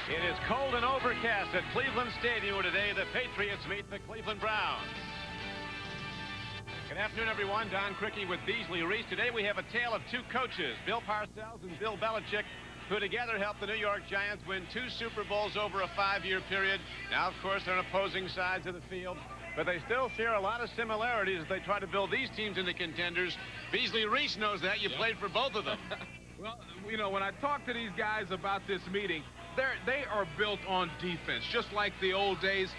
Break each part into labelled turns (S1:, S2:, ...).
S1: It is cold and overcast at Cleveland Stadium where today the Patriots meet the Cleveland Browns. Good afternoon, everyone. Don Criqui with Beasley Reese. Today we have a tale of two coaches, Bill Parcells and Bill Belichick, who together helped the New York Giants win 2 Super Bowls over a 5-year period. Now, of course, they're on opposing sides of the field, but they still share a lot of similarities as they try to build these teams into contenders. Beasley Reese knows that. You played for both of them.
S2: Well, you know, when I talk to these guys about this meeting, they are built on defense, just like the old days.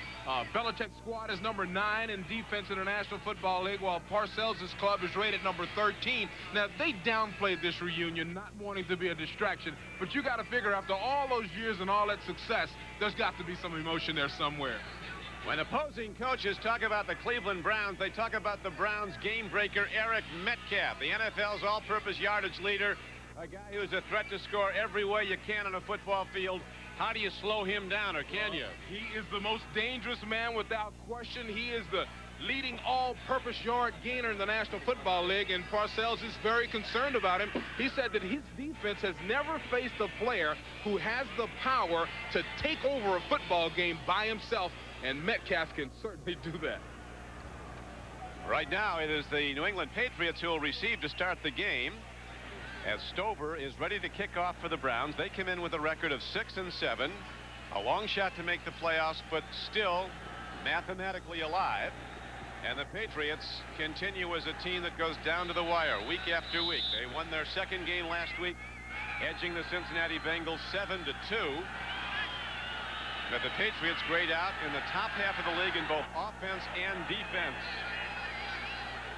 S2: Belichick's squad is number 9 in defense in the National Football League, while Parcells' club is rated number 13. Now, they downplayed this reunion, not wanting to be a distraction, but you got to figure after all those years and all that success, there's got to be some emotion there somewhere.
S1: When opposing coaches talk about the Cleveland Browns, they talk about the Browns' game breaker, Eric Metcalf, the NFL's all-purpose yardage leader, a guy who's a threat to score every way you can on a football field. How do you slow him down, or can you?
S2: He is the most dangerous man without question. He is the leading all-purpose yard gainer in the National Football League, and Parcells is very concerned about him. He said that his defense has never faced a player who has the power to take over a football game by himself, and Metcalf can certainly do that.
S1: Right now, it is the New England Patriots who will receive to start the game, as Stover is ready to kick off for the Browns. They come in with a record of 6-7, a long shot to make the playoffs, but still mathematically alive. And the Patriots continue as a team that goes down to the wire week after week. They won their second game last week, edging the Cincinnati Bengals 7-2. But the Patriots grade out in the top half of the league in both offense and defense.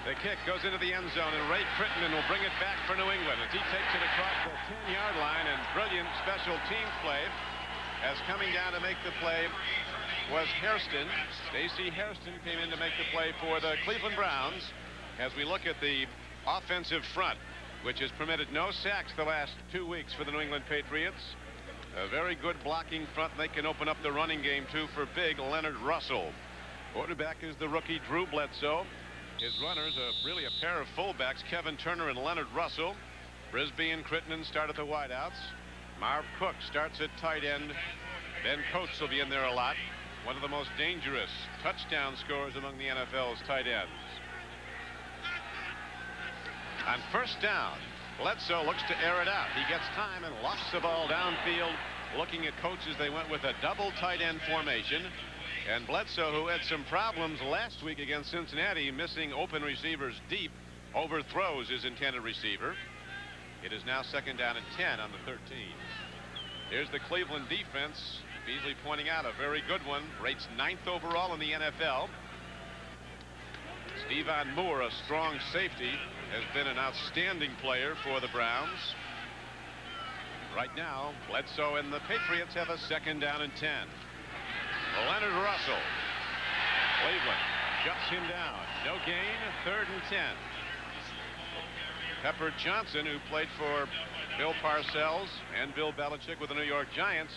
S1: The kick goes into the end zone, and Ray Crittenden will bring it back for New England as he takes it across the 10-yard line. And brilliant special teams play, as coming down to make the play was Hairston. Stacey Hairston came in to make the play for the Cleveland Browns. As we look at the offensive front, which has permitted no sacks the last 2 weeks for the New England Patriots. A very good blocking front. They can open up the running game, too, for big Leonard Russell. Quarterback is the rookie Drew Bledsoe. His runners are really a pair of fullbacks, Kevin Turner and Leonard Russell. Brisby and Crittenden start at the wideouts. Marv Cook starts at tight end. Ben Coates will be in there a lot. One of the most dangerous touchdown scorers among the NFL's tight ends. On first down, Bledsoe looks to air it out. He gets time and lofts the ball downfield. Looking at coaches, they went with a double tight end formation. And Bledsoe, who had some problems last week against Cincinnati, missing open receivers deep, overthrows his intended receiver. It is now second down and 10 on the 13. Here's the Cleveland defense. Beasley pointing out a very good one. Rates 9th overall in the NFL. Stevan Moore, a strong safety, has been an outstanding player for the Browns. Right now, Bledsoe and the Patriots have a second down and 10. Leonard Russell. Cleveland shuts him down. No gain, third and 10. Pepper Johnson, who played for Bill Parcells and Bill Belichick with the New York Giants,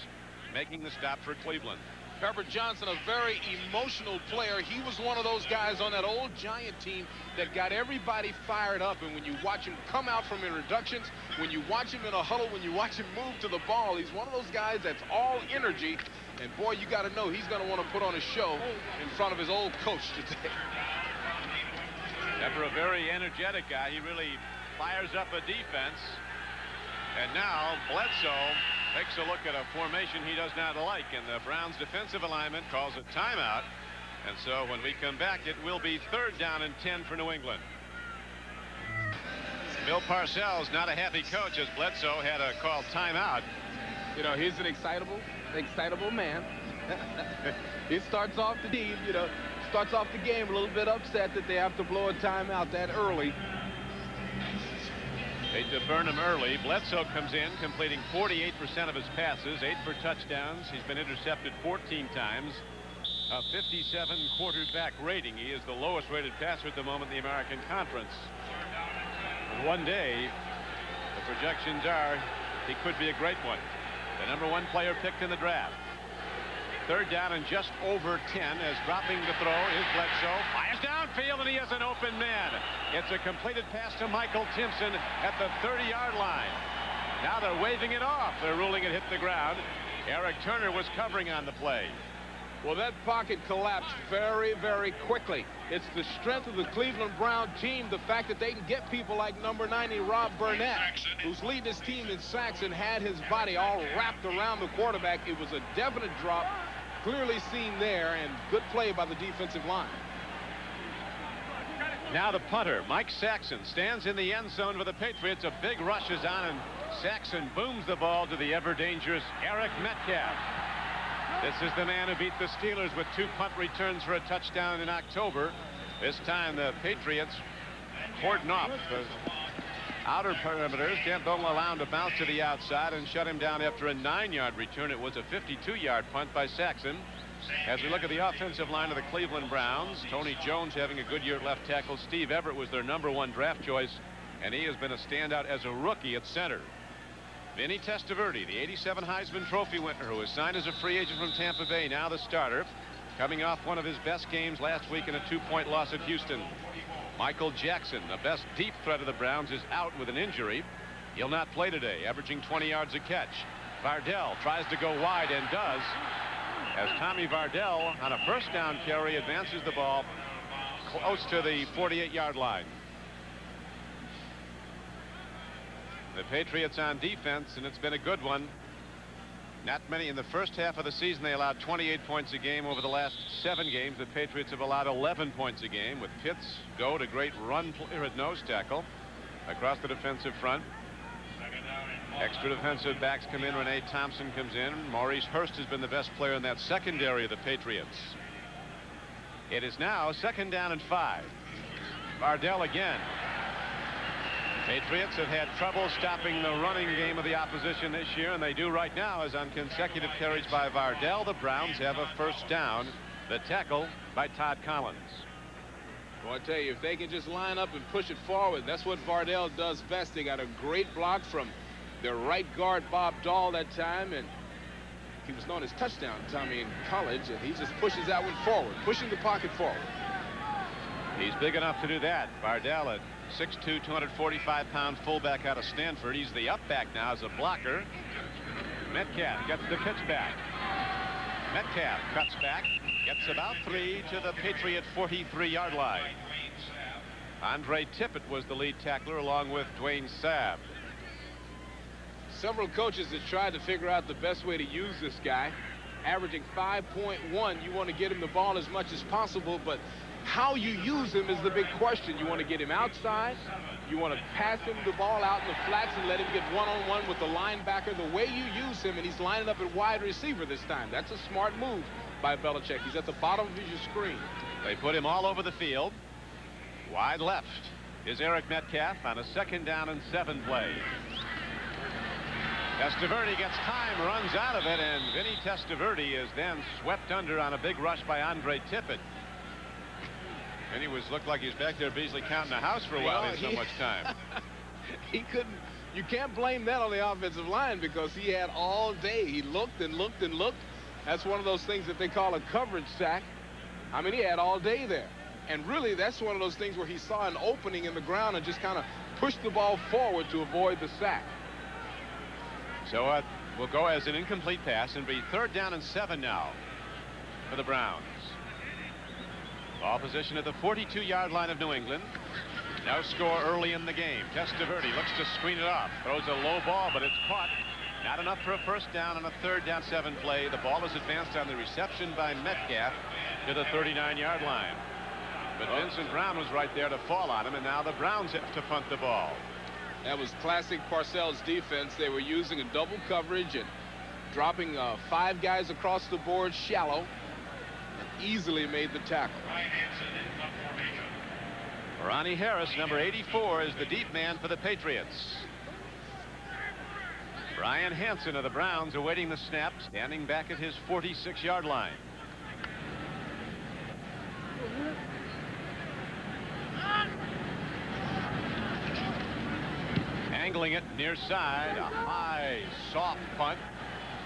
S1: making the stop for Cleveland.
S2: Pepper Johnson, a very emotional player. He was one of those guys on that old Giant team that got everybody fired up. And when you watch him come out from introductions, when you watch him in a huddle, when you watch him move to the ball, he's one of those guys that's all energy. And boy, you got to know he's going to want to put on a show in front of his old coach today.
S1: Pepper, a very energetic guy. He really fires up a defense. And now Bledsoe takes a look at a formation he does not like, and the Browns defensive alignment calls a timeout. And so when we come back, it will be third down and 10 for New England. Bill Parcells, not a happy coach, as Bledsoe had a called timeout.
S2: You know, he's an excitable man. He starts off the game, starts off the game a little bit upset that they have to blow a timeout that early.
S1: Hate to burn him early. Bledsoe comes in, completing 48% of his passes, 8 for touchdowns. He's been intercepted 14 times. A 57 quarterback rating. He is the lowest rated passer at the moment in the American Conference. And one day, the projections are he could be a great one. The #1 player picked in the draft. Third down and just over 10, as dropping to throw is Bledsoe. Fires downfield, and he has an open man. It's a completed pass to Michael Timpson at the 30-yard line. Now they're waving it off. They're ruling it hit the ground. Eric Turner was covering on the play.
S2: Well, that pocket collapsed very, very quickly. It's the strength of the Cleveland Brown team, the fact that they can get people like number 90, Rob Burnett, who's leading his team in sacks and had his body all wrapped around the quarterback. It was a definite drop, clearly seen there, and good play by the defensive line.
S1: Now the punter, Mike Saxon, stands in the end zone for the Patriots. A big rush is on, and Saxon booms the ball to the ever-dangerous Eric Metcalf. This is the man who beat the Steelers with 2 punt returns for a touchdown in October. This time the Patriots cordon off the outer perimeters. Don't allow him to bounce to the outside and shut him down after a 9-yard return. It was a 52-yard punt by Saxon. As we look at the offensive line of the Cleveland Browns, Tony Jones having a good year at left tackle. Steve Everett was their #1 draft choice, and he has been a standout as a rookie at center. Vinny Testaverde, the '87 Heisman Trophy winner, who was signed as a free agent from Tampa Bay, now the starter, coming off one of his best games last week in a 2-point loss at Houston. Michael Jackson, the best deep threat of the Browns, is out with an injury. He'll not play today, averaging 20 yards a catch. Vardell tries to go wide and does, as Tommy Vardell on a first down carry advances the ball close to the 48-yard line. The Patriots on defense, and it's been a good one. Not many in the first half of the season. They allowed 28 points a game. Over the last 7 games, the Patriots have allowed 11 points a game, with Pitts go to great run player at nose tackle across the defensive front. Extra defensive backs come in. Renee Thompson comes in. Maurice Hurst has been the best player in that secondary of the Patriots. It is now 2nd down and 5. Vardell again. Patriots have had trouble stopping the running game of the opposition this year, and they do right now, as on consecutive carries by Vardell, the Browns have a first down. The tackle by Todd Collins.
S2: Well, I tell you, if they can just line up and push it forward, that's what Vardell does best. They got a great block from their right guard, Bob Dahl, that time, and he was known as Touchdown Tommy in college, and he just pushes that one forward, pushing the pocket forward.
S1: He's big enough to do that. Vardell, at 6'2", 245-pound fullback out of Stanford. He's the up back now as a blocker. Metcalf gets the pitch back. Metcalf cuts back, gets about 3 to the Patriot 43-yard line. Andre Tippett was the lead tackler along with Dwayne Sabb.
S2: Several coaches have tried to figure out the best way to use this guy. Averaging 5.1, you want to get him the ball as much as possible, but how you use him is the big question. You want to get him outside. You want to pass him the ball out in the flats and let him get one-on-one with the linebacker. The way you use him, and he's lining up at wide receiver this time. That's a smart move by Belichick. He's at the bottom of your screen.
S1: They put him all over the field. Wide left is Eric Metcalf on a 2nd down and 7 play. Testaverde gets time, runs out of it, and Vinny Testaverde is then swept under on a big rush by Andre Tippett. And he looked like he was back there busily counting the house for a while. He had so much time.
S2: He couldn't. You can't blame that on the offensive line because he had all day. He looked and looked and looked. That's one of those things that they call a coverage sack. I mean, he had all day there. And really, that's one of those things where he saw an opening in the ground and just kind of pushed the ball forward to avoid the sack.
S1: So will go as an incomplete pass and be 3rd down and 7 now for the Browns. Ball position at the 42-yard line of New England. No score early in the game. Testaverde looks to screen it off. Throws a low ball, but it's caught. Not enough for a first down on a 3rd down 7 play. The ball is advanced on the reception by Metcalf to the 39-yard line. But Vincent Brown was right there to fall on him, and now the Browns have to punt the ball.
S2: That was classic Parcells defense. They were using a double coverage and dropping 5 guys across the board shallow, and easily made the tackle.
S1: Ronnie Harris, number 84, is the deep man for the Patriots. Brian Hansen of the Browns awaiting the snap, standing back at his 46-yard line. Angling it near side, a high, soft punt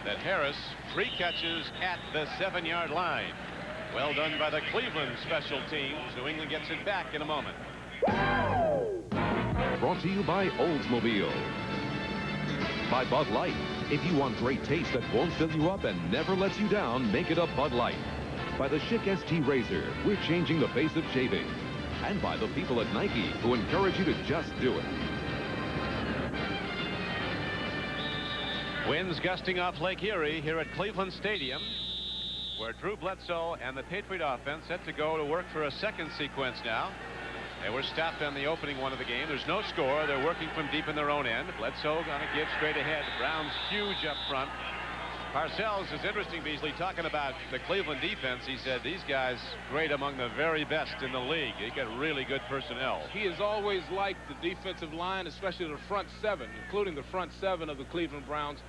S1: that Harris pre-catches at the 7-yard line. Well done by the Cleveland special teams. New England gets it back in a moment.
S3: Brought to you by Oldsmobile. by Bud Light. If you want great taste that won't fill you up and never lets you down, make it a Bud Light. By the Schick ST Razor, we're changing the face of shaving. And by the people at Nike, who encourage you to just do it.
S1: Winds gusting off Lake Erie here at Cleveland Stadium, where Drew Bledsoe and the Patriot offense set to go to work for a second sequence now. They were stopped on the opening one of the game. There's no score. They're working from deep in their own end. Bledsoe going to give straight ahead. Brown's huge up front. Parcells is interesting, Beasley, talking about the Cleveland defense. He said these guys great among the very best in the league. They got really good personnel.
S2: He has always liked the defensive line, especially the front seven, including the front seven of the Cleveland Browns.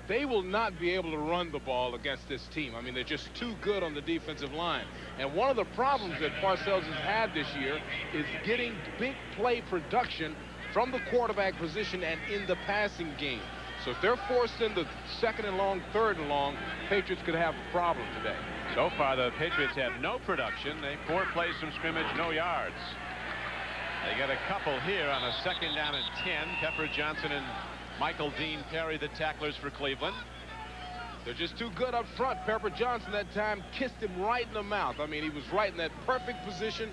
S2: They will not be able to run the ball against this team. I mean, they're just too good on the defensive line. And one of the problems that Parcells has had this year is getting big play production from the quarterback position and in the passing game. So if they're forced into second and long, third and long, Patriots could have a problem today.
S1: So far, the Patriots have no production. They 4 plays from scrimmage, no yards. They got a couple here on a second down and 10. Pepper Johnson and Michael Dean Perry, the tacklers for Cleveland.
S2: They're just too good up front. Pepper Johnson that time kissed him right in the mouth. I mean, he was right in that perfect position,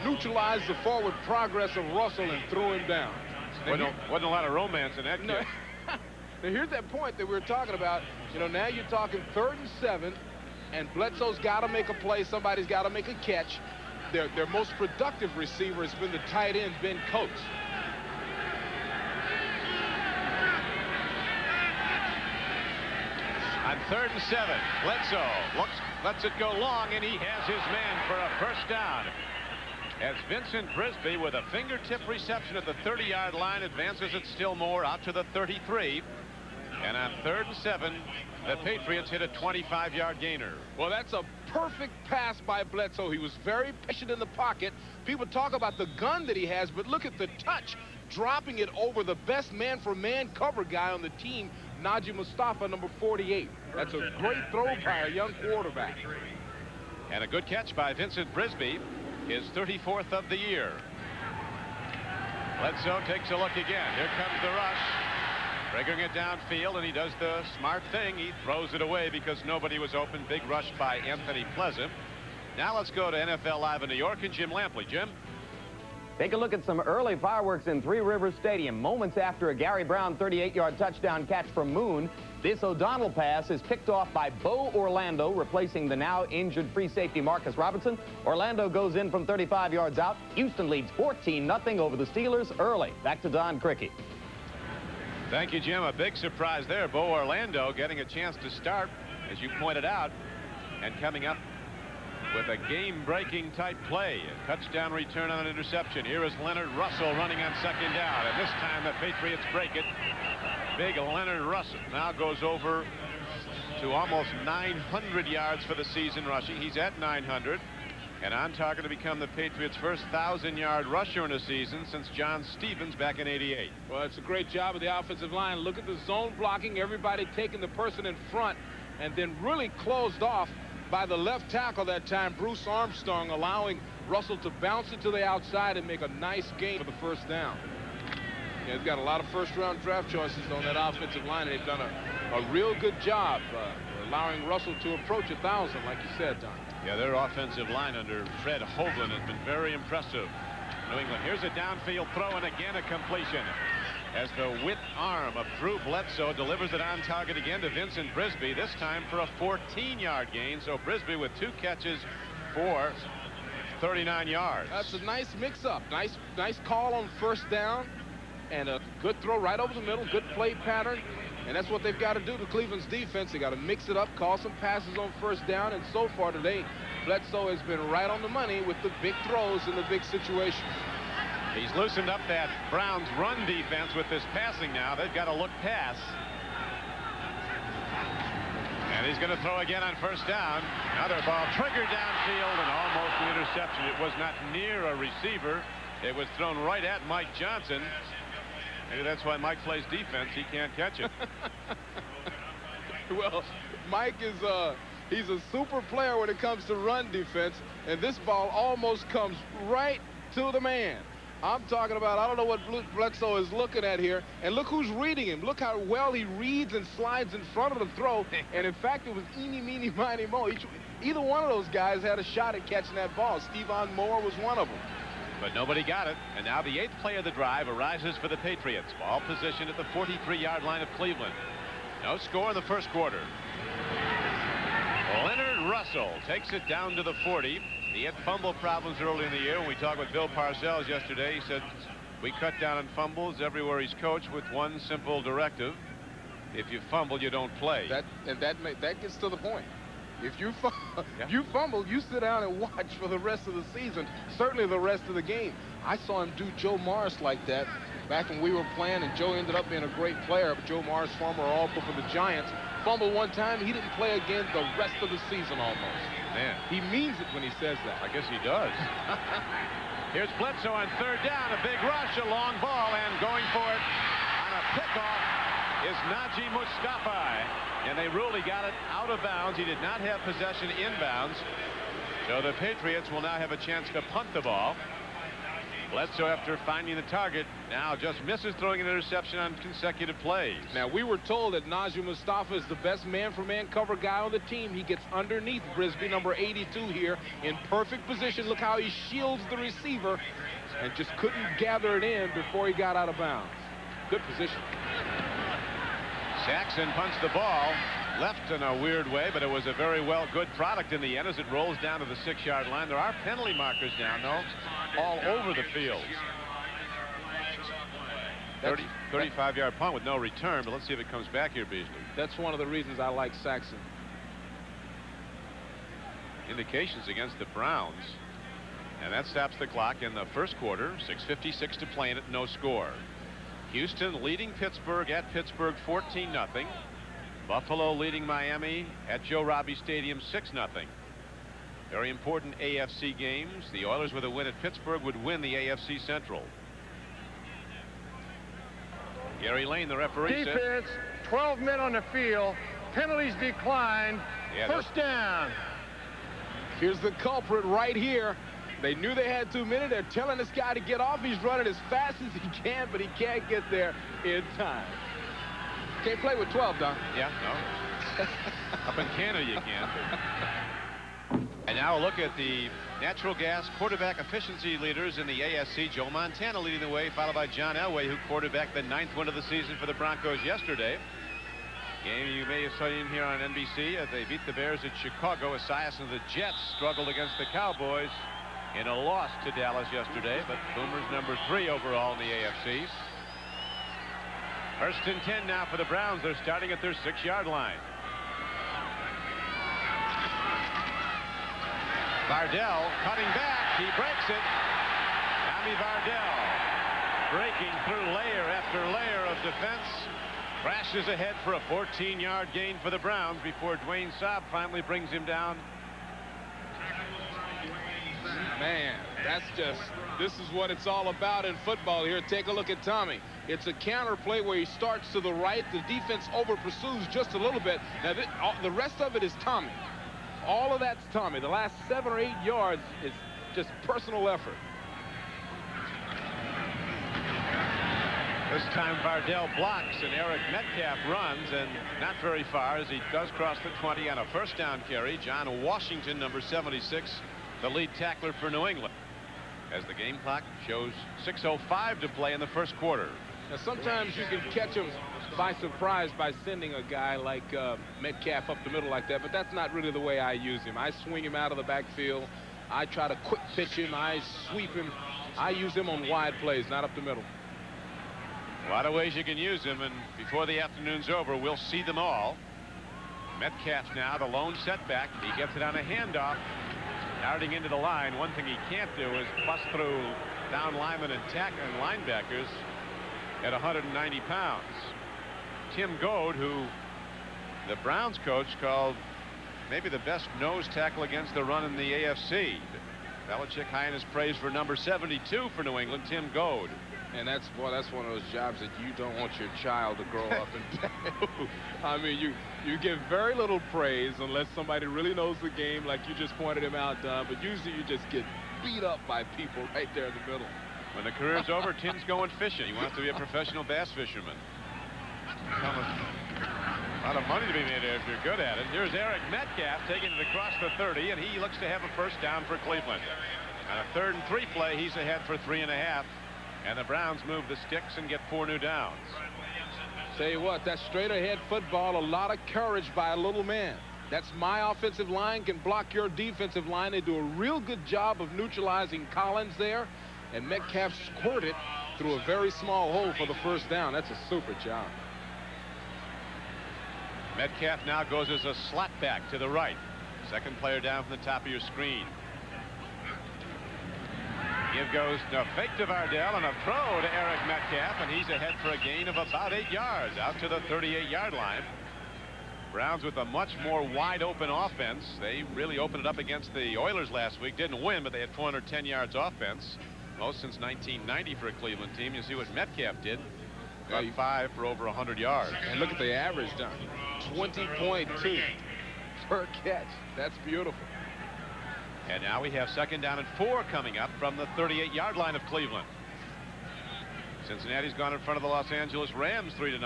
S2: neutralized the forward progress of Russell and threw him down.
S1: Wasn't a lot of romance in that kick.
S2: Now, here's that point that we were talking about. You know, now you're talking 3rd and 7, and Bledsoe's got to make a play. Somebody's got to make a catch. Their most productive receiver has been the tight end, Ben Coates.
S1: On 3rd and 7, Bledsoe lets it go long, and he has his man for a first down. As Vincent Brisby, with a fingertip reception at the 30-yard line, advances it still more out to the 33. And on 3rd and 7, the Patriots hit a 25-yard gainer.
S2: Well, that's a perfect pass by Bledsoe. He was very patient in the pocket. People talk about the gun that he has, but look at the touch, dropping it over the best man-for-man cover guy on the team, Najee Mustafa, number 48. That's a great throw by a young quarterback.
S1: And a good catch by Vincent Brisby, his 34th of the year. Bledsoe takes a look again. Here comes the rush. Triggering it downfield, and he does the smart thing. He throws it away because nobody was open. Big rush by Anthony Pleasant. Now let's go to NFL Live in New York and Jim Lampley. Jim?
S4: Take a look at some early fireworks in Three Rivers Stadium. Moments after a Gary Brown 38-yard touchdown catch from Moon, this O'Donnell pass is picked off by Bo Orlando, replacing the now injured free safety Marcus Robinson. Orlando goes in from 35 yards out. Houston leads 14-0 over the Steelers early. Back to Don Criqui.
S1: Thank you, Jim. A big surprise there. Bo Orlando getting a chance to start, as you pointed out, and coming up with a game-breaking type play. A touchdown return on an interception. Here is Leonard Russell running on second down, and this time the Patriots break it. Big Leonard Russell now goes over to almost 900 yards for the season rushing. He's at 900. And on target to become the Patriots' first 1,000-yard rusher in a season since John Stevens back in '88.
S2: Well, it's a great job of the offensive line. Look at the zone blocking, everybody taking the person in front, and then really closed off by the left tackle that time, Bruce Armstrong, allowing Russell to bounce it to the outside and make a nice gain for the first down. Yeah, they've got a lot of first-round draft choices on that offensive line, and they've done a real good job allowing Russell to approach 1,000, like you said, Don.
S1: Yeah, their offensive line under Fred Hoagland has been very impressive. New England, here's a downfield throw, and again a completion. As the width arm of Drew Bledsoe delivers it on target again to Vincent Brisby, this time for a 14-yard gain. So Brisby with 2 catches for 39 yards.
S2: That's a nice mix-up. Nice call on first down, and a good throw right over the middle, good play pattern. And that's what they've got to do to Cleveland's defense. They got to mix it up, call some passes on first down. And so far today, Bledsoe has been right on the money with the big throws in the big situations.
S1: He's loosened up that Browns run defense with this passing now. They've got to look pass. And he's going to throw again on first down. Another ball triggered downfield and almost an interception. It was not near a receiver. It was thrown right at Mike Johnson. Maybe that's why Mike plays defense. He can't catch it.
S2: Well, Mike is he's a super player when it comes to run defense, and this ball almost comes right to the man. I'm talking about, I don't know what Bledsoe is looking at here. And look who's reading him. Look how well he reads and slides in front of the throw. And, in fact, it was eeny, meeny, miny, mo. Either one of those guys had a shot at catching that ball. Stephon Moore was one of them.
S1: But nobody got it. And now the 8th play of the drive arises for the Patriots. Ball position at the 43-yard line of Cleveland. No score in the first quarter. Leonard Russell takes it down to the 40. He had fumble problems early in the year. When we talked with Bill Parcells yesterday, he said, we cut down on fumbles everywhere he's coached with one simple directive. If you fumble, you don't play.
S2: That gets to the point. If you fumble, you sit down and watch for the rest of the season, certainly the rest of the game. I saw him do Joe Morris like that back when we were playing, and Joe ended up being a great player. But Joe Morris, former All-Pro for the Giants, fumbled one time. He didn't play again the rest of the season almost.
S1: Man.
S2: He means it when he says that.
S1: I guess he does. Here's Bledsoe on 3rd down. A big rush, a long ball, and going for it on a pickoff is Najee Mustafa. And they ruled he got it out of bounds. He did not have possession inbounds. So the Patriots will now have a chance to punt the ball. Bledsoe, after finding the target, now just misses throwing an interception on consecutive plays.
S2: Now, we were told that Najee Mustafa is the best man-for-man cover guy on the team. He gets underneath Brisby, number 82 here, in perfect position. Look how he shields the receiver and just couldn't gather it in before he got out of bounds. Good position.
S1: Saxon punts the ball left in a weird way, but it was a very good product in the end as it rolls down to the 6-yard line. There are penalty markers down, though, all over the field. 35-yard punt with no return, but let's see if it comes back here, Beasley.
S2: That's one of the reasons I like Saxon.
S1: Indications against the Browns. And that stops the clock in the first quarter. 6:56 to play in it, no score. Houston leading Pittsburgh at Pittsburgh 14-0. Buffalo leading Miami at Joe Robbie Stadium 6-0. Very important AFC games. The Oilers with a win at Pittsburgh would win the AFC Central. Gary Lane, the referee,
S5: defense, 12 men on the field. Penalties declined. First down.
S2: Here's the culprit right here. They knew they had 2 minutes. They're telling this guy to get off. He's running as fast as he can, but he can't get there in time. Can't play with 12, Don.
S1: Yeah, no. Up in Canada you can. And now a look at the natural gas quarterback efficiency leaders in the ASC. Joe Montana leading the way, followed by John Elway, who quarterbacked the 9th win of the season for the Broncos yesterday. Game you may have seen here on NBC. They beat the Bears at Chicago. Esiason and the Jets struggled against the Cowboys in a loss to Dallas yesterday, but Boomer's number 3 overall in the AFC. 1st and 10 now for the Browns. They're starting at their 6-yard line. Vardell cutting back. He breaks it. Tommy Vardell breaking through layer after layer of defense. Crashes ahead for a 14-yard gain for the Browns before Dwayne Saab finally brings him down.
S2: Man, this is what it's all about in football here. Take a look at Tommy. It's a counter play where he starts to the right. The defense over pursues just a little bit. Now, the rest of it is Tommy. All of that's Tommy. The last 7 or 8 yards is just personal effort.
S1: This time Vardell blocks and Eric Metcalf runs, and not very far as he does cross the 20 on a 1st down carry. John Washington, number 76, the lead tackler for New England, as the game clock shows 6:05 to play in the first quarter.
S2: Now, sometimes you can catch him by surprise by sending a guy like Metcalf up the middle like that, but that's not really the way I use him. I swing him out of the backfield. I try to quick pitch him. I sweep him. I use him on wide plays, not up the middle.
S1: A lot of ways you can use him, and before the afternoon's over, we'll see them all. Metcalf now, the lone setback. He gets it on a handoff. Darting into the line. One thing he can't do is bust through down linemen and linebackers at 190 pounds. Tim Goad, who the Browns coach called maybe the best nose tackle against the run in the AFC. Belichick high in his praise for number 72 for New England, Tim Goad.
S2: And that's one of those jobs that you don't want your child to grow up and do. I mean, you give very little praise unless somebody really knows the game, like you just pointed him out, Don. But usually you just get beat up by people right there in the middle.
S1: When the career's over, Tim's going fishing. He wants to be a professional bass fisherman. A lot of money to be made there if you're good at it. Here's Eric Metcalf taking it across the 30, and he looks to have a first down for Cleveland. On a 3rd and 3 play, he's ahead for 3.5. And the Browns move the sticks and get 4 new downs.
S2: Tell you what, that straight ahead football, a lot of courage by a little man. That's my offensive line can block your defensive line. They do a real good job of neutralizing Collins there. And Metcalf squirted through a very small hole for the first down. That's a super job.
S1: Metcalf now goes as a slot back to the right. Second player down from the top of your screen. Give goes no fake to Vardell and a throw to Eric Metcalf, and he's ahead for a gain of about 8 yards out to the 38-yard line. Browns with a much more wide open offense. They really opened it up against the Oilers last week. Didn't win, but they had 410 yards offense. Most since 1990 for a Cleveland team. You see what Metcalf did. Got 5 for over 100 yards.
S2: And look at the average, Don. 20.2 per catch. That's beautiful.
S1: And now we have 2nd down and 4 coming up from the 38-yard line of Cleveland. Cincinnati's gone in front of the Los Angeles Rams 3-0.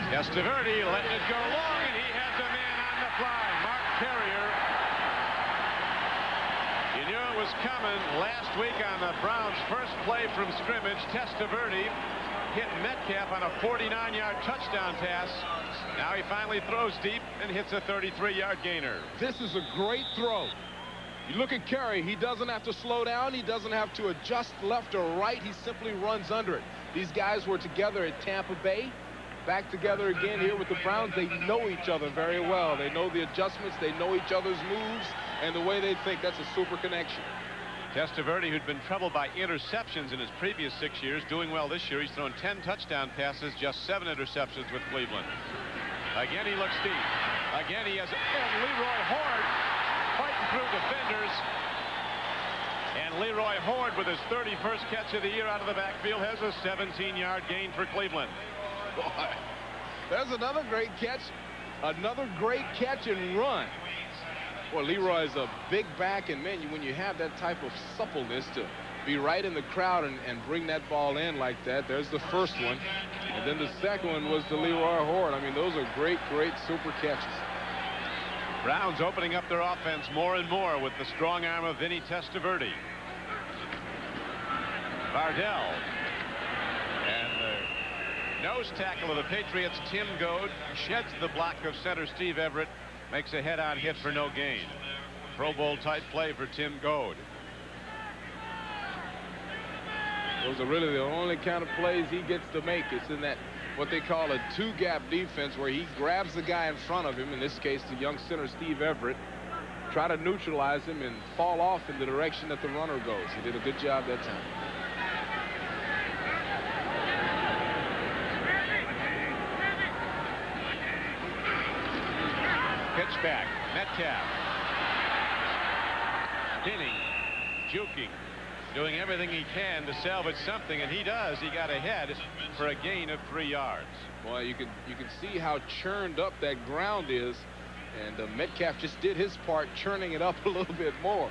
S1: Testaverde letting it go long, and he has a man on the fly. Mark Carrier. You knew it was coming last week on the Browns' first play from scrimmage. Testaverde hit Metcalf on a 49-yard touchdown pass. Now he finally throws deep and hits a 33-yard gainer.
S2: This is a great throw. You look at Carey, he doesn't have to slow down. He doesn't have to adjust left or right. He simply runs under it. These guys were together at Tampa Bay, back together again here with the Browns. They know each other very well. They know the adjustments. They know each other's moves and the way they think. That's a super connection.
S1: Testaverde, who'd been troubled by interceptions in his previous 6 years, doing well this year. He's thrown 10 touchdown passes, just 7 interceptions with Cleveland. Again, he looks deep. Again, he has Leroy Horde fighting through defenders. And Leroy Horde, with his 31st catch of the year out of the backfield, has a 17-yard gain for Cleveland.
S2: Boy, there's another great catch. Another great catch and run. Well, Leroy's a big back, and man, when you have that type of suppleness to be right in the crowd and bring that ball in like that, there's the first one. And then the second one was the Leroy Horde. I mean, those are great, great super catches.
S1: Browns opening up their offense more and more with the strong arm of Vinny Testaverde. Vardell. And the nose tackle of the Patriots, Tim Goad, sheds the block of center Steve Everett. Makes a head-on hit for no gain. Pro Bowl type play for Tim Goad.
S2: Those are really the only kind of plays he gets to make. It's in that what they call a two-gap defense, where he grabs the guy in front of him, in this case the young center Steve Everett, try to neutralize him and fall off in the direction that the runner goes. He did a good job that time.
S1: Pitch back. Metcalf. Spinning. Juking. Doing everything he can to salvage something, and he does. He got ahead for a gain of 3 yards.
S2: Boy, you can see how churned up that ground is, and Metcalf just did his part, churning it up a little bit more.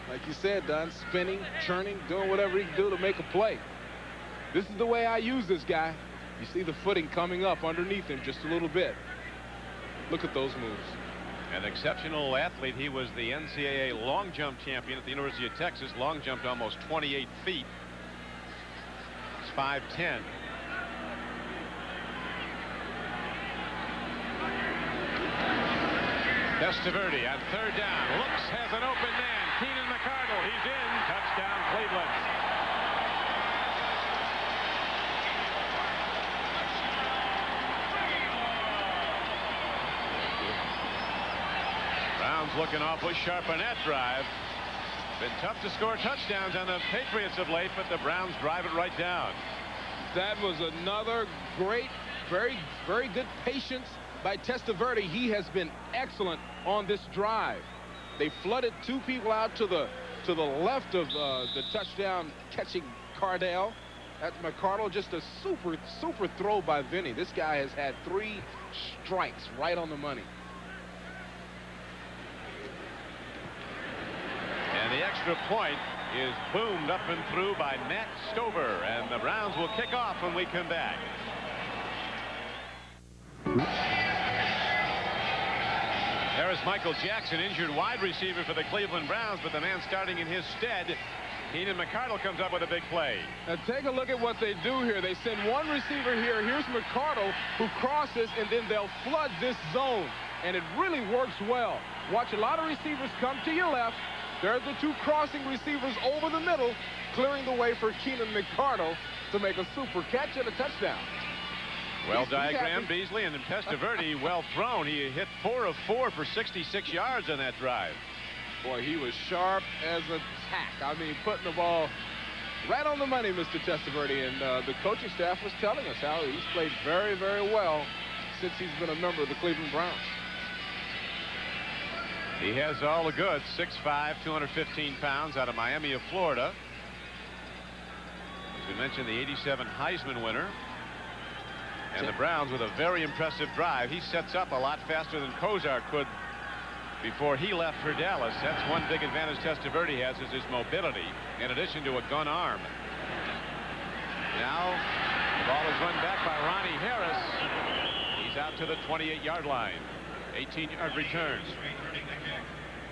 S2: Like you said, Don, spinning, churning, doing whatever he can do to make a play. This is the way I use this guy. You see the footing coming up underneath him just a little bit. Look at those moves.
S1: An exceptional athlete. He was the NCAA long jump champion at the University of Texas. Long jumped almost 28 feet. It's 5'10". Testaverde on 3rd down. Looks, has an open man. Keenan McCardle. He's in. Touchdown, Cleveland. Browns looking awfully sharp on that drive. Been tough to score touchdowns on the Patriots of late, but the Browns drive it right down.
S2: That was another great, very, very good patience by Testaverde. He has been excellent on this drive. They flooded 2 people out to the left of the touchdown catching Cardell. That's McCardle. Just a super throw by Vinny. This guy has had 3 strikes right on the money.
S1: extra point is boomed up and through by Matt Stover, and the Browns will kick off when we come back. There is Michael Jackson, injured wide receiver for the Cleveland Browns, but the man starting in his stead, Keenan McCardle, comes up with a big play.
S2: Now take a look at what they do here. They send one receiver here. Here's McCardle, who crosses, and then they'll flood this zone. And it really works well. Watch a lot of receivers come to your left. There's the two crossing receivers over the middle, clearing the way for Keenan McCardle to make a super catch and a touchdown.
S1: Well diagrammed, Beasley, and Testaverde well thrown. He hit 4 of 4 for 66 yards on that drive.
S2: Boy, he was sharp as a tack. I mean, putting the ball right on the money, Mr. Testaverde. And the coaching staff was telling us how he's played very, very well since he's been a member of the Cleveland Browns.
S1: He has all the goods. 6'5", 215 pounds, out of Miami of Florida. As we mentioned, the '87 Heisman winner. And the Browns with a very impressive drive. He sets up a lot faster than Kozar could before he left for Dallas. That's one big advantage Testaverde has, is his mobility, in addition to a gun arm. Now the ball is run back by Ronnie Harris. He's out to the 28-yard line. 18-yard return.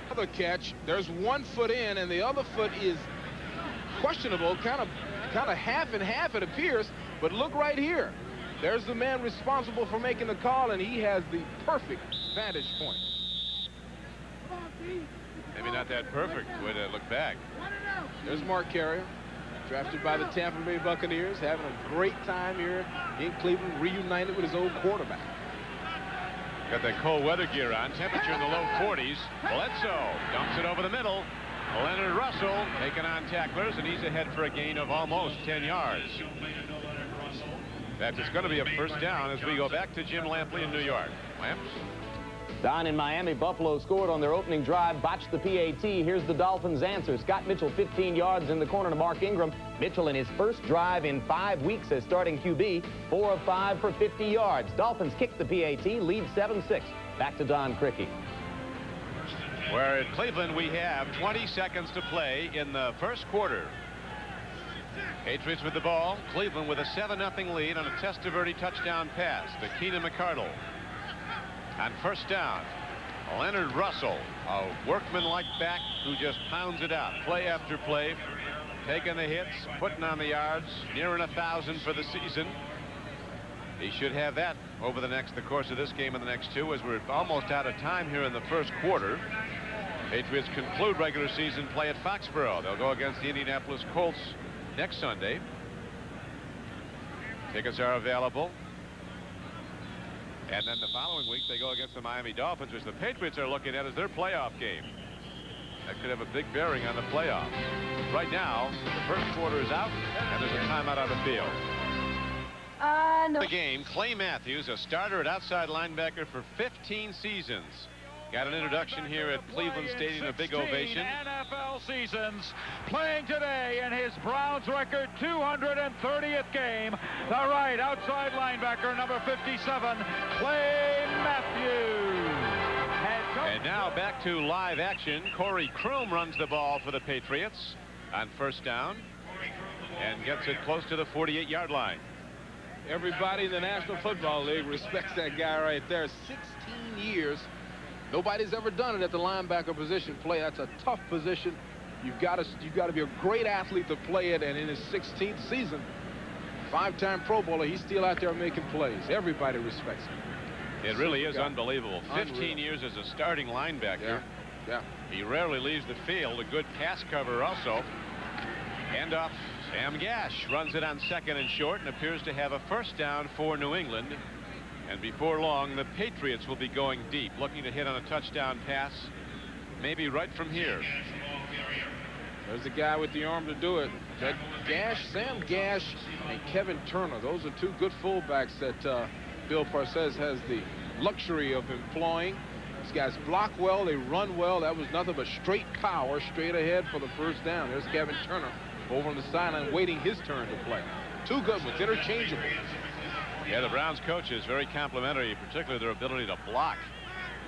S2: Another catch. There's one foot in, and the other foot is questionable, kind of half and half, it appears. But look right here. There's the man responsible for making the call, and he has the perfect vantage point.
S1: Maybe not that perfect way to look back.
S2: There's Mark Carrier, drafted by the Tampa Bay Buccaneers, having a great time here in Cleveland, reunited with his old quarterback.
S1: Got that cold weather gear on. Temperature in the low 40s. Bledsoe dumps it over the middle. Leonard Russell taking on tacklers, and he's ahead for a gain of almost 10 yards. In fact, it's going to be a first down as we go back to Jim Lampley in New York. Lamps?
S4: Down in Miami, Buffalo scored on their opening drive, botched the PAT. Here's the Dolphins' answer. Scott Mitchell, 15 yards in the corner to Mark Ingram. Mitchell in his first drive in 5 weeks as starting QB, 4 of 5 for 50 yards. Dolphins kick the PAT, lead 7-6. Back to Don Criqui.
S1: Where at Cleveland we have 20 seconds to play in the first quarter. Patriots with the ball. Cleveland with a 7-0 lead on a Testaverde touchdown pass to Keenan McCardle. On first down, Leonard Russell, a workman-like back who just pounds it out. Play after play, taking the hits, putting on the yards, nearing 1,000 for the season. He should have that over the course of this game and the next two, as we're almost out of time here in the first quarter. Patriots conclude regular season play at Foxborough. They'll go against the Indianapolis Colts next Sunday. Tickets are available. And then the following week they go against the Miami Dolphins, which the Patriots are looking at as their playoff game. That could have a big bearing on the playoffs. Right now, the first quarter is out, and there's a timeout on the field. The game, Clay Matthews, a starter at outside linebacker for 15 seasons. Got an introduction here at Cleveland Stadium, a big ovation.
S6: NFL seasons, playing today in his Browns record 230th game. The right outside linebacker, number 57, Clay Matthews.
S1: And now back to live action. Corey Kroom runs the ball for the Patriots on first down and gets it close to the 48-yard line.
S2: Everybody in the National Football League respects that guy right there. 16 years. Nobody's ever done it at the linebacker position. That's a tough position. You've got to be a great athlete to play it. And in his 16th season, 5-time Pro Bowler, he's still out there making plays. Everybody respects him.
S1: It really is unbelievable. 15 years as a starting linebacker.
S2: Yeah.
S1: He rarely leaves the field. A good pass cover also. Handoff. Sam Gash runs it on second and short and appears to have a first down for New England. And before long, the Patriots will be going deep, looking to hit on a touchdown pass, maybe right from here.
S2: There's the guy with the arm to do it. That Sam Gash, and Kevin Turner. Those are two good fullbacks that Bill Parcells has the luxury of employing. These guys block well, they run well. That was nothing but straight power, straight ahead for the first down. There's Kevin Turner over on the sideline waiting his turn to play. Two good ones, interchangeable.
S1: Yeah, the Browns coach is very complimentary, particularly their ability to block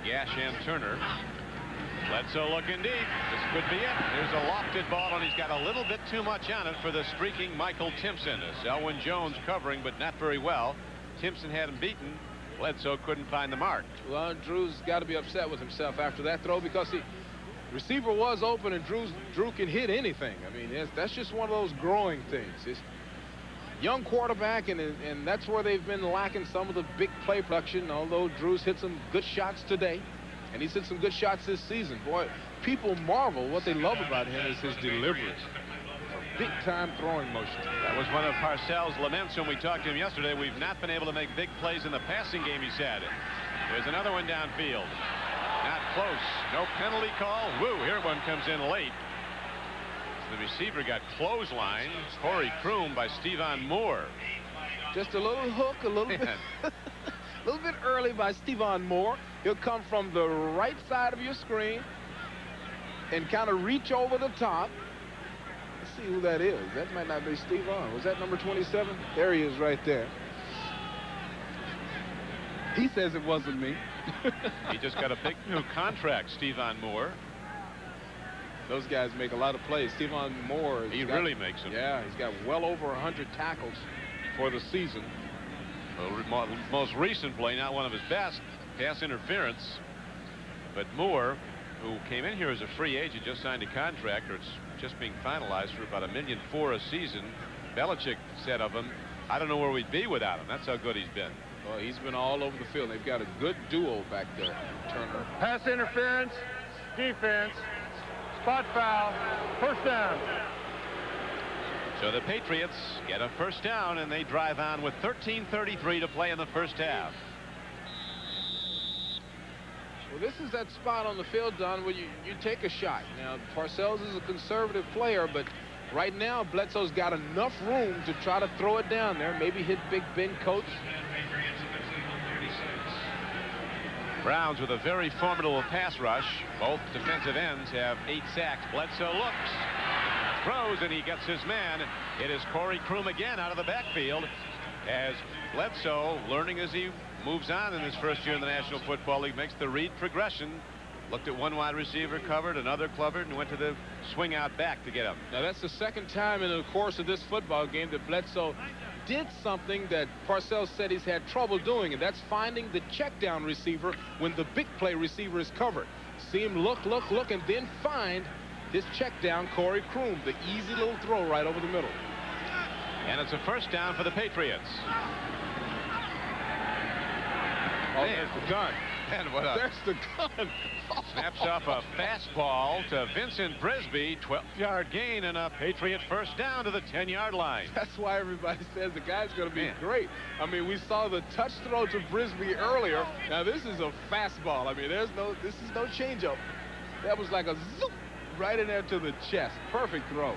S1: Gash and Turner. Bledsoe looking deep. This could be it. There's a lofted ball, and he's got a little bit too much on it for the streaking Michael Timpson. Selwyn Jones covering, but not very well. Timpson had him beaten. Bledsoe couldn't find the mark.
S2: Well, Drew's got to be upset with himself after that throw, because the receiver was open, and Drew can hit anything. I mean, that's just one of those growing things. It's young quarterback, and that's where they've been lacking some of the big play production, although Drew's hit some good shots today, and he's hit some good shots this season. Boy, people marvel. What they love about him is his delivery. Big-time throwing motion.
S1: That was one of Parcells' laments when we talked to him yesterday. We've not been able to make big plays in the passing game, he said. There's another one downfield. Not close. No penalty call. Woo, here one comes in late. The receiver got clotheslined. Corey Kroom by Stevan Moore.
S2: Just a little hook, a little bit, a little bit early by Stevan Moore. He'll come from the right side of your screen and kind of reach over the top. Let's see who that is. That might not be Stevan. Was that number 27? There he is right there. He says it wasn't me.
S1: He just got a big new contract, Stevan Moore.
S2: Those guys make a lot of plays. Stevan Moore.
S1: He really makes them.
S2: Yeah, he's got well over 100 tackles for the season.
S1: Well, most recent play, not one of his best, pass interference. But Moore, who came in here as a free agent, just signed a contract, or it's just being finalized for about $1.4 million a season. Belichick said of him, I don't know where we'd be without him. That's how good he's been.
S2: Well, he's been all over the field. They've got a good duo back there, Turner.
S5: Pass interference, defense, spot foul, first down.
S1: So the Patriots get a first down, and they drive on with 13:33 to play in the first half.
S2: Well, this is that spot on the field, Don, where you take a shot. Now, Parcells is a conservative player, but right now, Bledsoe's got enough room to try to throw it down there, maybe hit Big Ben Coates.
S1: Browns with a very formidable pass rush. Both defensive ends have 8 sacks. Bledsoe looks, throws, and he gets his man. It is Corey Kroom again out of the backfield, as Bledsoe, learning as he moves on in his first year in the National Football League, makes the read progression. Looked at one wide receiver covered, another covered, and went to the swing out back to get him.
S2: Now, that's the second time in the course of this football game that Bledsoe did something that Parcells said he's had trouble doing, and that's finding the check down receiver when the big play receiver is covered. See him look, and then find his check down, Corey Kroom, the easy little throw right over the middle.
S1: And it's a first down for the Patriots.
S2: Oh, there's the gun.
S1: And what a...
S2: There's the gun.
S1: Snaps off a fastball to Vincent Brisby. 12-yard gain and a Patriot first down to the 10-yard line.
S2: That's why everybody says the guy's going to be great. I mean, we saw the touch throw to Brisby earlier. Now, this is a fastball. I mean, this is no changeup. That was like a zoop right in there to the chest. Perfect throw.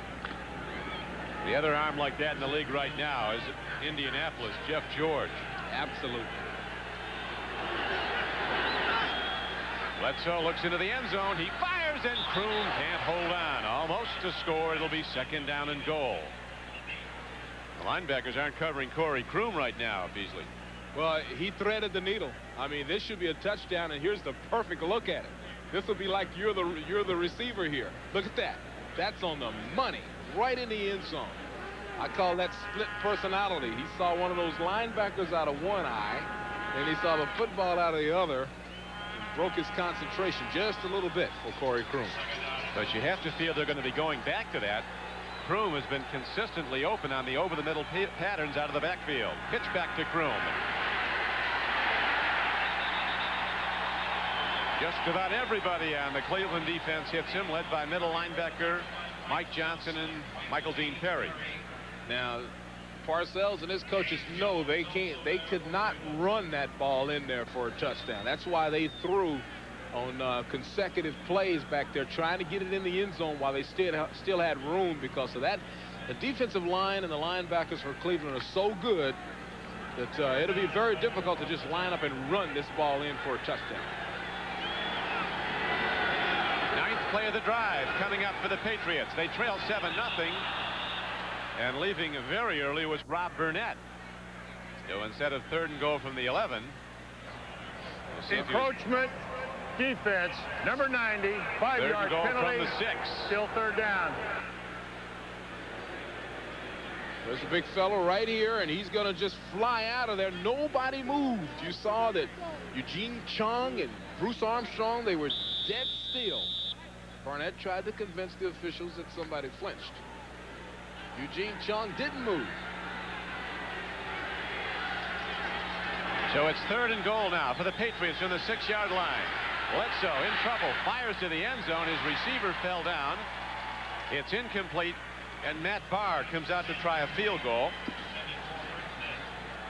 S1: The other arm like that in the league right now is Indianapolis, Jeff George.
S2: Absolutely.
S1: Bledsoe looks into the end zone. He fires, and Kroom can't hold on. Almost to score. It'll be second down and goal. The linebackers aren't covering Corey Kroom right now, Beasley.
S2: Well, he threaded the needle. I mean, this should be a touchdown, and here's the perfect look at it. This will be like you're the receiver here. Look at that. That's on the money, right in the end zone. I call that split personality. He saw one of those linebackers out of one eye, and he saw the football out of the other. Broke his concentration just a little bit for Corey Kroom.
S1: But you have to feel they're going to be going back to that. Kroom has been consistently open on the over-the-middle patterns out of the backfield. Pitch back to Kroom. Just about everybody on the Cleveland defense hits him, led by middle linebacker Mike Johnson and Michael Dean Perry.
S2: Now, Parcells and his coaches know they could not run that ball in there for a touchdown. That's why they threw on consecutive plays back there, trying to get it in the end zone while they still had room. Because of that, the defensive line and the linebackers for Cleveland are so good that it'll be very difficult to just line up and run this ball in for a touchdown.
S1: Ninth play of the drive coming up for the Patriots. They trail 7-0. And leaving very early was Rob Burnett. So instead of 3rd and goal from the 11.
S5: Encroachment, defense, number 90, 5-yard penalty.
S1: From the 6.
S5: Still third down.
S2: There's a big fellow right here, and he's going to just fly out of there. Nobody moved. You saw that Eugene Chung and Bruce Armstrong, they were dead still. Barnett tried to convince the officials that somebody flinched. Eugene Chung didn't move.
S1: So it's 3rd and goal now for the Patriots on the 6-yard line. Bledsoe in trouble, fires to the end zone. His receiver fell down. It's incomplete, and Matt Barr comes out to try a field goal.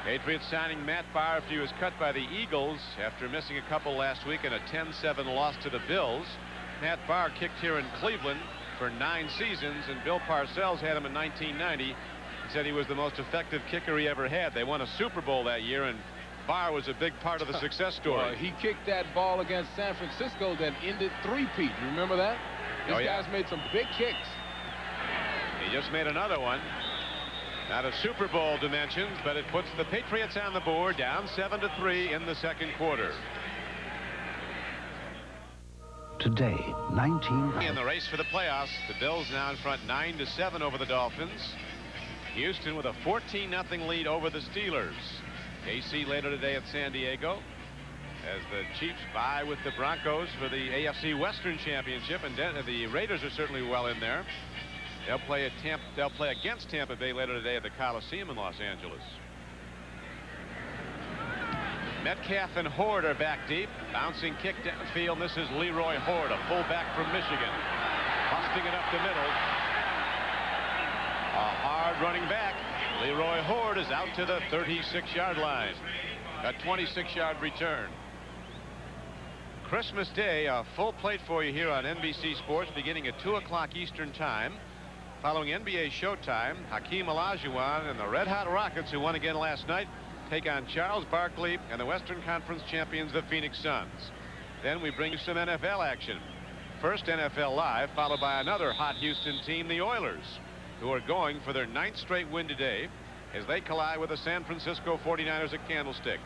S1: Patriots signing Matt Barr after he was cut by the Eagles after missing a couple last week in a 10-7 loss to the Bills. Matt Barr kicked here in Cleveland for 9 seasons, and Bill Parcells had him in 1990. He said he was the most effective kicker he ever had. They won a Super Bowl that year, and Barr was a big part of the success story.
S2: Well, he kicked that ball against San Francisco that ended three-peat. You remember that? These guys made some big kicks.
S1: He just made another one. Not a Super Bowl dimensions, but it puts the Patriots on the board, down 7-3 in the second quarter.
S7: Today, 19...
S1: In the race for the playoffs, the Bills now in front 9-7 over the Dolphins. Houston with a 14-0 lead over the Steelers. KC later today at San Diego as the Chiefs vie with the Broncos for the AFC Western Championship, and the Raiders are certainly well in there. They'll play against Tampa Bay later today at the Coliseum in Los Angeles. Metcalf and Horde are back deep. Bouncing kick downfield. This is Leroy Horde, a fullback from Michigan. Busting it up the middle. A hard running back. Leroy Horde is out to the 36-yard line. A 26-yard return. Christmas Day, a full plate for you here on NBC Sports beginning at 2 o'clock Eastern Time. Following NBA Showtime, Hakeem Olajuwon and the Red Hot Rockets, who won again last night, take on Charles Barkley and the Western Conference champions, the Phoenix Suns. Then we bring you some NFL action. First NFL Live, followed by another hot Houston team, the Oilers, who are going for their 9th straight win today as they collide with the San Francisco 49ers at Candlestick.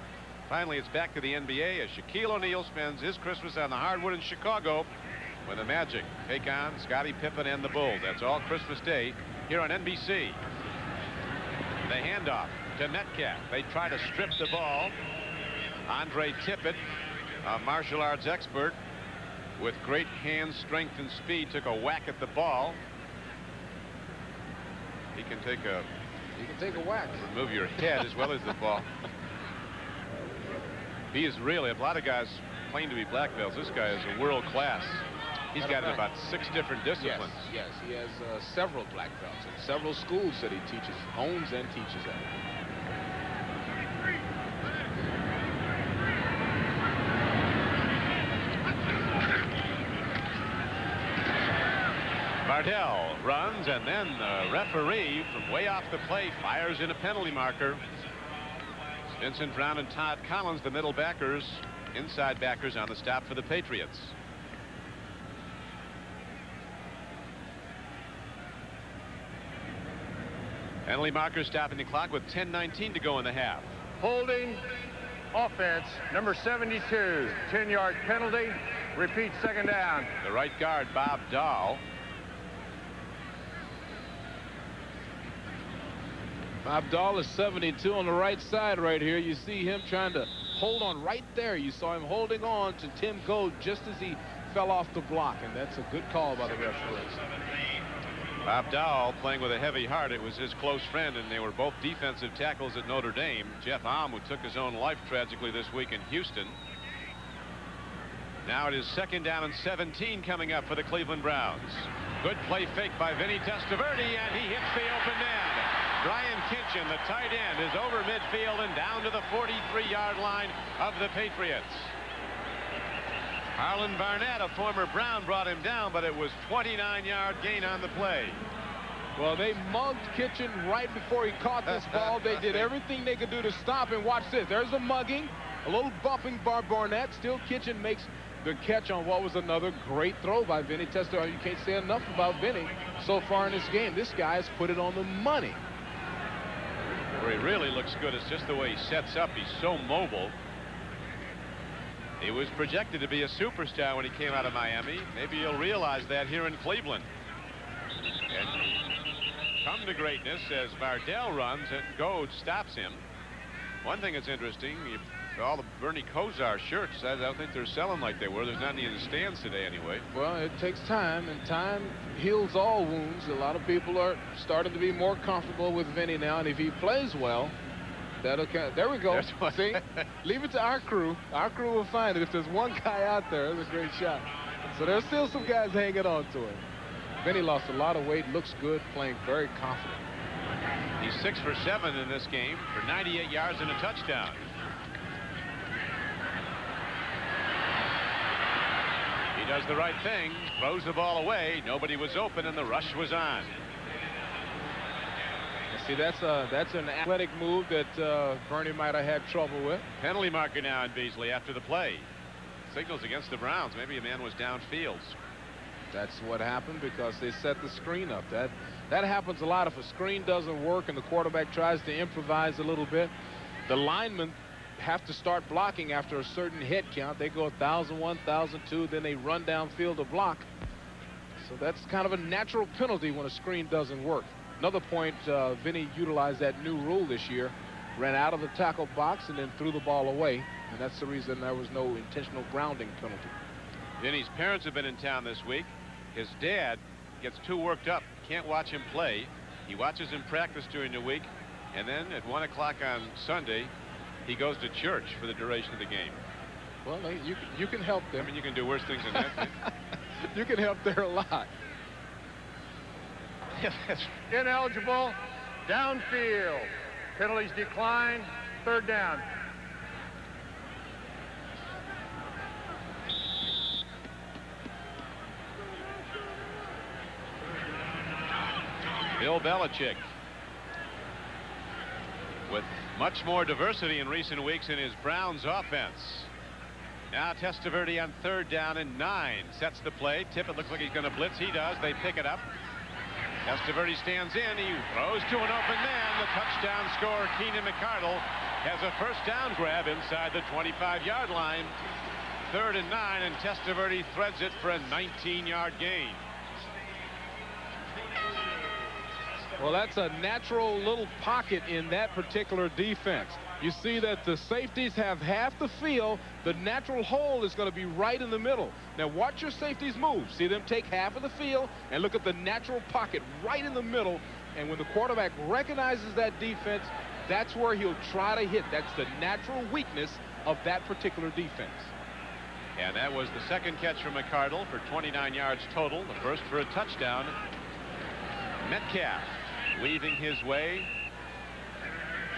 S1: Finally, it's back to the NBA as Shaquille O'Neal spends his Christmas on the hardwood in Chicago when the Magic take on Scottie Pippen and the Bulls. That's all Christmas Day here on NBC. The handoff to Metcalf. They try to strip the ball. Andre Tippett, a martial arts expert with great hand strength and speed, took a whack at the ball. He can take a whack. Remove your head as well as the ball. He is really, a lot of guys claim to be black belts. This guy is a world class. He's got in about 6 different disciplines.
S2: Yes, he has several black belts and several schools that he teaches, owns and teaches at.
S1: Bardell runs, and then the referee from way off the play fires in a penalty marker. Vincent Brown and Todd Collins, the middle backers, inside backers on the stop for the Patriots. Penalty marker stopping the clock with 10:19 to go in the half.
S5: Holding offense, number 72, 10-yard penalty. Repeat, second down.
S1: The right guard, Bob Dahl.
S2: Bob Dahl is 72 on the right side right here. You see him trying to hold on right there. You saw him holding on to Tim Code just as he fell off the block, and that's a good call by the referees.
S1: Bob Dahl playing with a heavy heart. It was his close friend, and they were both defensive tackles at Notre Dame. Jeff Alm, who took his own life tragically this week in Houston. Now it is second down and 17 coming up for the Cleveland Browns. Good play fake by Vinny Testaverde, and he hits the open end. Brian Kinchin, the tight end, is over midfield and down to the 43-yard line of the Patriots. Harlan Barnett, a former Brown, brought him down, but it was 29-yard gain on the play.
S2: Well, they mugged Kitchen right before he caught this ball. They did everything they could do to stop him. Watch this. There's a mugging, a little bumping by Barnett. Still, Kitchen makes the catch on what was another great throw by Vinny Testaverde. You can't say enough about Vinny so far in this game. This guy has put it on the money.
S1: Where he really looks good is just the way he sets up. He's so mobile. He was projected to be a superstar when he came out of Miami. Maybe he'll realize that here in Cleveland. And come to greatness as Vardell runs and Goad stops him. One thing that's interesting, all the Bernie Kosar shirts, I don't think they're selling like they were. There's not any in the stands today anyway.
S2: Well, it takes time, and time heals all wounds. A lot of people are starting to be more comfortable with Vinny now, and if he plays well, that'll count. There we go. See? Leave it to our crew. Our crew will find it. If there's one guy out there, it's a great shot. So there's still some guys hanging on to him. Vinny lost a lot of weight, looks good, playing very confident.
S1: He's 6 for 7 in this game for 98 yards and a touchdown. He does the right thing, throws the ball away. Nobody was open, and the rush was on.
S2: See, that's an athletic move that Bernie might have had trouble with.
S1: Penalty marker now in Beasley after the play. Signals against the Browns. Maybe a man was downfield.
S2: That's what happened because they set the screen up. That happens a lot. If a screen doesn't work and the quarterback tries to improvise a little bit, the linemen have to start blocking after a certain hit count. They go 1,001, 1,002, then they run downfield to block. So that's kind of a natural penalty when a screen doesn't work. Another point, Vinny utilized that new rule this year, ran out of the tackle box and then threw the ball away, and that's the reason there was no intentional grounding penalty.
S1: Vinny's parents have been in town this week. His dad gets too worked up, can't watch him play. He watches him practice during the week, and then at 1 o'clock on Sunday, he goes to church for the duration of the game.
S2: Well, you can help them.
S1: I mean, you can do worse things than that.
S2: You can help there a lot.
S5: Ineligible. Downfield. Penalties decline. 3rd down.
S1: Bill Belichick, with much more diversity in recent weeks in his Browns offense. Now Testaverde on 3rd down and 9. Sets the play. Tippett looks like he's going to blitz. He does. They pick it up. Testaverde stands in. He throws to an open man. The touchdown scorer, Keenan McCardle, has a 1st down grab inside the 25-yard line. 3rd and 9, and Testaverde threads it for a 19-yard gain.
S2: Well, that's a natural little pocket in that particular defense. You see that the safeties have half the field. The natural hole is going to be right in the middle. Now watch your safeties move. See them take half of the field and look at the natural pocket right in the middle. And when the quarterback recognizes that defense, that's where he'll try to hit. That's the natural weakness of that particular defense.
S1: And that was the 2nd catch from McCardle for 29 yards total. The 1st for a touchdown. Metcalf weaving his way.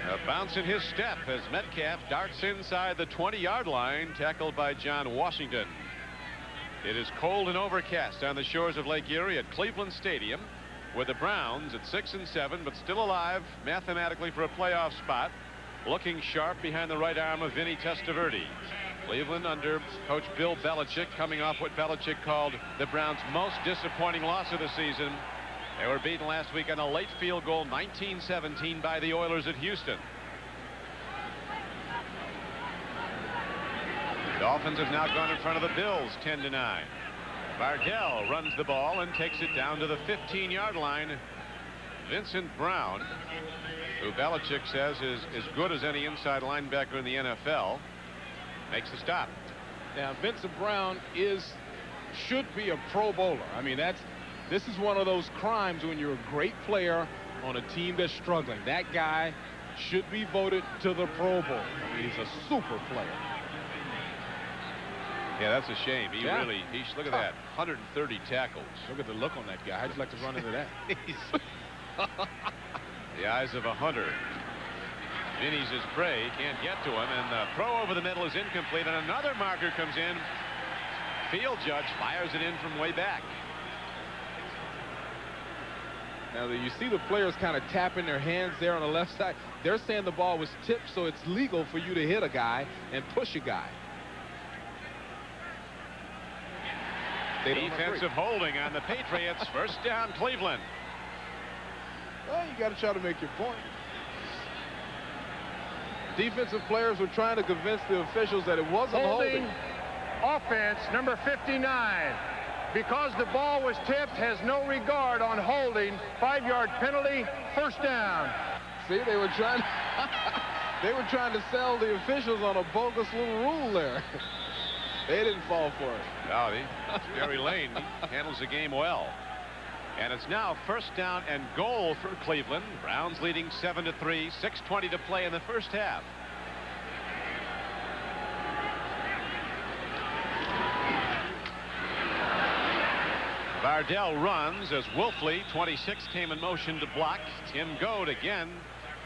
S1: A bounce in his step as Metcalf darts inside the 20-yard line, tackled by John Washington. It is cold and overcast on the shores of Lake Erie at Cleveland Stadium, with the Browns at 6 and 7, but still alive mathematically for a playoff spot, looking sharp behind the right arm of Vinny Testaverde. Cleveland under coach Bill Belichick, coming off what Belichick called the Browns' most disappointing loss of the season. They were beaten last week on a late field goal, 19-17, by the Oilers at Houston. Dolphins have now gone in front of the Bills 10-9. Vardell runs the ball and takes it down to the 15-yard line. Vincent Brown, who Belichick says is as good as any inside linebacker in the NFL, makes the stop.
S2: Now Vincent Brown should be a Pro Bowler. I mean, this is one of those crimes when you're a great player on a team that's struggling. That guy should be voted to the Pro Bowl. I mean, he's a super player.
S1: Yeah, that's a shame. Look at that, 130 tackles.
S2: Look at the look on that guy. How'd you like to run into that?
S1: The eyes of a hunter. Vinny's his prey, can't get to him, and the throw over the middle is incomplete, and another marker comes in. Field judge fires it in from way back.
S2: Now, you see the players kind of tapping their hands there on the left side. They're saying the ball was tipped, so it's legal for you to hit a guy and push a guy.
S1: Defensive holding on the Patriots. 1st down, Cleveland.
S2: Well, you got to try to make your point. Defensive players were trying to convince the officials that it wasn't holding.
S5: offense, number 59. Because the ball was tipped, has no regard on holding. 5-yard penalty, first down.
S2: See, they were trying to sell the officials on a bogus little rule there. They didn't fall for it.
S1: No, Jerry Lane handles the game well. And it's now first down and goal for Cleveland. Browns leading 7-3, 6:20 to play in the first half. Bardell runs as Wolfley, 26, came in motion to block. Tim Goad again,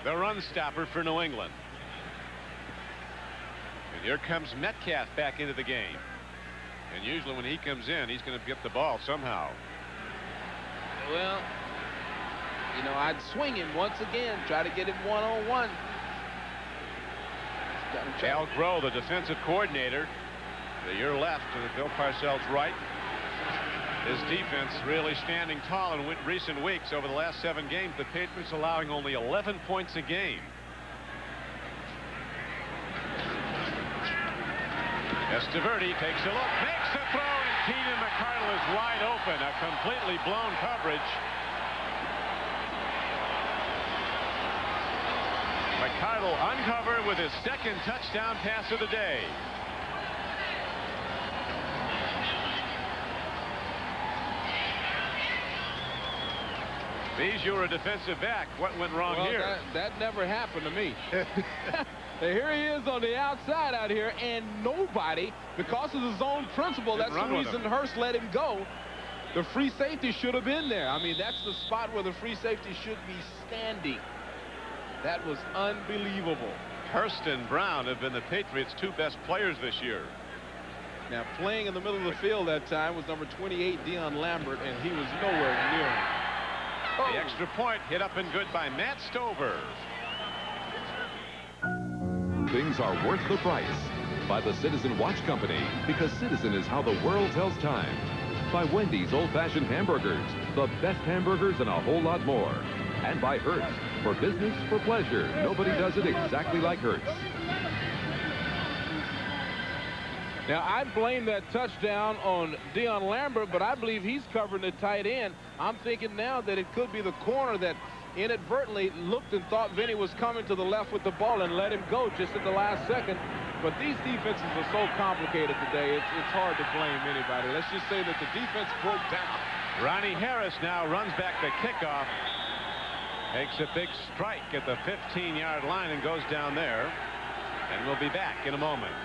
S1: the run stopper for New England. And here comes Metcalf back into the game. And usually when he comes in, he's going to get the ball somehow.
S2: Well, you know, I'd swing him once again, try to get him one-on-one.
S1: Al Groh, the defensive coordinator, to your left, to Bill Parcells' right. His defense really standing tall in recent weeks. Over the last 7 games, the Patriots allowing only 11 points a game. Esteverde takes a look, makes the throw, and Keenan McCardle is wide open. A completely blown coverage. McCardle uncovered with his second touchdown pass of the day. These, you're a defensive back. What went wrong here?
S2: That never happened to me. Here he is on the outside out here, and nobody, because of the zone principle, that's the reason Hurst let him go. The free safety should have been there. I mean, that's the spot where the free safety should be standing. That was unbelievable.
S1: Hurst and Brown have been the Patriots' 2 best players this year.
S2: Now, playing in the middle of the field that time was number 28, Dion Lambert, and he was nowhere near him.
S1: The extra point hit up and good by Matt Stover.
S3: Things are worth the price. By the Citizen Watch Company, because Citizen is how the world tells time. By Wendy's old-fashioned hamburgers, the best hamburgers and a whole lot more. And by Hertz, for business, for pleasure. Nobody does it exactly like Hertz.
S2: Now, I blame that touchdown on Dion Lambert, but I believe he's covering the tight end. I'm thinking now that it could be the corner that inadvertently looked and thought Vinny was coming to the left with the ball and let him go just at the last second. But these defenses are so complicated today, it's hard to blame anybody. Let's just say that the defense broke down.
S1: Ronnie Harris now runs back the kickoff. Takes a big strike at the 15-yard line and goes down there. And we'll be back in a moment.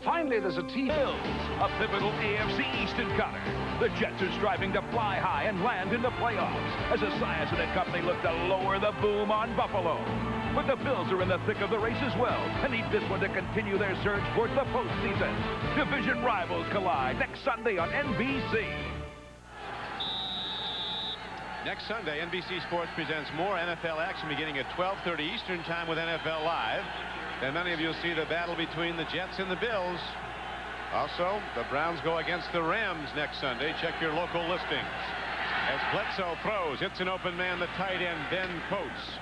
S6: Finally, there's a team. Bills, a pivotal AFC East encounter. The Jets are striving to fly high and land in the playoffs as Esiason and company look to lower the boom on Buffalo. But the Bills are in the thick of the race as well and need this one to continue their surge towards the postseason. Division rivals collide next Sunday on NBC.
S1: Next Sunday, NBC Sports presents more NFL action beginning at 12:30 Eastern Time with NFL Live. And many of you will see the battle between the Jets and the Bills. Also, the Browns go against the Rams next Sunday. Check your local listings. As Bledsoe throws, it's an open man, the tight end, Ben Coates.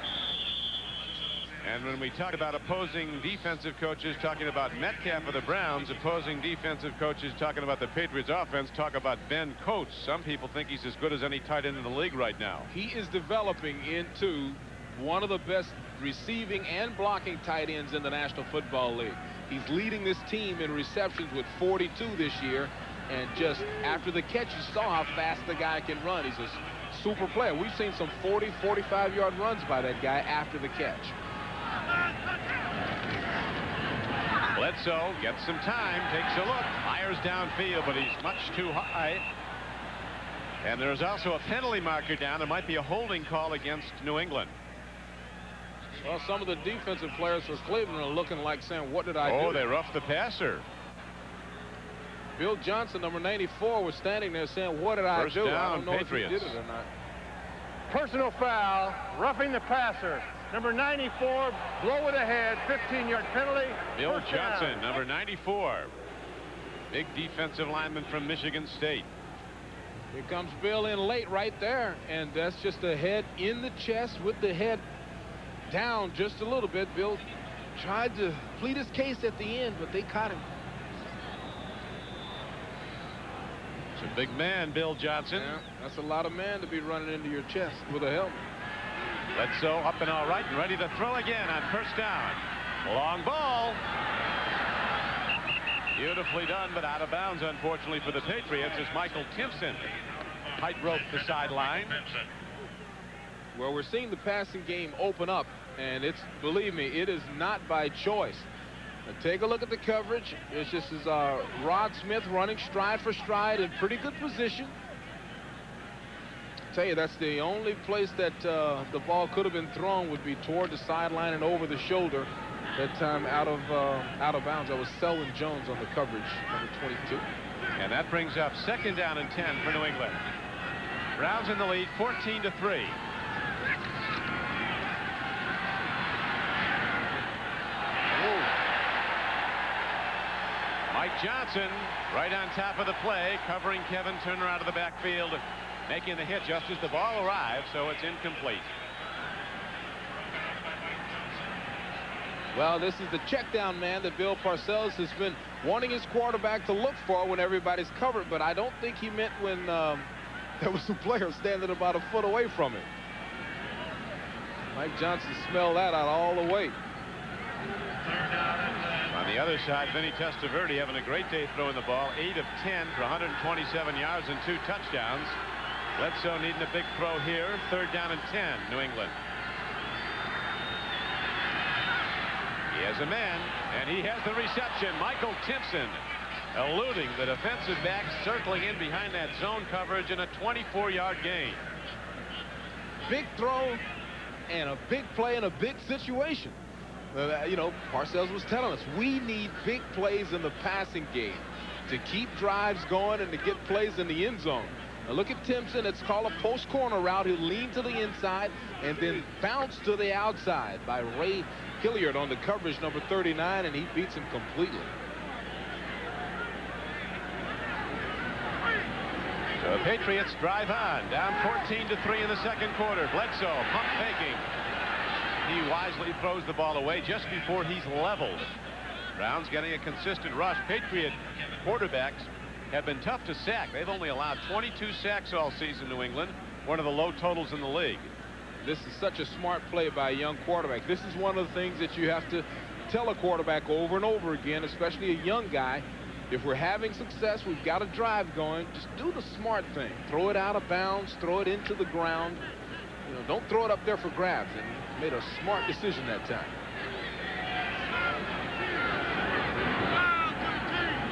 S1: And when we talk about opposing defensive coaches talking about Metcalf of the Browns, opposing defensive coaches talking about the Patriots offense, talk about Ben Coates. Some people think he's as good as any tight end in the league right now.
S2: He is developing into one of the best receiving and blocking tight ends in the National Football League. He's leading this team in receptions with 42 this year, and just after the catch, you saw how fast the guy can run. He's a super player. We've seen some 40, 45-yard runs by that guy after the catch.
S1: Bledsoe gets some time, takes a look, fires downfield, but he's much too high. And there's also a penalty marker down. There might be a holding call against New England.
S2: Well, some of the defensive players for Cleveland are looking like saying, what did I do?
S1: Oh, they roughed the passer.
S2: Bill Johnson, number 94, was standing there saying, what did I do?
S1: First down,
S2: I don't know
S1: Patriots.
S2: if he did it or not.
S5: Personal foul, roughing the passer. Number 94, blow it ahead, 15-yard penalty.
S1: Bill
S5: First
S1: Johnson,
S5: down.
S1: number 94. Big defensive lineman from Michigan State.
S2: Here comes Bill in late right there, and that's just a head in the chest with the head down just a little bit. Bill tried to plead his case at the end, but they caught him.
S1: It's a big man, Bill Johnson.
S2: Yeah, that's a lot of man to be running into your chest with a helmet.
S1: Bledsoe up and all right and ready to throw again on first down. Long ball. Beautifully done, but out of bounds, unfortunately, for the Patriots as Michael Timpson tight roped the sideline.
S2: Well, we're seeing the passing game open up, and it's, believe me, it is not by choice. Now, take a look at the coverage. It's just as Rod Smith running stride for stride in pretty good position. Tell you, that's the only place that the ball could have been thrown would be toward the sideline and over the shoulder. That time out of bounds. That was Selwyn Jones on the coverage, number 22.
S1: And that brings up second down and 10 for New England. Browns in the lead, 14-3. Mike Johnson right on top of the play, covering Kevin Turner out of the backfield, making the hit just as the ball arrives, so it's incomplete.
S2: Well, this is the check down man that Bill Parcells has been wanting his quarterback to look for when everybody's covered, but I don't think he meant when there was a player standing about a foot away from him. Mike Johnson smelled that out all the way.
S1: On the other side, Vinny Testaverde having a great day throwing the ball, 8 of 10 for 127 yards and 2 touchdowns. Bledsoe needing a big throw here, third down and 10, New England. He has a man, and he has the reception. Michael Timpson eluding the defensive back, circling in behind that zone coverage in a 24-yard gain.
S2: Big throw and a big play in a big situation. You know, Parcells was telling us we need big plays in the passing game to keep drives going and to get plays in the end zone. Now look at Timpson. It's called a post corner route. He'll lean to the inside and then bounce to the outside by Ray Hilliard on the coverage, number 39, and he beats him completely.
S1: So the Patriots drive on, down 14-3 in the second quarter. Bledsoe pump faking. He wisely throws the ball away just before he's leveled. Browns getting a consistent rush. Patriot quarterbacks have been tough to sack. They've only allowed 22 sacks all season, New England, one of the low totals in the league.
S2: This is such a smart play by a young quarterback. This is one of the things that you have to tell a quarterback over and over again, especially a young guy. If we're having success, we've got a drive going. Just do the smart thing. Throw it out of bounds. Throw it into the ground. You know, don't throw it up there for grabs. And he made a smart decision that time.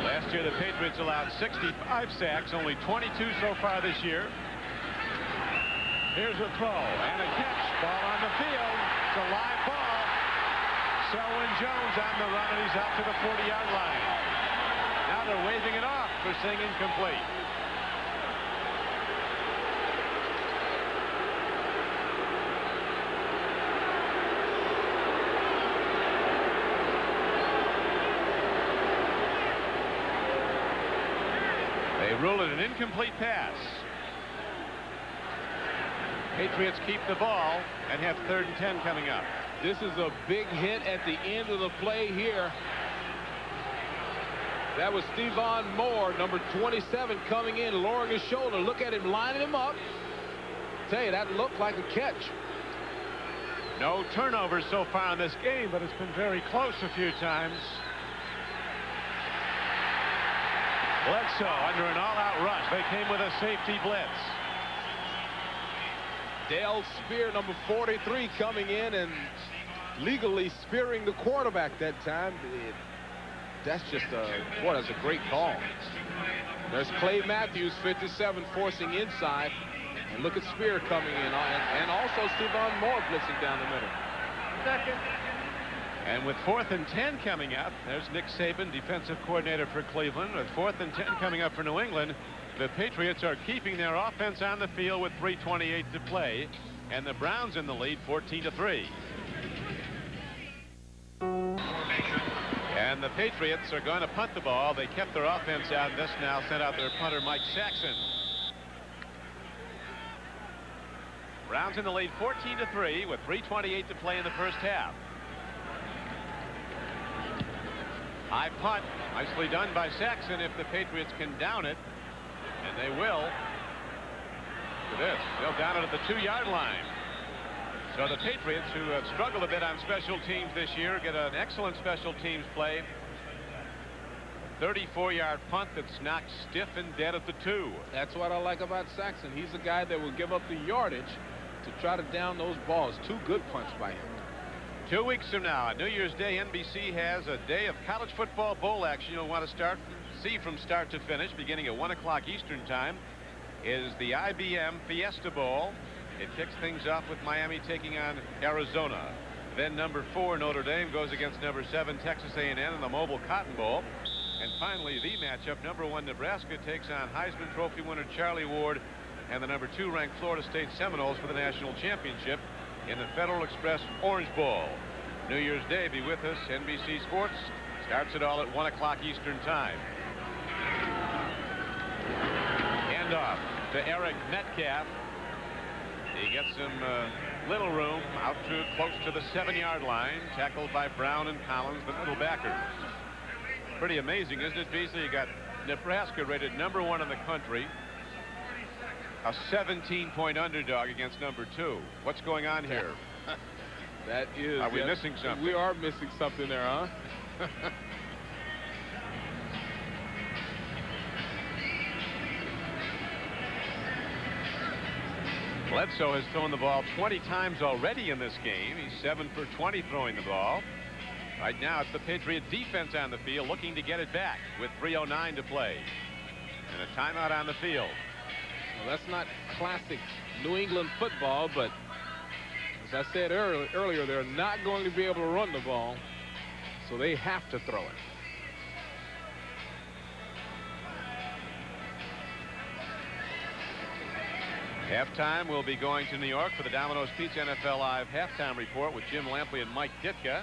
S1: Last year, the Patriots allowed 65 sacks, only 22 so far this year. Here's a throw and a catch. Ball on the field. It's a live ball. Selwyn Jones on the run, and he's out to the 40-yard line. Now they're waving it off for saying incomplete. They rule it an incomplete pass. Patriots keep the ball and have third and 10 coming up.
S2: This is a big hit at the end of the play here. That was Stevan Moore, number 27, coming in, lowering his shoulder. Look at him lining him up. Tell you, that looked like a catch.
S1: No turnovers so far in this game, but it's been very close a few times. Bledsoe under an all-out rush. They came with a safety blitz.
S2: Dale Spear, number 43, coming in and legally spearing the quarterback that time. That's just boy, that's a great call. There's Clay Matthews, 57, forcing inside. And look at Spear coming in. And also Stevan Moore blitzing down the middle.
S1: Second. And with 4th and 10 coming up, there's Nick Saban, defensive coordinator for Cleveland. With 4th and 10 coming up for New England, the Patriots are keeping their offense on the field with 3:28 to play, and the Browns in the lead 14-3. And the Patriots are going to punt the ball. They kept their offense out. This now sent out their punter, Mike Saxon. Browns in the lead 14-3 with 3:28 to play in the first half. High punt, nicely done by Saxon if the Patriots can down it. And they will. Look at this. They'll down it at the 2-yard line. So the Patriots, who have struggled a bit on special teams this year, get an excellent special teams play. 34-yard punt that's knocked stiff and dead at the 2.
S2: That's what I like about Saxon. He's a guy that will give up the yardage to try to down those balls. 2 good punts by him.
S1: 2 weeks from now, on New Year's Day, NBC has a day of college football bowl action you'll want to see from start to finish. Beginning at 1 o'clock Eastern time is the IBM Fiesta Bowl. It kicks things off with Miami taking on Arizona. Then number 4 Notre Dame goes against number 7 Texas A&M in the Mobile Cotton Bowl. And finally, the matchup, number 1 Nebraska takes on Heisman Trophy winner Charlie Ward and the number 2 ranked Florida State Seminoles for the national championship in the Federal Express Orange Bowl. New Year's Day, be with us. NBC Sports starts it all at 1 o'clock Eastern time. Hand off to Eric Metcalf. He gets some little room out to close to the 7-yard line, tackled by Brown and Collins, the middle backers. Pretty amazing, isn't it, Beasley? You got Nebraska rated number 1 in the country, a 17-point underdog against number 2. What's going on here?
S2: That is.
S1: Are we missing something?
S2: We are missing something there, huh?
S1: Bledsoe has thrown the ball 20 times already in this game. He's 7 for 20 throwing the ball. Right now, it's the Patriot defense on the field looking to get it back with 3:09 to play. And a timeout on the field.
S2: Well, that's not classic New England football, but as I said earlier, they're not going to be able to run the ball, so they have to throw it.
S1: Halftime, we'll be going to New York for the Domino's Pizza NFL Live halftime report with Jim Lampley and Mike Ditka.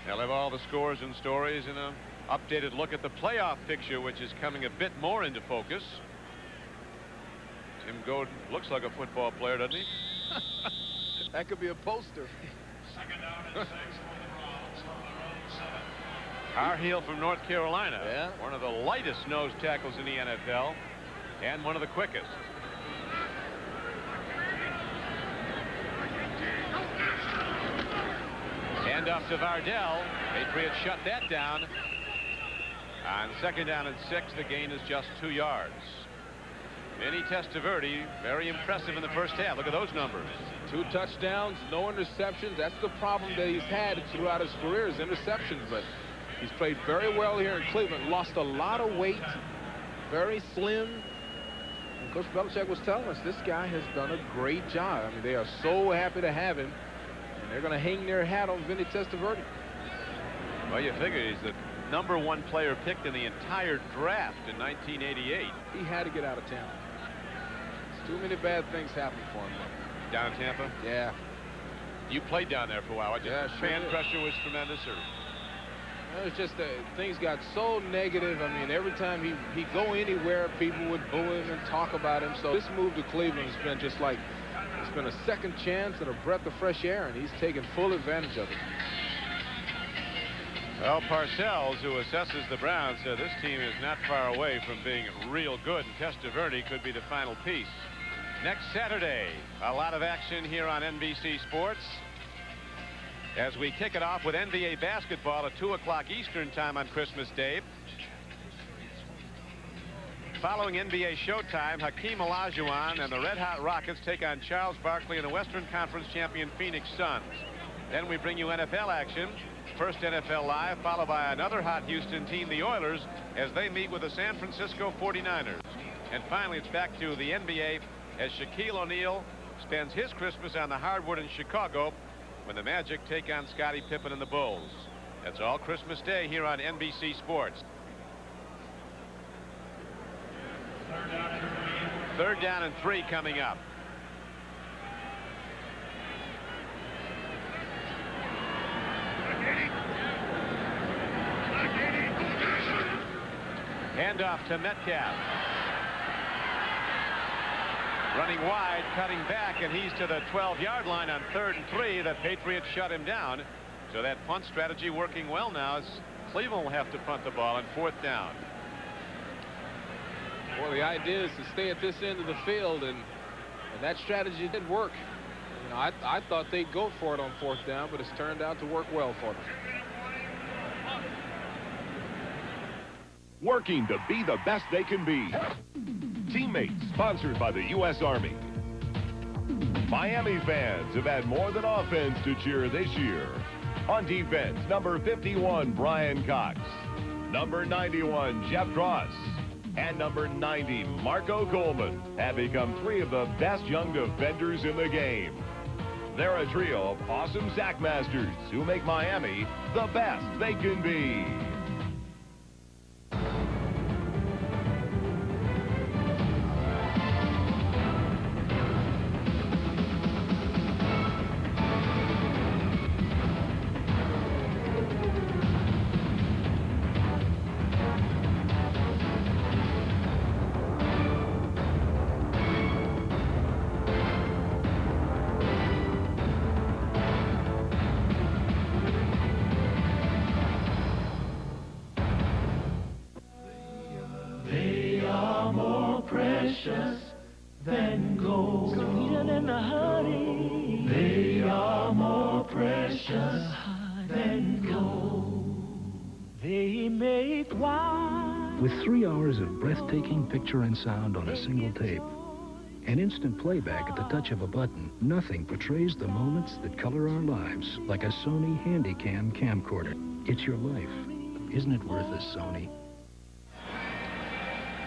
S1: They'll have all the scores and stories and an updated look at the playoff picture, which is coming a bit more into focus. Tim Golden looks like a football player, doesn't he?
S2: That could be a poster.
S6: Second down and 6 for the Browns on their own 7.
S1: Our heel from North Carolina.
S2: Yeah.
S1: One of the lightest nose tackles in the NFL and one of the quickest. Hand off to Vardell. Patriots shut that down. On 2nd down and 6, the gain is just 2 yards. Vinny Testaverde, very impressive in the first half. Look at those numbers.
S2: 2 touchdowns, no interceptions. That's the problem that he's had throughout his career, is interceptions. But he's played very well here in Cleveland. Lost a lot of weight, very slim. And Coach Belichick was telling us this guy has done a great job. I mean, they are so happy to have him. And they're going to hang their hat on Vinny Testaverde.
S1: Well, you figure he's the number 1 player picked in the entire draft in 1988.
S2: He had to get out of town. Too many bad things happened for him.
S1: Down in Tampa?
S2: Yeah.
S1: You played down there for a while.
S2: Yeah, sure
S1: fan
S2: did.
S1: pressure was tremendous, or?
S2: It was just things got so negative. I mean, every time he'd go anywhere, people would boo him and talk about him. So this move to Cleveland has been just like, it's been a second chance and a breath of fresh air, and he's taken full advantage of it.
S1: Well, Parcells, who assesses the Browns, said this team is not far away from being real good, and Testaverde could be the final piece. Next Saturday, a lot of action here on NBC Sports as we kick it off with NBA basketball at 2 o'clock Eastern time on Christmas Day. Following NBA Showtime, Hakeem Olajuwon and the Red Hot Rockets take on Charles Barkley and the Western Conference champion Phoenix Suns. Then we bring you NFL action. First NFL Live, followed by another hot Houston team, the Oilers, as they meet with the San Francisco 49ers. And finally, it's back to the NBA as Shaquille O'Neal spends his Christmas on the hardwood in Chicago when the Magic take on Scottie Pippen and the Bulls. That's all Christmas Day here on NBC Sports. 3rd down and 3 coming up. Handoff to Metcalf. Running wide, cutting back, and he's to the 12-yard line on 3rd and 3. The Patriots shut him down. So that punt strategy working well now as Cleveland will have to punt the ball on 4th down.
S2: Well, the idea is to stay at this end of the field, and that strategy did work. You know, I thought they'd go for it on 4th down, but it's turned out to work well for them.
S3: Working to be the best they can be. Teammates, sponsored by the U.S. Army. Miami fans have had more than offense to cheer this year. On defense, number 51, Brian Cox. Number 91, Jeff Cross. And number 90, Marco Coleman, have become 3 of the best young defenders in the game. They're a trio of awesome sack masters who make Miami the best they can be.
S8: than gold. Sweeter than the honey. They are more precious than gold. They make wine.
S7: With 3 hours of breathtaking picture and sound on a single tape, an instant playback at the touch of a button, nothing portrays the moments that color our lives like a Sony Handycam camcorder. It's your life. Isn't it worth a Sony?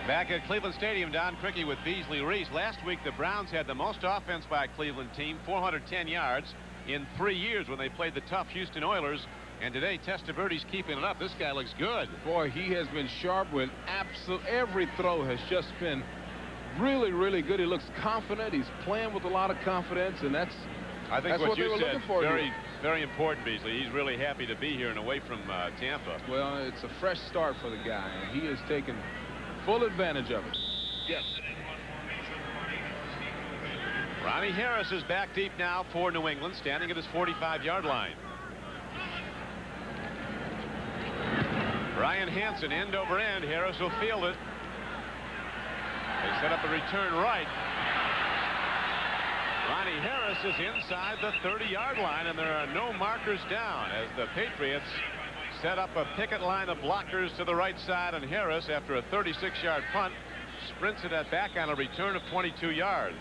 S1: Back at Cleveland Stadium, Don Criqui with Beasley Reese. Last week, the Browns had the most offense by a Cleveland team, 410 yards in 3 years when they played the tough Houston Oilers. And today, Testaverde's keeping it up. This guy looks good.
S2: Boy, he has been sharp with every throw has just been really, really good. He looks confident. He's playing with a lot of confidence, and that's what they were looking for.
S1: Very, very important, Beasley. He's really happy to be here and away from Tampa.
S2: Well, it's a fresh start for the guy, and he has taken full advantage of it. Yes.
S1: Ronnie Harris is back deep now for New England, standing at his 45-yard line. Brian Hansen, end over end. Harris will field it. They set up a return right. Ronnie Harris is inside the 30-yard line, and there are no markers down as the Patriots set up a picket line of blockers to the right side, and Harris, after a 36-yard punt, sprints it back on a return of 22 yards.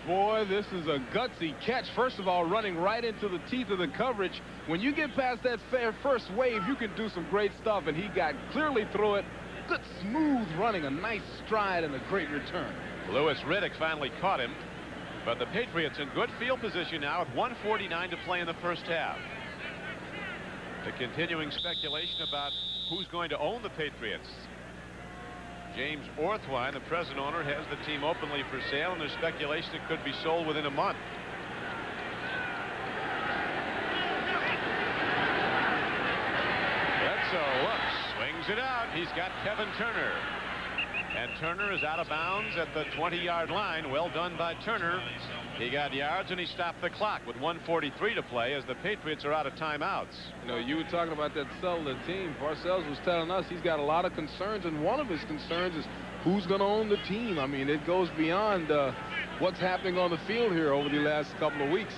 S2: Boy, this is a gutsy catch. First of all, running right into the teeth of the coverage. When you get past that first wave, you can do some great stuff, and he got clearly through it. Good, smooth running, a nice stride, and a great return.
S1: Lewis Riddick finally caught him, but the Patriots in good field position now with 1:49 to play in the first half. The continuing speculation about who's going to own the Patriots. James Orthwine, the present owner, has the team openly for sale, and there's speculation it could be sold within a month. Bledsoe looks, swings it out. He's got Kevin Turner. And Turner is out of bounds at the 20-yard line. Well done by Turner. He got yards, and he stopped the clock with 1:43 to play as the Patriots are out of timeouts.
S2: You know, you were talking about that sell the team. Parcells was telling us he's got a lot of concerns, and one of his concerns is who's going to own the team. I mean, it goes beyond what's happening on the field here over the last couple of weeks.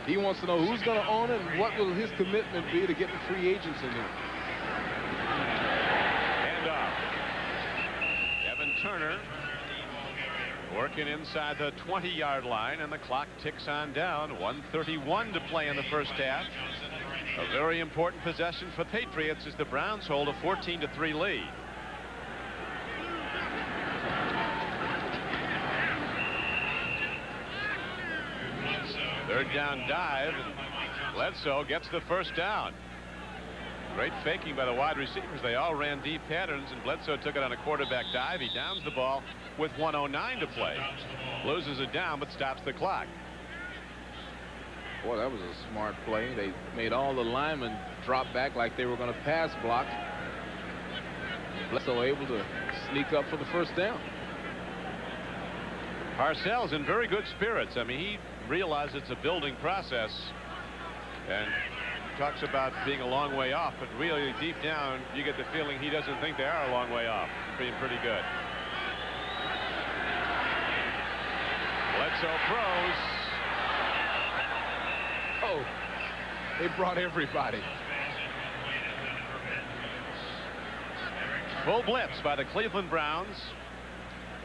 S2: He wants to know who's going to own it and what will his commitment be to getting free agents in here.
S1: And Kevin Turner working inside the 20-yard line, and the clock ticks on down. 1:31 to play in the first half. A very important possession for Patriots as the Browns hold a 14-3 lead. Third down dive, and Bledsoe gets the first down. Great faking by the wide receivers. They all ran deep patterns, and Bledsoe took it on a quarterback dive. He downs the ball with 1:09 to play. Loses it down, but stops the clock.
S2: Boy, that was a smart play. They made all the linemen drop back like they were going to pass block. Bledsoe able to sneak up for the first down.
S1: Parcells in very good spirits. I mean, he realizes it's a building process, and talks about being a long way off, but really deep down you get the feeling he doesn't think they are a long way off. Being pretty good. Bledsoe throws.
S2: Oh, they brought everybody.
S1: Full blitz by the Cleveland Browns.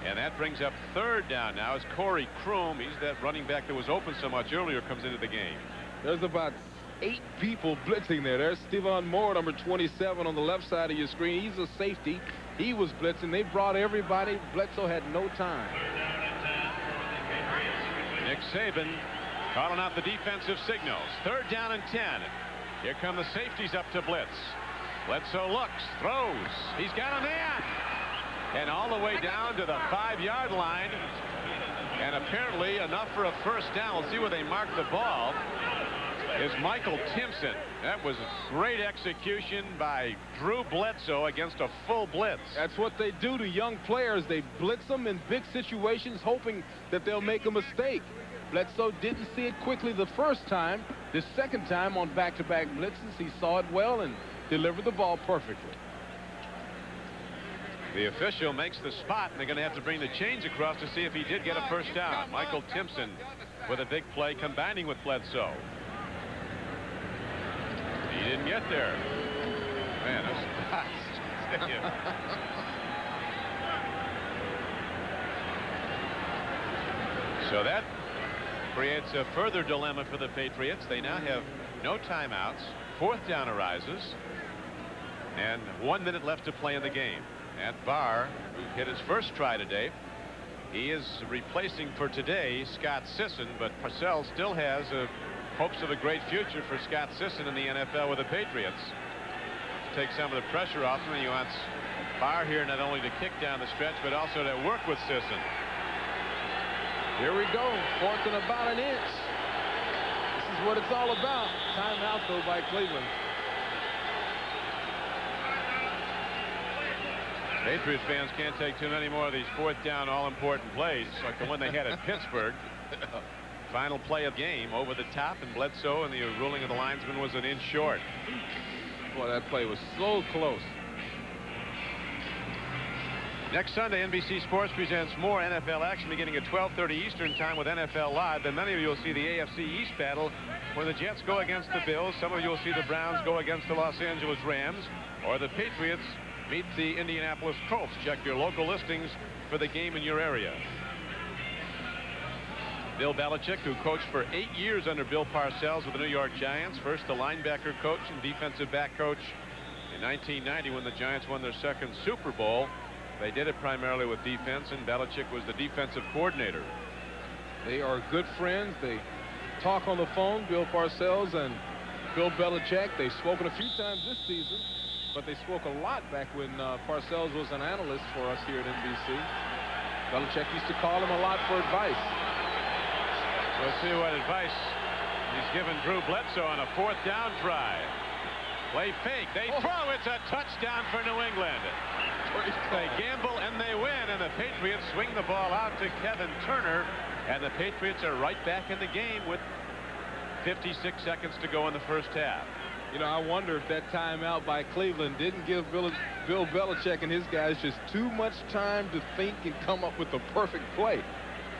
S1: And that brings up third down now as Corey Kroom, he's that running back that was open so much earlier, comes into the game.
S2: There's about 8 people blitzing there. There's Stephon Moore, number 27 on the left side of your screen. He's a safety. He was blitzing. They brought everybody. Bledsoe had no time.
S1: Nick Saban calling out the defensive signals. Third down and 10. Here come the safeties up to blitz. Bledsoe looks, throws. He's got a man. And all the way down to the 5-yard line. And apparently enough for a first down. We'll see where they mark the ball. Is Michael Timpson. That was a great execution by Drew Bledsoe against a full blitz.
S2: That's what they do to young players. They blitz them in big situations, hoping that they'll make a mistake. Bledsoe didn't see it quickly the first time. The second time on back-to-back blitzes, he saw it well and delivered the ball perfectly.
S1: The official makes the spot, and they're going to have to bring the chains across to see if he did get a first down. Michael Timpson with a big play combining with Bledsoe. He didn't get there. Man, that's fast. So that creates a further dilemma for the Patriots. They now have no timeouts. Fourth down arises. And 1 minute left to play in the game. At Barr, who hit his first try today, he is replacing for today Scott Sisson, but Parcells still has hopes of a great future for Scott Sisson in the NFL with the Patriots. To take some of the pressure off him, he wants Barr here not only to kick down the stretch, but also to work with Sisson.
S2: Here we go, 4th and about an inch. This is what it's all about. Timeout, though, by Cleveland.
S1: Patriots fans can't take too many more of these 4th down all-important plays like the one they had at Pittsburgh. Final play of game, over the top, and Bledsoe, and the ruling of the linesman was an inch short.
S2: Boy, that play was so close.
S1: Next Sunday, NBC Sports presents more NFL action beginning at 12:30 Eastern time with NFL Live. Then many of you will see the AFC East battle where the Jets go against the Bills. Some of you will see the Browns go against the Los Angeles Rams, or the Patriots meet the Indianapolis Colts. Check your local listings for the game in your area. Bill Belichick, who coached for 8 years under Bill Parcells with the New York Giants, first the linebacker coach and defensive back coach in 1990 when the Giants won their second Super Bowl. They did it primarily with defense, and Belichick was the defensive coordinator.
S2: They are good friends. They talk on the phone, Bill Parcells and Bill Belichick. They've spoken a few times this season, but they spoke a lot back when Parcells was an analyst for us here at NBC. Belichick used to call him a lot for advice.
S1: We'll see what advice he's given Drew Bledsoe on a 4th down try. Play fake. They throw. It's a touchdown for New England. They gamble and they win, and the Patriots swing the ball out to Kevin Turner, and the Patriots are right back in the game with 56 seconds to go in the first half.
S2: You know, I wonder if that timeout by Cleveland didn't give Bill Belichick and his guys just too much time to think and come up with the perfect play.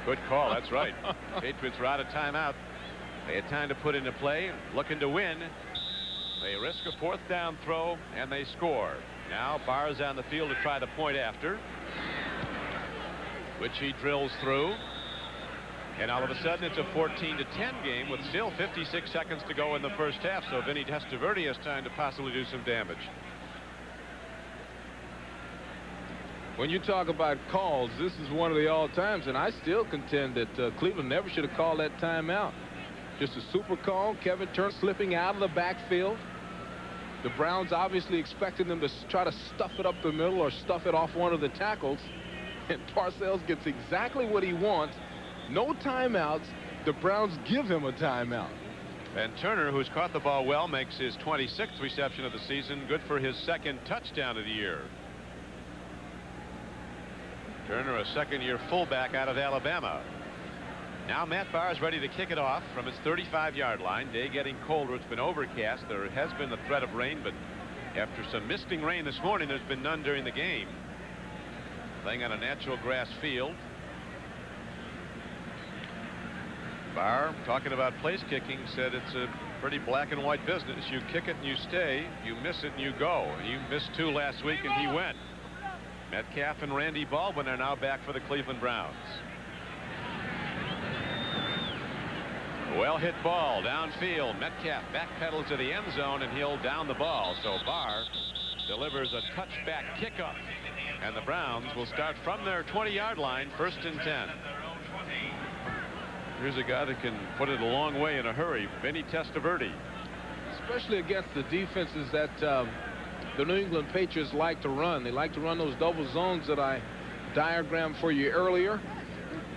S1: Good call. That's right. Patriots were out of timeout. They had time to put into play, looking to win. They risk a 4th down throw, and they score. Now Barr's on the field to try the point after, which he drills through. And all of a sudden, it's a 14-10 game with still 56 seconds to go in the first half. So Vinny Testaverde has time to possibly do some damage.
S2: When you talk about calls, this is one of the all-times, and I still contend that Cleveland never should have called that timeout. Just a super call. Kevin Turner slipping out of the backfield. The Browns obviously expected them to try to stuff it up the middle or stuff it off one of the tackles. And Parcells gets exactly what he wants. No timeouts. The Browns give him a timeout.
S1: And Turner, who's caught the ball well, makes his 26th reception of the season. Good for his 2nd touchdown of the year. Turner, a second-year fullback out of Alabama. Now Matt Barr is ready to kick it off from his 35-yard line. Day getting colder. It's been overcast. There has been a threat of rain, but after some misting rain this morning, there's been none during the game. Playing on a natural grass field. Barr, talking about place kicking, said it's a pretty black and white business. You kick it and you stay. You miss it and you go. He missed 2 last week and he went. Metcalf and Randy Baldwin are now back for the Cleveland Browns. Well hit ball downfield. Metcalf backpedals to the end zone and he'll down the ball. So Barr delivers a touchback kickoff. And the Browns will start from their 20-yard line, 1st and 10. Here's a guy that can put it a long way in a hurry, Vinny Testaverde.
S2: Especially against the defenses that the New England Patriots like to run. They like to run those double zones that I diagrammed for you earlier.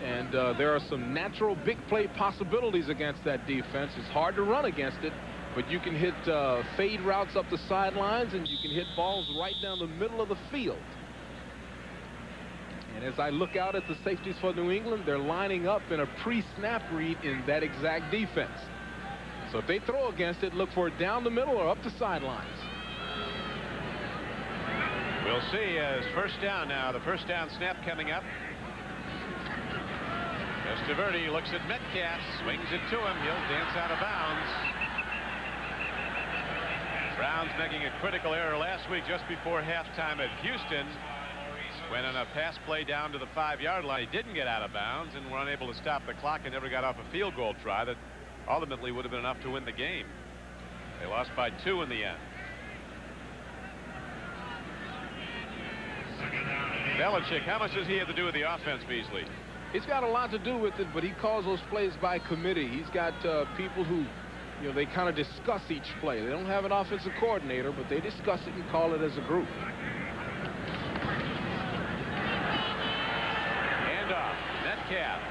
S2: And there are some natural big play possibilities against that defense. It's hard to run against it, but you can hit fade routes up the sidelines, and you can hit balls right down the middle of the field. And as I look out at the safeties for New England, they're lining up in a pre-snap read in that exact defense. So if they throw against it, look for it down the middle or up the sidelines.
S1: We'll see as first down now. The first down snap coming up. Testaverde looks at Metcalf, swings it to him. He'll dance out of bounds. Browns making a critical error last week just before halftime at Houston. When on a pass play down to the 5-yard line, he didn't get out of bounds and were unable to stop the clock and never got off a field goal try that ultimately would have been enough to win the game. They lost by 2 in the end. Belichick, how much does he have to do with the offense, Beasley?
S2: He's got a lot to do with it, but he calls those plays by committee. He's got people who, you know, they kind of discuss each play. They don't have an offensive coordinator, but they discuss it and call it as a group.
S1: Handoff. Metcalf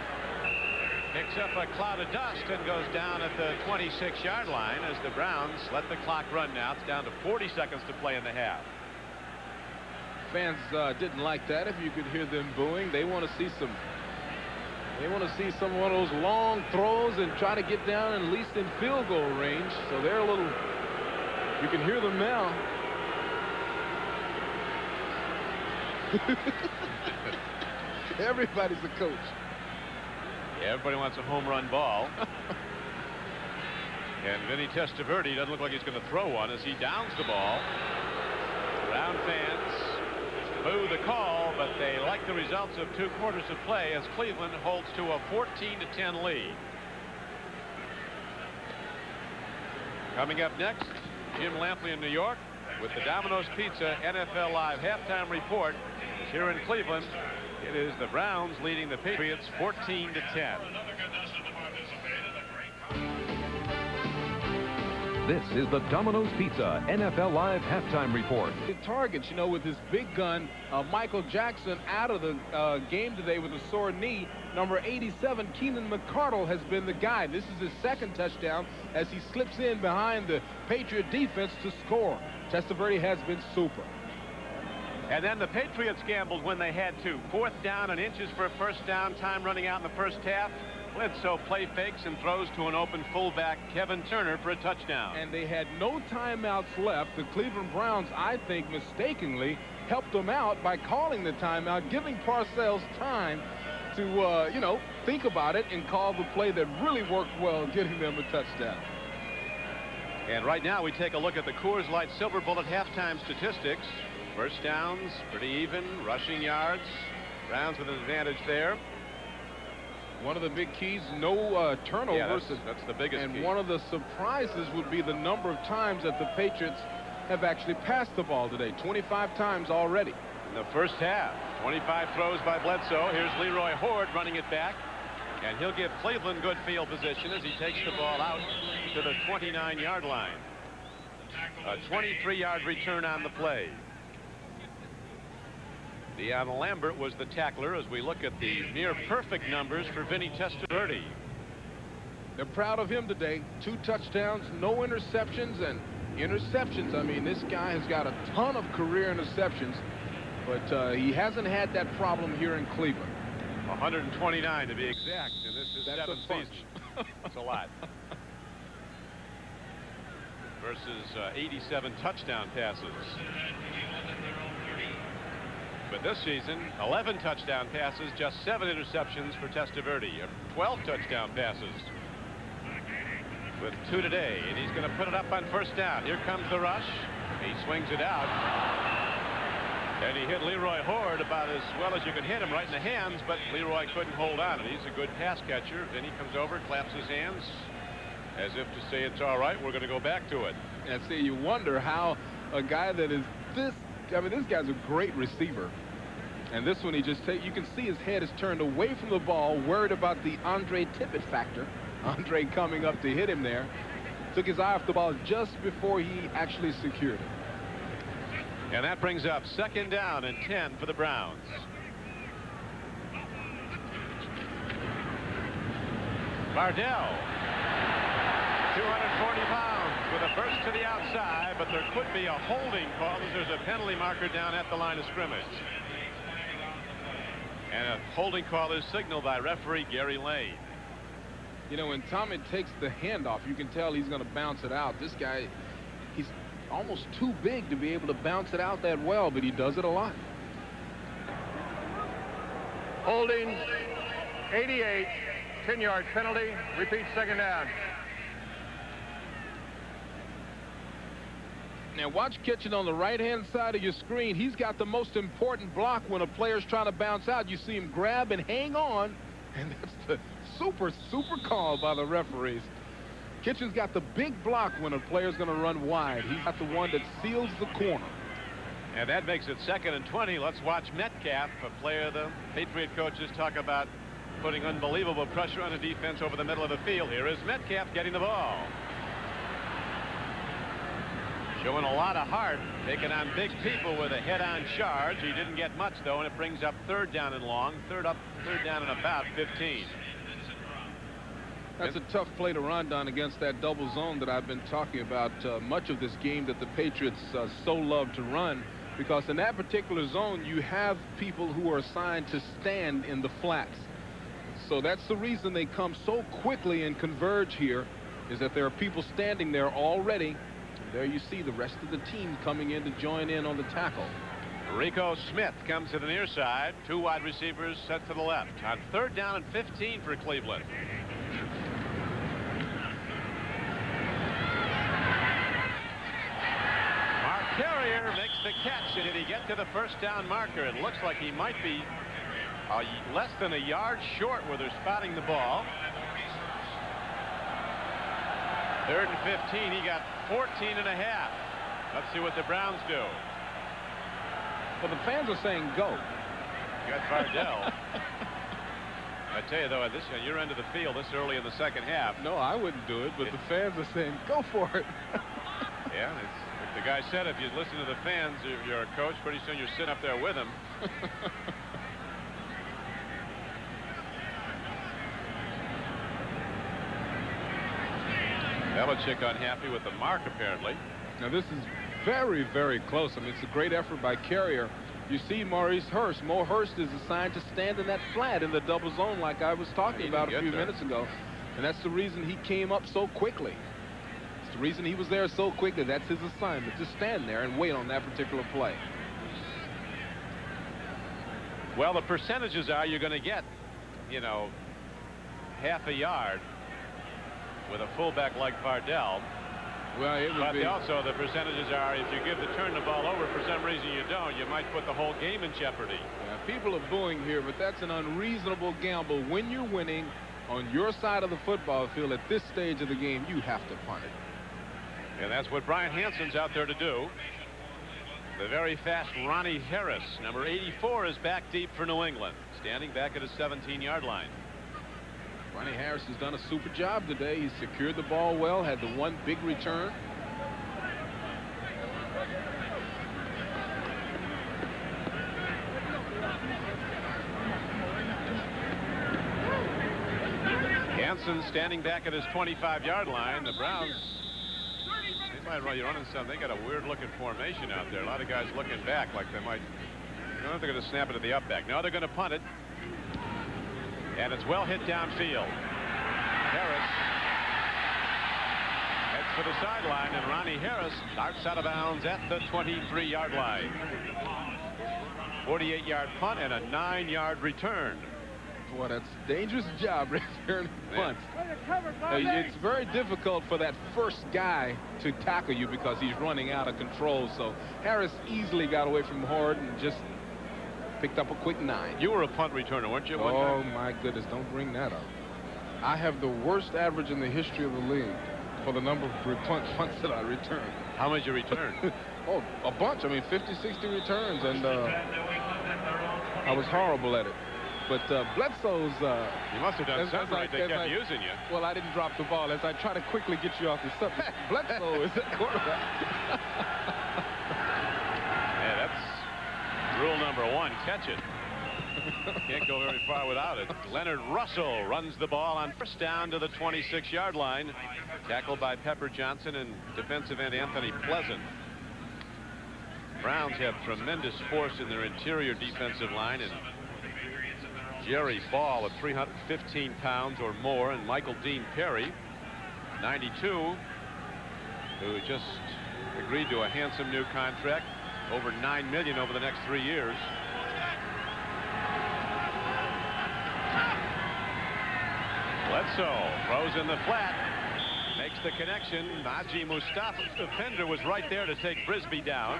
S1: picks up a cloud of dust and goes down at the 26-yard line as the Browns let the clock run now. It's down to 40 seconds to play in the half.
S2: Fans didn't like that. If you could hear them booing, they want to see some. They want to see some one of those long throws and try to get down at least in field goal range. So they're a little. You can hear them now. Everybody's a coach.
S1: Yeah, everybody wants a home run ball. And Vinny Testaverde doesn't look like he's going to throw one as he downs the ball. Brown fans boo the call, but they like the results of 2 quarters of play as Cleveland holds to a 14-10 lead. Coming up next, Jim Lampley in New York with the Domino's Pizza NFL Live halftime report. Here in Cleveland, it is the Browns leading the Patriots 14-10.
S3: This is the Domino's Pizza NFL Live halftime report.
S2: The targets, you know, with his big gun, Michael Jackson out of the game today with a sore knee. Number 87, Keenan McCardle, has been the guy. This is his 2nd touchdown as he slips in behind the Patriot defense to score. Testaverde has been super.
S1: And then the Patriots gambled when they had to. 4th down and inches for a first down. Time running out in the first half. Bledsoe play fakes and throws to an open fullback, Kevin Turner, for a touchdown.
S2: And they had no timeouts left. The Cleveland Browns, I think, mistakenly helped them out by calling the timeout, giving Parcells time to, you know, think about it and call the play that really worked well, getting them a touchdown.
S1: And right now we take a look at the Coors Light Silver Bullet halftime statistics. First downs, pretty even. Rushing yards, Browns with an advantage there.
S2: One of the big keys, no turnovers.
S1: Yeah, that's the biggest
S2: and
S1: key.
S2: One of the surprises would be the number of times that the Patriots have actually passed the ball today. 25 times already.
S1: In the first half, 25 throws by Bledsoe. Here's Leroy Horde running it back. And he'll give Cleveland good field position as he takes the ball out to the 29-yard line. A 23-yard return on the play. Deon Lambert was the tackler as we look at the near perfect numbers for Vinny Testaverde.
S2: They're proud of him today. 2 touchdowns, no interceptions, and interceptions. I mean, this guy has got a ton of career interceptions, but he hasn't had that problem here in Cleveland.
S1: 129 to be exact, and this is his
S2: That's
S1: 7th season. That's a lot. Versus 87 touchdown passes. But this season, 11 touchdown passes, just 7 interceptions for Testaverde. 12 touchdown passes with 2 today, and he's going to put it up on first down. Here comes the rush. He swings it out, and he hit Leroy Horde about as well as you could hit him, right in the hands, but Leroy couldn't hold on, and he's a good pass catcher. Then he comes over, claps his hands as if to say it's all right, we're going to go back to it.
S2: And see, you wonder how a guy that is this, I mean, this guy's a great receiver. And this one, he just you can see his head is turned away from the ball, worried about the Andre Tippett factor. Andre coming up to hit him there. Took his eye off the ball just before he actually secured it.
S1: And that brings up 2nd down and 10 for the Browns. Bardell, 240 pounds with a burst to the outside, but there could be a holding call as there's a penalty marker down at the line of scrimmage. And a holding call is signaled by referee Gary Lane.
S2: You know, when Tommy takes the handoff, you can tell he's going to bounce it out. This guy, he's almost too big to be able to bounce it out that well, but he does it a lot.
S5: Holding, 88, 10-yard penalty. Repeat, 2nd down.
S2: Now watch Kitchen on the right-hand side of your screen. He's got the most important block when a player's trying to bounce out. You see him grab and hang on, and that's the super call by the referees. Kitchen's got the big block when a player's going to run wide. He's got the one that seals the corner.
S1: And that makes it 2nd and 20. Let's watch Metcalf, a player the Patriot coaches talk about putting unbelievable pressure on the defense over the middle of the field. Here is Metcalf getting the ball. Showing a lot of heart, taking on big people with a head-on charge. He didn't get much, though, and it brings up 3rd down and long. Third down and about 15.
S2: That's a tough play to run down against that double zone that I've been talking about much of this game, that the Patriots so love to run, because in that particular zone you have people who are assigned to stand in the flats. So that's the reason they come so quickly and converge here, is that there are people standing there already. There you see the rest of the team coming in to join in on the tackle.
S1: Rico Smith comes to the near side. 2 wide receivers set to the left. On 3rd down and 15 for Cleveland. Mark Carrier makes the catch, and did he get to the 1st down marker? It looks like he might be less than a yard short where they're spotting the ball. 3rd and 15. He got 14 and a half. Let's see what the Browns do.
S2: Well, the fans are saying go.
S1: You got Bardell. I tell you, though, at your end of the field this early in the 2nd half.
S2: No, I wouldn't do it, but the fans are saying go for it.
S1: Yeah, the guy said if you listen to the fans, if you're a coach, pretty soon you're sitting up there with them. Belichick unhappy with the mark, apparently.
S2: Now, this is very close. I mean, it's a great effort by Carrier. You see Maurice Hurst. Mo Hurst is assigned to stand in that flat in the double zone like I was talking about a few minutes ago. And that's the reason he came up so quickly. It's the reason he was there so quickly. That's his assignment, to stand there and wait on that particular play.
S1: Well, the percentages are you're going to get, you know, half a yard with a fullback like Bardell.
S2: Well, it would be.
S1: Also, the percentages are if you give the turn the ball over, for some reason you don't, you might put the whole game in jeopardy.
S2: Yeah, people are booing here, but that's an unreasonable gamble. When you're winning on your side of the football field at this stage of the game, you have to punt it.
S1: And that's what Brian Hanson's out there to do. The very fast Ronnie Harris, number 84, is back deep for New England, standing back at his 17-yard line.
S2: Ronnie Harris has done a super job today. He secured the ball well, had the one big return.
S1: Hanson standing back at his 25-yard line. The Browns, they might run you running some. They got a weird-looking formation out there. A lot of guys looking back like they might. I don't know if they're going to snap it to the up back. No, they're going to punt it. And it's well hit downfield. for the sideline, and Ronnie Harris darts out of bounds at the 23-yard line. 48-yard punt and a 9-yard return.
S2: Boy, that's a dangerous job returning punts. It's very difficult for that first guy to tackle you because he's running out of control. So Harris easily got away from Horde and just picked up a quick 9.
S1: You were a punt returner, weren't you?
S2: Oh, my goodness. Don't bring that up. I have the worst average in the history of the league for the number of punts that I return.
S1: How many did you return?
S2: Oh, a bunch. I mean, 50, 60 returns, and I was horrible at it. But Bledsoe's...
S1: you must have done something right. They kept using you.
S2: Well, I didn't drop the ball. As I try to quickly get you off the subject, Bledsoe is the quarterback.
S1: Yeah, that's rule number 1. Catch it. Can't go very far without it. Leonard Russell runs the ball on first down to the 26-yard line. Tackled by Pepper Johnson and defensive end Anthony Pleasant. Browns have tremendous force in their interior defensive line, and Jerry Ball at 315 pounds or more, and Michael Dean Perry, 92, who just agreed to a handsome new contract, over $9 million over the next 3 years. Bledsoe throws in the flat, makes the connection. Najee Mustafa's defender was right there to take Frisbee down,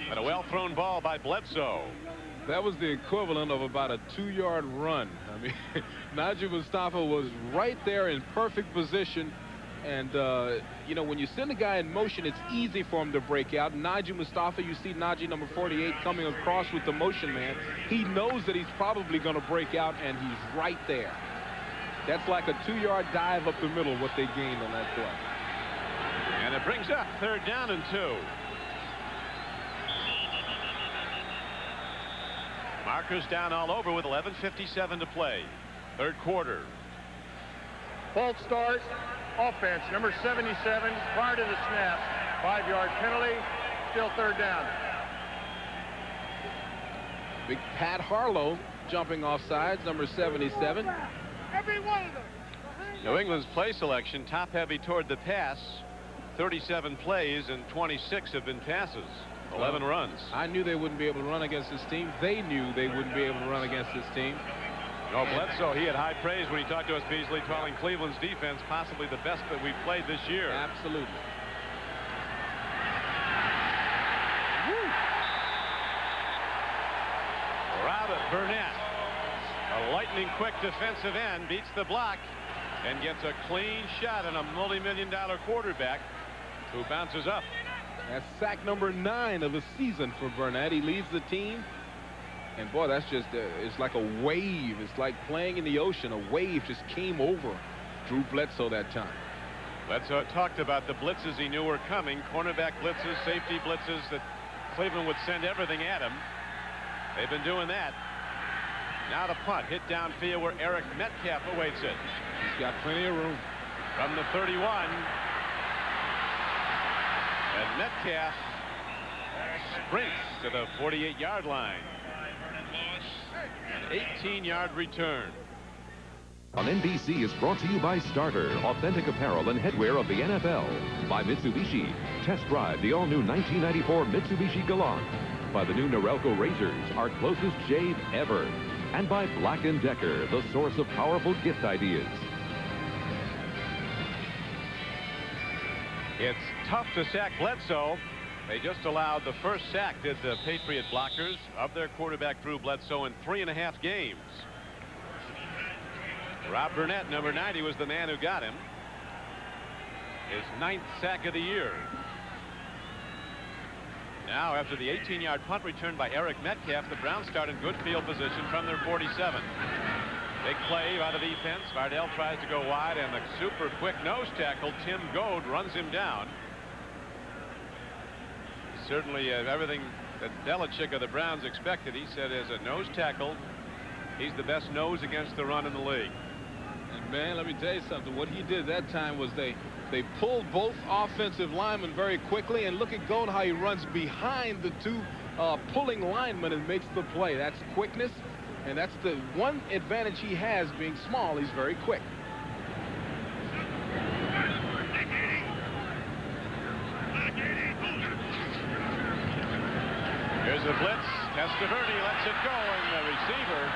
S1: and a well-thrown ball by Bledsoe.
S2: That was the equivalent of about a 2-yard run. I mean, Najee Mustafa was right there in perfect position. And, you know, when you send a guy in motion, it's easy for him to break out. Najee Mustafa, you see Najee number 48 coming across with the motion man. He knows that he's probably going to break out, and he's right there. That's like a 2-yard dive up the middle, what they gained on that play.
S1: And it brings up 3rd down and 2. Markers down all over with 11:57 to play. 3rd quarter.
S5: False start. Offense, number 77, prior to the snap. 5-yard penalty. Still 3rd down.
S2: Big Pat Harlow jumping off sides, number 77.
S5: Every one of them.
S1: New England's play selection top heavy toward the pass. 37 plays and 26 have been passes. 11 runs.
S2: I knew they wouldn't be able to run against this team. They knew they wouldn't be able to run against this team.
S1: No, Bledsoe, he had high praise when he talked to us, Beasley, calling Cleveland's defense possibly the best that we've played this year.
S2: Absolutely.
S1: Robert Burnett, a lightning-quick defensive end, beats the block and gets a clean shot on a multi-million-dollar quarterback who bounces up.
S2: That's sack number 9 of the season for Burnett. He leads the team. And, boy, that's just, it's like a wave. It's like playing in the ocean. A wave just came over Drew Bledsoe that time.
S1: Bledsoe talked about the blitzes he knew were coming. Cornerback blitzes, safety blitzes that Cleveland would send everything at him. They've been doing that. Now the punt, hit downfield where Eric Metcalf awaits it.
S2: He's got plenty of room.
S1: From the 31. And Metcalf sprints to the 48-yard line. An 18-yard return.
S3: On NBC is brought to you by Starter, authentic apparel and headwear of the NFL. By Mitsubishi, test drive the all-new 1994 Mitsubishi Galant. By the new Norelco razors, our closest shave ever. And by Black & Decker, the source of powerful gift ideas.
S1: It's tough to sack Bledsoe. They just allowed the first sack, did the Patriot blockers, of their quarterback Drew Bledsoe in 3.5 games. Rob Burnett, number 90, was the man who got him. His 9th sack of the year. Now, after the 18-yard punt return by Eric Metcalf, the Browns start in good field position from their 47. Big play by the defense. Vardell tries to go wide, and the super quick nose tackle, Tim Goad, runs him down. Certainly everything that Belichick of the Browns expected. He said as a nose tackle, he's the best nose against the run in the league.
S2: And, man, let me tell you something. What he did that time was they pulled both offensive linemen very quickly, and look at Goad, how he runs behind the two pulling linemen and makes the play. That's quickness. And that's the one advantage he has, being small. He's very quick.
S1: Here's a blitz. Testaverde lets it go, and the receiver,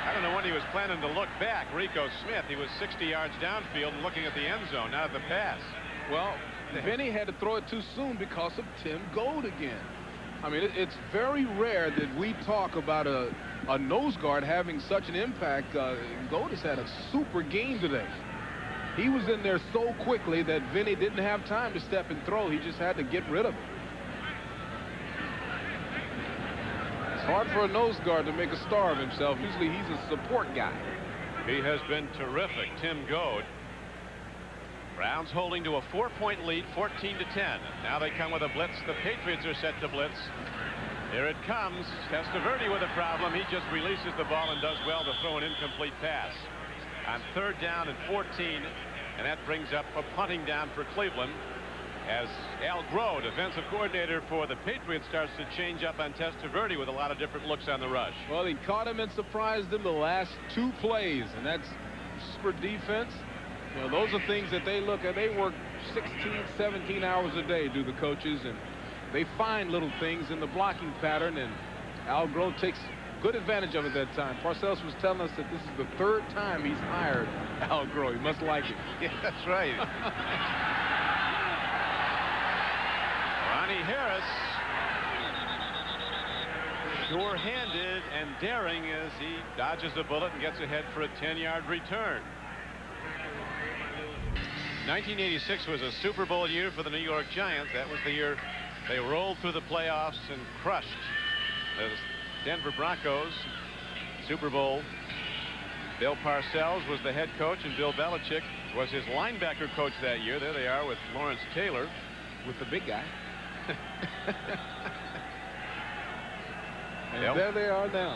S1: I don't know when he was planning to look back. Rico Smith, he was 60 yards downfield and looking at the end zone, not at the pass.
S2: Well, Vinny had to throw it too soon because of Tim Gold again. I mean, it's very rare that we talk about a nose guard having such an impact. Gold has had a super game today. He was in there so quickly that Vinny didn't have time to step and throw. He just had to get rid of it. It's hard for a nose guard to make a star of himself. Usually he's a support guy.
S1: He has been terrific, Tim Goad. Browns holding to a 4-point lead, 14-10. Now they come with a blitz. The Patriots are set to blitz. Here it comes. Testaverde with a problem. He just releases the ball and does well to throw an incomplete pass. On 3rd down and 14, and that brings up a punting down for Cleveland as Al Groh, defensive coordinator for the Patriots, starts to change up on Testaverde with a lot of different looks on the rush.
S2: Well, he caught him and surprised him the last 2 plays, and that's for defense. You know, those are things that they look at. They work 16, 17 hours a day, do the coaches, and they find little things in the blocking pattern, and Al Groh takes good advantage of it that time. Parcells was telling us that this is the 3rd time he's hired Al Groh. He must like it.
S1: Yeah, that's right. Ronnie Harris, sure-handed and daring as he dodges a bullet and gets ahead for a 10-yard return. 1986 was a Super Bowl year for the New York Giants. That was the year they rolled through the playoffs and crushed the Denver Broncos. Super Bowl. Bill Parcells was the head coach, and Bill Belichick was his linebacker coach that year. There they are with Lawrence Taylor,
S2: with the big guy. And
S1: Yep.
S2: there they are now,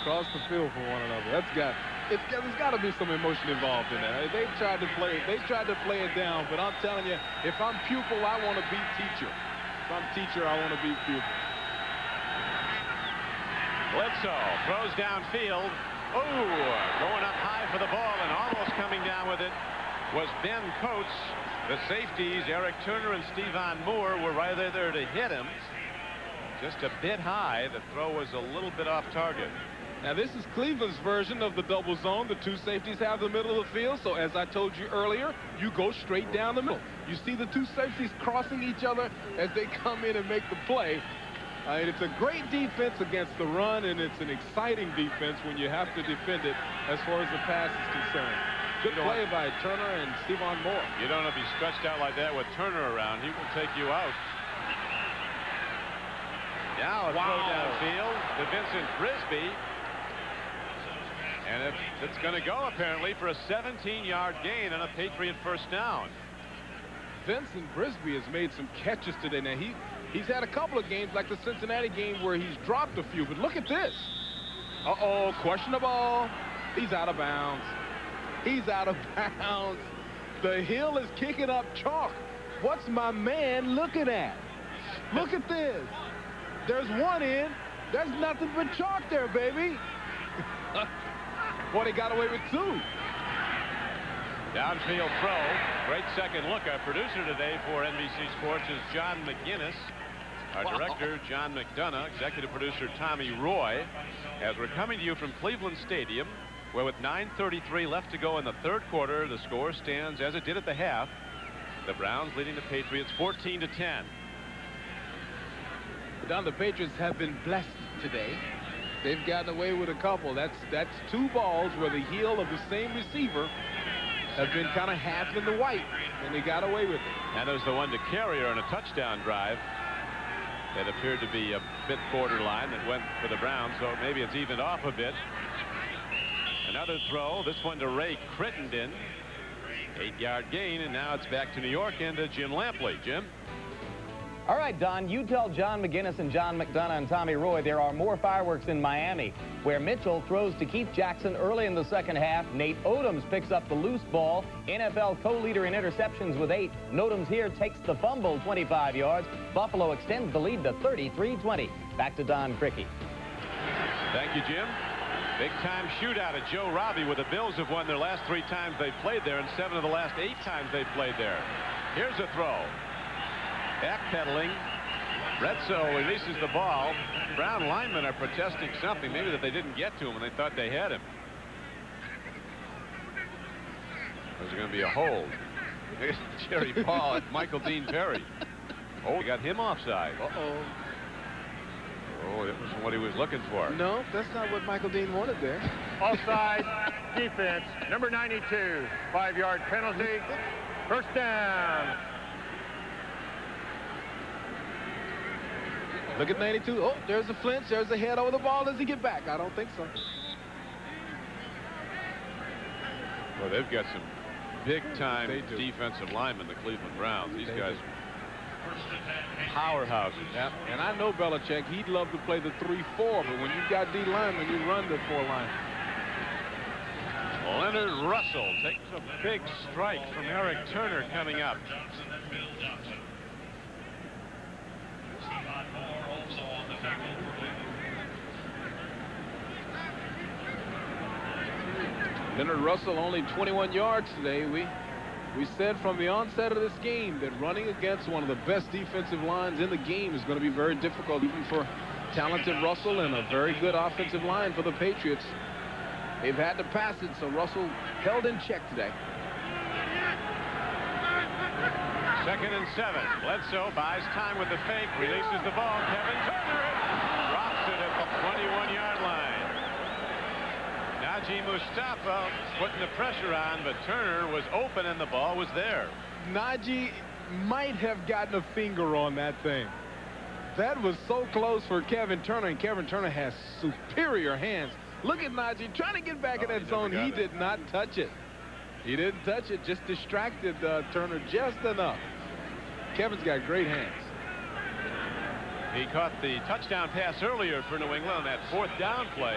S2: across the field from one another. There's got to be some emotion involved in that. They tried to play it down, but I'm telling you, if I'm pupil, I want to beat teacher. If I'm teacher, I want to beat pupil.
S1: Bledsoe throws downfield. Oh, going up high for the ball and almost coming down with it was Ben Coates. The safeties, Eric Turner and Stevan Moore, were right there to hit him. Just a bit high. The throw was a little bit off target.
S2: Now, this is Cleveland's version of the double zone. The 2 safeties have the middle of the field, so as I told you earlier, you go straight down the middle. You see the 2 safeties crossing each other as they come in and make the play. It's a great defense against the run, and it's an exciting defense when you have to defend it as far as the pass is concerned. Good play by Turner and Stevan Moore.
S1: You don't want to be stretched out like that with Turner around. He will take you out. Now a throw downfield to Vincent Brisby. And it's going to go, apparently, for a 17-yard gain on a Patriot first down.
S2: Vincent Brisby has made some catches today. Now, he's had a couple of games, like the Cincinnati game, where he's dropped a few. But look at this. Uh-oh, questionable. He's out of bounds. He's out of bounds. The hill is kicking up chalk. What's my man looking at? Look at this. There's one in. There's nothing but chalk there, baby. Boy, they got away with 2.
S1: Downfield throw. Great second look. Our producer today for NBC Sports is John McGinnis. Our director, John McDonough. Executive producer, Tommy Roy. As we're coming to you from Cleveland Stadium, where with 9:33 left to go in the 3rd quarter, the score stands as it did at the half. The Browns leading the Patriots 14-10.
S2: Don, the Patriots have been blessed today. They've gotten away with a couple. That's 2 balls where the heel of the same receiver have been kind of half in the white, and they got away with it.
S1: And there's the one to Carrier on a touchdown drive that appeared to be a bit borderline that went for the Browns, so maybe it's evened off a bit. Another throw, this one to Ray Crittenden. 8-yard gain, and now it's back to New York and to Jim Lampley. Jim?
S4: All right, Don, you tell John McGinnis and John McDonough and Tommy Roy there are more fireworks in Miami, where Mitchell throws to Keith Jackson early in the 2nd half. Nate Odoms picks up the loose ball. NFL co-leader in interceptions with 8. Odoms here takes the fumble 25 yards. Buffalo extends the lead to 33-20. Back to Don Criqui.
S1: Thank you, Jim. Big-time shootout at Joe Robbie, where the Bills have won their last 3 times they've played there and 7 of the last 8 times they've played there. Here's a throw. Backpedaling Bledsoe releases the ball. Brown linemen are protesting something, maybe that they didn't get to him and they thought they had him. There's going to be a hold. Jerry Paul at Michael Dean Perry. Oh, got him offside.
S2: Uh-oh.
S1: Oh, that wasn't what he was looking for.
S2: No, that's not what Michael Dean wanted there.
S5: Offside defense, number 92, 5-yard penalty, first down.
S2: Look at 92. Oh, there's a flinch. There's a head over the ball. Does he get back? I don't think so.
S1: Well, they've got some big-time defensive linemen, the Cleveland Browns. These guys powerhouses.
S2: Yeah, and I know Belichick, he'd love to play the 3-4, but when you've got D linemen, you run the 4 line.
S1: Leonard Russell takes a big strike from Eric Turner coming up.
S2: Leonard Russell only 21 yards today. We said from the onset of this game that running against one of the best defensive lines in the game is going to be very difficult, even for talented Russell and a very good offensive line for the Patriots. They've had to pass it, so Russell held in check today.
S1: 2nd and 7. Bledsoe buys time with the fake, releases the ball. Kevin Turner drops it at the 21-yard line. Najee Mustafa putting the pressure on, but Turner was open and the ball was there.
S2: Najee might have gotten a finger on that thing. That was so close for Kevin Turner, and Kevin Turner has superior hands. Look at Najee trying to get back in that zone. He did not touch it. He didn't touch it, just distracted Turner just enough. Kevin's got great hands.
S1: He caught the touchdown pass earlier for New England on that 4th down play.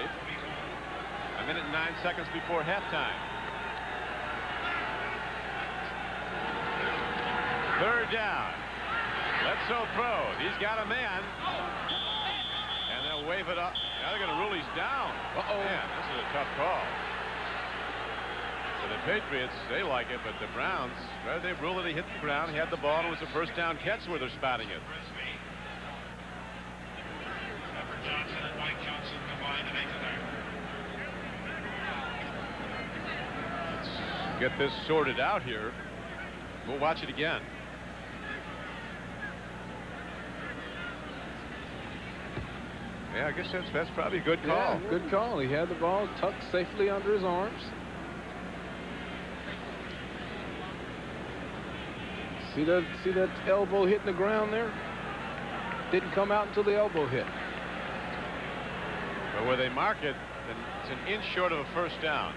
S1: 1 minute and 9 seconds before halftime. 3rd down. Bledsoe throws. He's got a man. And they'll wave it up. Now they're going to rule he's down. Uh-oh. Man, this is a tough call. For the Patriots, they like it, but the Browns, well, they ruled that he hit the ground. He had the ball, and it was a 1st down catch where they're spotting it. Johnson and Mike Johnson combined to make the tackle. Let's get this sorted out here. We'll watch it again. Yeah, I guess that's probably a good call.
S2: Yeah, good call. He had the ball tucked safely under his arms. See that elbow hitting the ground there? Didn't come out until the elbow hit.
S1: But where they mark it, then it's an inch short of a 1st down.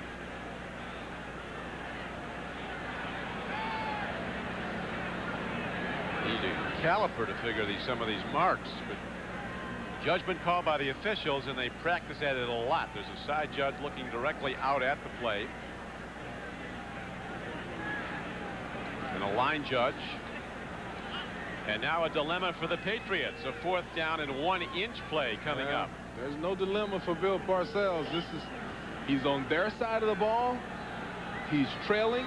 S1: Need a caliper to figure some of these marks, but judgment call by the officials, and they practice at it a lot. There's a side judge looking directly out at the play, and a line judge. And now a dilemma for the Patriots. A 4th down and 1-inch play coming up.
S2: There's no dilemma for Bill Parcells. He's on their side of the ball. He's trailing.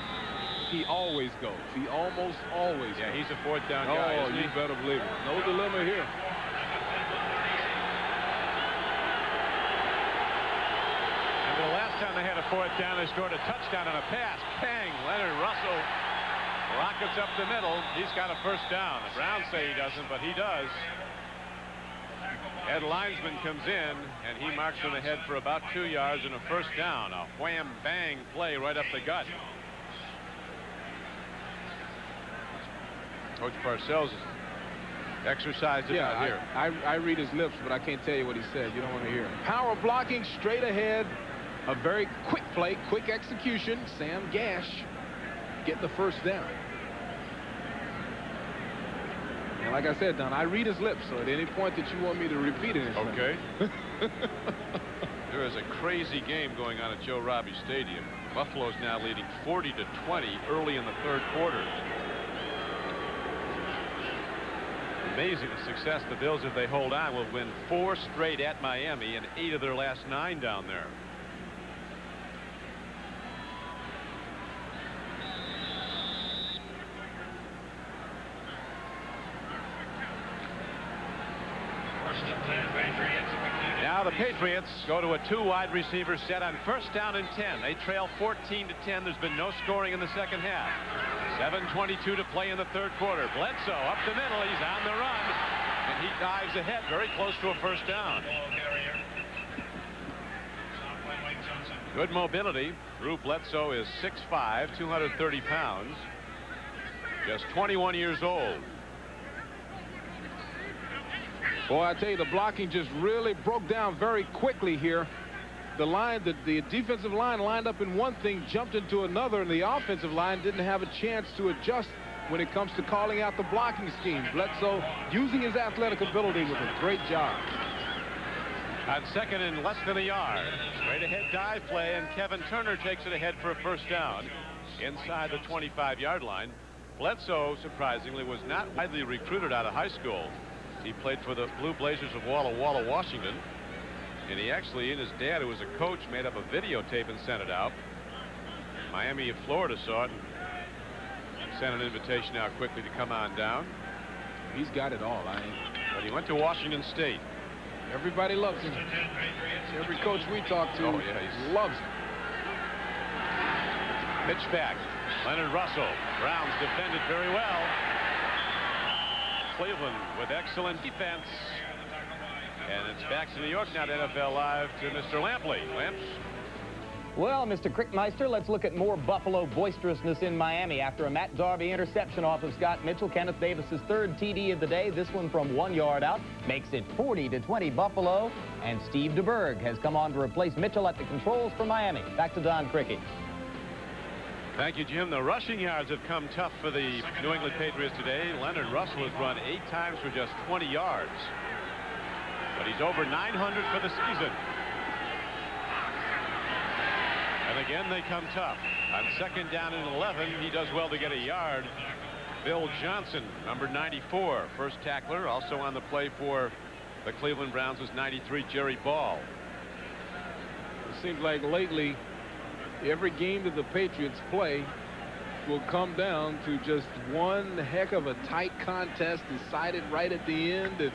S2: He always goes. He almost always goes.
S1: Yeah, he's a 4th down guy.
S2: Oh, you better believe it. No dilemma here.
S1: And the last time they had a 4th down, they scored a touchdown on a pass. Bang! Leonard Russell rockets up the middle. He's got a 1st down. The Browns say he doesn't, but he does. Ed Linesman comes in, and he marks him ahead for about 2 yards and a 1st down. A wham-bang play right up the gut. Coach Parcells exercised it out here.
S2: I read his lips, but I can't tell you what he said. You don't want to hear it. Power blocking straight ahead. A very quick play, quick execution. Sam Gash getting the 1st down. And like I said, Don, I read his lips, so at any point that you want me to repeat it.
S1: Okay. There is a crazy game going on at Joe Robbie Stadium. Buffalo's now leading 40-20 early in the 3rd quarter. Amazing the success the Bills, if they hold on, will win 4 straight at Miami and 8 of their last 9 down there. Now the Patriots go to a 2 wide receiver set on 1st down and 10. They trail 14-10. There's been no scoring in the second half. 7:22 to play in the 3rd quarter. Bledsoe up the middle. He's on the run. And he dives ahead very close to a 1st down. Good mobility. Drew Bledsoe is 6'5", 230 pounds. Just 21 years old.
S2: Boy, I tell you, the blocking just really broke down very quickly here. The defensive line lined up in one thing, jumped into another, and the offensive line didn't have a chance to adjust when it comes to calling out the blocking scheme. Bledsoe using his athletic ability with a great job.
S1: On 2nd and less than a yard. Straight ahead dive play, and Kevin Turner takes it ahead for a 1st down inside the 25-yard line. Bledsoe, surprisingly, was not widely recruited out of high school. He played for the Blue Blazers of Walla Walla, Washington. And he actually, and his dad, who was a coach, made up a videotape and sent it out. Miami of Florida saw it and sent an invitation out quickly to come on down.
S2: He's got it all.
S1: But he went to Washington State.
S2: Everybody loves him. Every coach we talk to loves him.
S1: Pitch back. Leonard Russell. Browns defended very well. Cleveland with excellent defense. And it's back to New York now to NFL Live to Mr. Lampley. Lamps.
S4: Well, Mr. Crickmeister, let's look at more Buffalo boisterousness in Miami. After a Matt Darby interception off of Scott Mitchell, Kenneth Davis's 3rd TD of the day, this one from 1 yard out, makes it 40-20 Buffalo. And Steve DeBerg has come on to replace Mitchell at the controls for Miami. Back to Don Criqui.
S1: Thank you, Jim. The rushing yards have come tough for the New England Patriots today. Leonard Russell has run 8 times for just 20 yards. But he's over 900 for the season. And again, they come tough. On 2nd down and 11, he does well to get a yard. Bill Johnson, number 94, 1st tackler. Also on the play for the Cleveland Browns was 93, Jerry Ball.
S2: It seems like lately, every game that the Patriots play will come down to just one heck of a tight contest decided right at the end. And,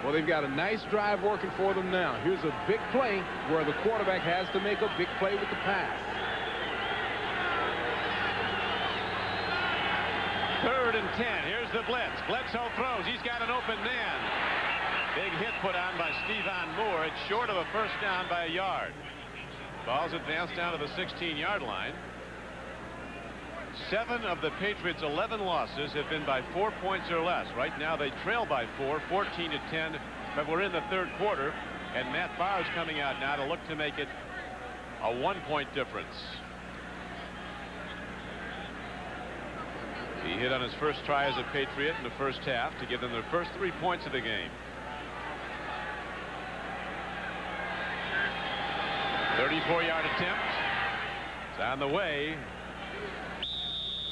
S2: well, they've got a nice drive working for them now. Here's a big play where the quarterback has to make a big play with the pass.
S1: 3rd and 10. Here's the blitz. Bledsoe throws. He's got an open man. Big hit put on by Stevan Moore. It's short of a 1st down by a yard. Ball's advanced down to the 16-yard line. 7 of the Patriots' 11 losses have been by 4 points or less. Right now they trail by 4, 14-10, but we're in the 3rd quarter, and Matt Barr's coming out now to look to make it a 1-point difference. He hit on his first try as a Patriot in the 1st half to give them their first 3 points of the game. 34-yard attempt. It's on the way.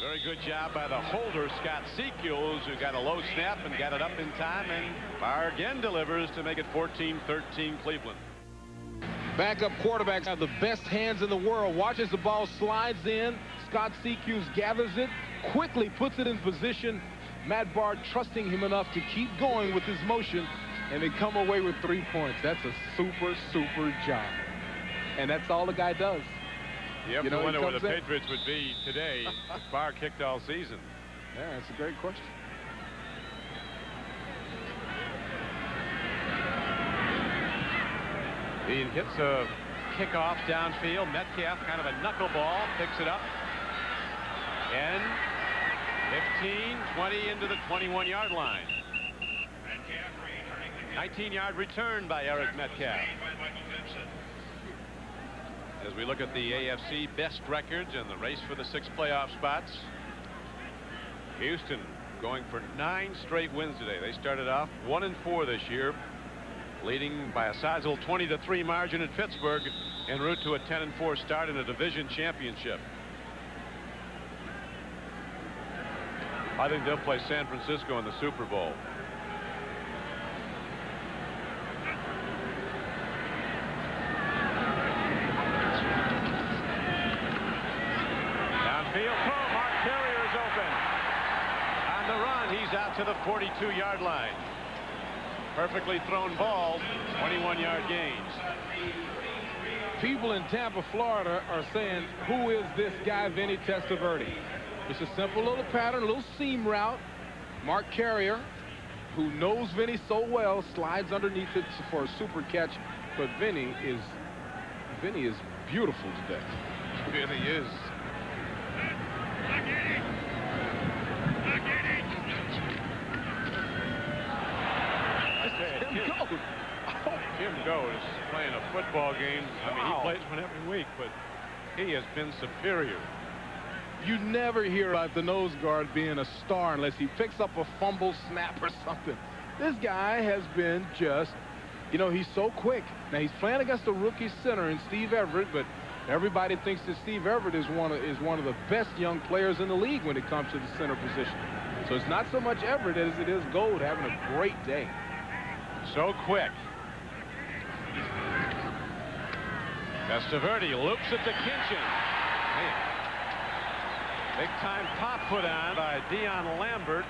S1: Very good job by the holder, Scott Sequels, who got a low snap and got it up in time, and Barr again delivers to make it 14-13 Cleveland.
S2: Backup quarterbacks have the best hands in the world. Watches the ball, slides in. Scott Sequels gathers it, quickly puts it in position. Matt Barr trusting him enough to keep going with his motion, and they come away with 3 points. That's a super, super job. And that's all the guy does.
S1: You have to wonder where the Patriots would be today if Barr kicked all season.
S2: Yeah, that's a great question.
S1: He hits a kickoff downfield. Metcalf, kind of a knuckleball, picks it up. 10, 15, 20 into the 21-yard line. 19-yard return by Eric Metcalf. As we look at the AFC best records and the race for the 6 playoff spots, Houston going for 9 straight wins today. They started off 1-4 this year, leading by a sizable 20-3 margin at Pittsburgh en route to a 10-4 start in a division championship. I think they'll play San Francisco in the Super Bowl. Out to the 42-yard line. Perfectly thrown ball, 21-yard gains.
S2: People in Tampa, Florida are saying, who is this guy, Vinny Testaverde? It's a simple little pattern, a little seam route. Mark Carrier, who knows Vinny so well, slides underneath it for a super catch. But Vinny is beautiful today.
S1: Really is. Tim Go is playing a football game. I mean, he plays one every week, but he has been superior.
S2: You never hear about the nose guard being a star unless he picks up a fumble, snap, or something. This guy has been just, you know, he's so quick. Now, he's playing against a rookie center in Steve Everett, but everybody thinks that Steve Everett is one of the best young players in the league when it comes to the center position. So it's not so much Everett as it is Gold having a great day.
S1: So quick. Testaverde loops it to Kinchin. Man. Big time pop put on by Deion Lambert.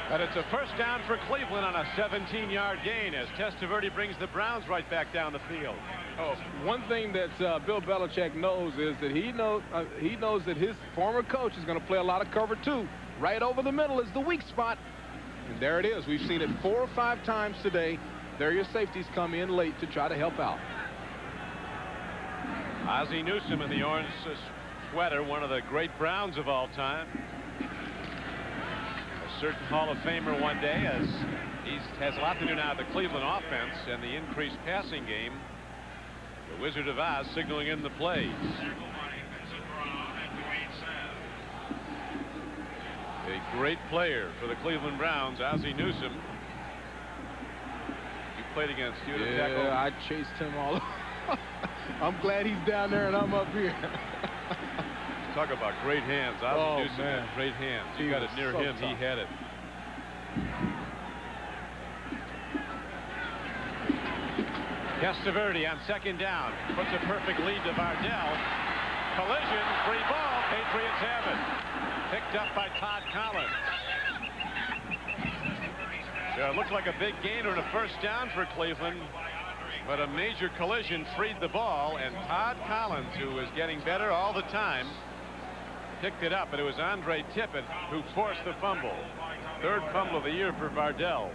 S1: But it's a first down for Cleveland on a 17-yard gain as Testaverde brings the Browns right back down the field.
S2: Oh, one thing that Bill Belichick knows is that he knows that his former coach is going to play a lot of cover two. Right over the middle is the weak spot. And there it is. We've seen it 4 or 5 times today. There your safeties come in late to try to help out.
S1: Ozzie Newsome in the orange sweater, one of the great Browns of all time. A certain Hall of Famer one day, as he has a lot to do now with the Cleveland offense and the increased passing game. The Wizard of Oz signaling in the plays. A great player for the Cleveland Browns, Ozzie Newsome. He played against you.
S2: Yeah, I chased him all over. I'm glad he's down there and I'm up here.
S1: Talk about great hands. Ozzie Newsome
S2: man.
S1: had great hands. You got it near him.
S2: Tough.
S1: He had it. Testaverde on second down. Puts a perfect lead to Vardell. Collision. Free ball. Patriots have it. Picked up by Todd Collins. It looked like a big gain or a first down for Cleveland. But a major collision freed the ball, and Todd Collins, who is getting better all the time, picked it up, but it was Andre Tippett who forced the fumble. Third fumble of the year for Vardell.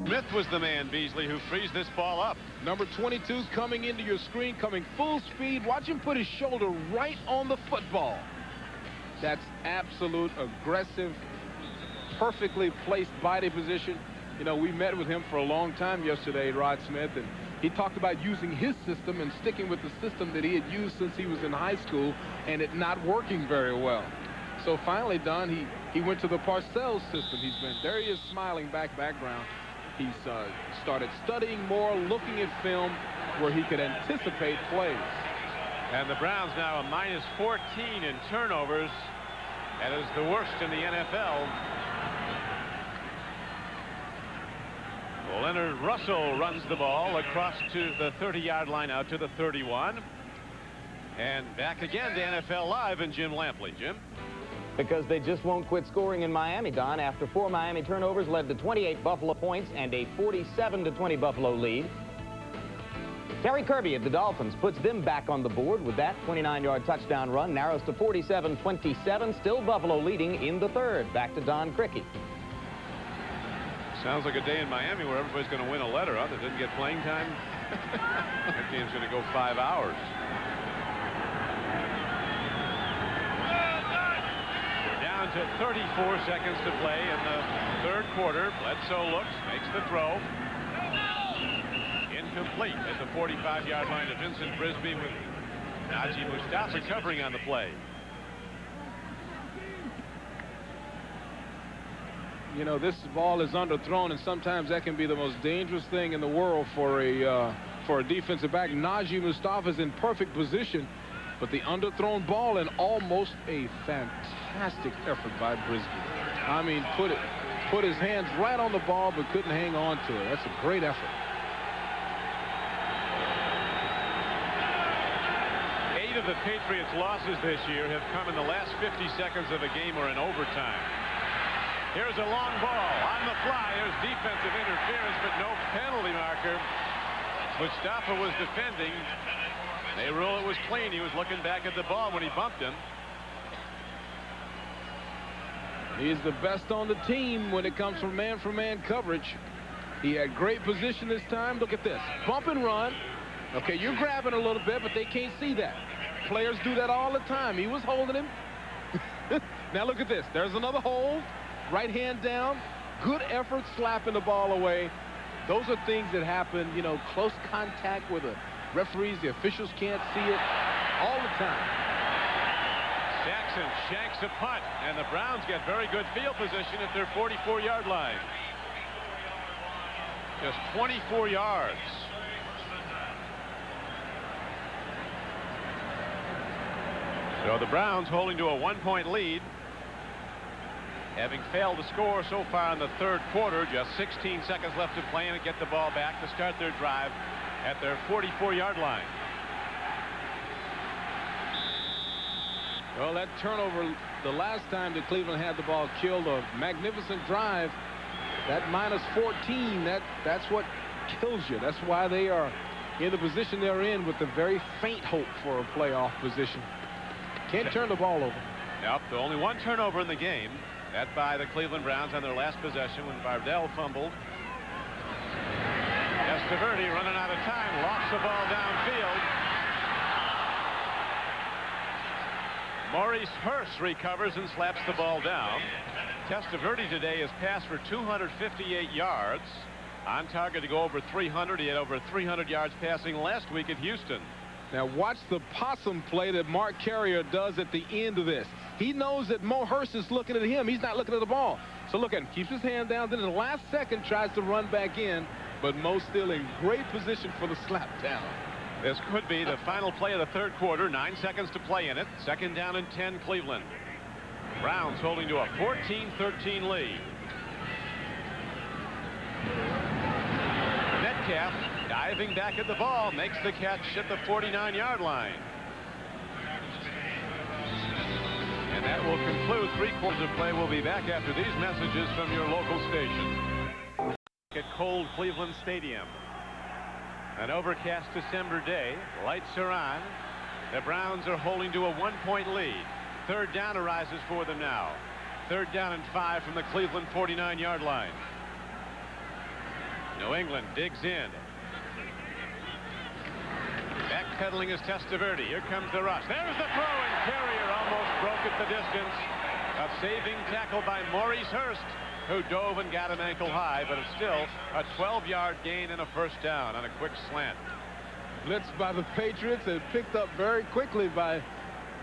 S1: Smith was the man, Beasley, who frees this ball up.
S2: Number 22 coming into your screen, coming full speed. Watch him put his shoulder right on the football. That's absolute aggressive, perfectly placed body position. You know, we met with him for a long time yesterday, Rod Smith, and he talked about using his system and sticking with the system that he had used since he was in high school and it not working very well. So finally, Don, he went to the Parcells system. There he is smiling background. He's started studying more, looking at film where he could anticipate plays.
S1: And the Browns now a minus 14 in turnovers. That is the worst in the NFL. Leonard Russell runs the ball across to the 30-yard line out to the 31. And back again to NFL Live and Jim Lampley. Jim?
S4: Because they just won't quit scoring in Miami, Don. After 4 Miami turnovers led to 28 Buffalo points and a 47-20 Buffalo lead. Terry Kirby of the Dolphins puts them back on the board with that 29-yard touchdown run. Narrows to 47-27. Still Buffalo leading in the third. Back to Don Criqui.
S1: Sounds like a day in Miami where everybody's going to win a letter, huh? That didn't get playing time. That game's going to go 5 hours. We're down to 34 seconds to play in the third quarter. Bledsoe looks, makes the throw. Incomplete at the 45-yard line of Vincent Brisby with Najee Mustafa covering on the play.
S2: You know, this ball is underthrown, and sometimes that can be the most dangerous thing in the world for a defensive back. Najee Mustafa's in perfect position, but the underthrown ball and almost a fantastic effort by Brisby. I mean, put his hands right on the ball, but couldn't hang on to it. That's a great effort.
S1: 8 of the Patriots' losses this year have come in the last 50 seconds of a game or in overtime. Here's a long ball on the fly. There's defensive interference, but no penalty marker. Mustafa was defending. They rule it was clean. He was looking back at the ball when he bumped him.
S2: He's the best on the team when it comes from man-for-man coverage. He had great position this time. Look at this. Bump and run. Okay, you're grabbing a little bit, but they can't see that. Players do that all the time. He was holding him. Now look at this. There's another hold. Right hand down. Good effort slapping the ball away. Those are things that happen, you know, close contact with the referees. The officials can't see it all the time.
S1: Jackson shanks a punt, and the Browns get very good field position at their 44-yard line. Just 24 yards. So the Browns holding to a 1-point lead, having failed to score so far in the third quarter. Just 16 seconds left to play and get the ball back to start their drive at their 44-yard line.
S2: Well, that turnover the last time that Cleveland had the ball killed a magnificent drive. That -14, that's what kills you. That's why they are in the position they're in, with the very faint hope for a playoff position. Can't turn the ball over.
S1: Nope, only one turnover in the game. That by the Cleveland Browns on their last possession when Bardell fumbled. Testaverde running out of time, lofts the ball downfield. Maurice Hurst recovers and slaps the ball down. Testaverde today has passed for 258 yards. On target to go over 300. He had over 300 yards passing last week at Houston.
S2: Now watch the possum play that Mark Carrier does at the end of this. He knows that Mo Hurst is looking at him. He's not looking at the ball. So look at him. Keeps his hand down. Then in the last second tries to run back in. But Mo's still in great position for the slap down.
S1: This could be the final play of the third quarter. 9 seconds to play in it. Second down and 10 Cleveland. Browns holding to a 14-13 lead. Metcalf diving back at the ball, makes the catch at the 49-yard line. And that will conclude 3 quarters of play. We'll be back after these messages from your local station. At cold Cleveland Stadium. An overcast December day. Lights are on. The Browns are holding to a 1-point lead. Third down arises for them now. Third down and 5 from the Cleveland 49-yard line. New England digs in. Backpedaling is Testaverde. Here comes the rush. There's the throw, and Carrier almost broke at the distance. A saving tackle by Maurice Hurst, who dove and got him ankle high, but it's still a 12-yard gain and a first down on a quick slant.
S2: Blitzed by the Patriots and picked up very quickly by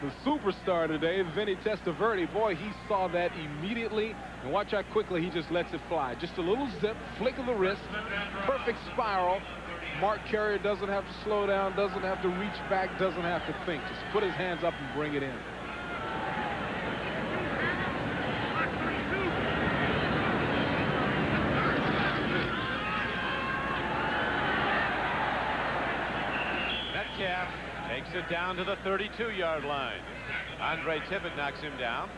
S2: the superstar today, Vinny Testaverde. Boy, he saw that immediately, and watch how quickly he just lets it fly. Just a little zip, flick of the wrist, perfect spiral. Mark Carrier doesn't have to slow down, doesn't have to reach back, doesn't have to think. Just put his hands up and bring it in.
S1: Metcalf takes it down to the 32-yard line. Andre Tippett knocks him down.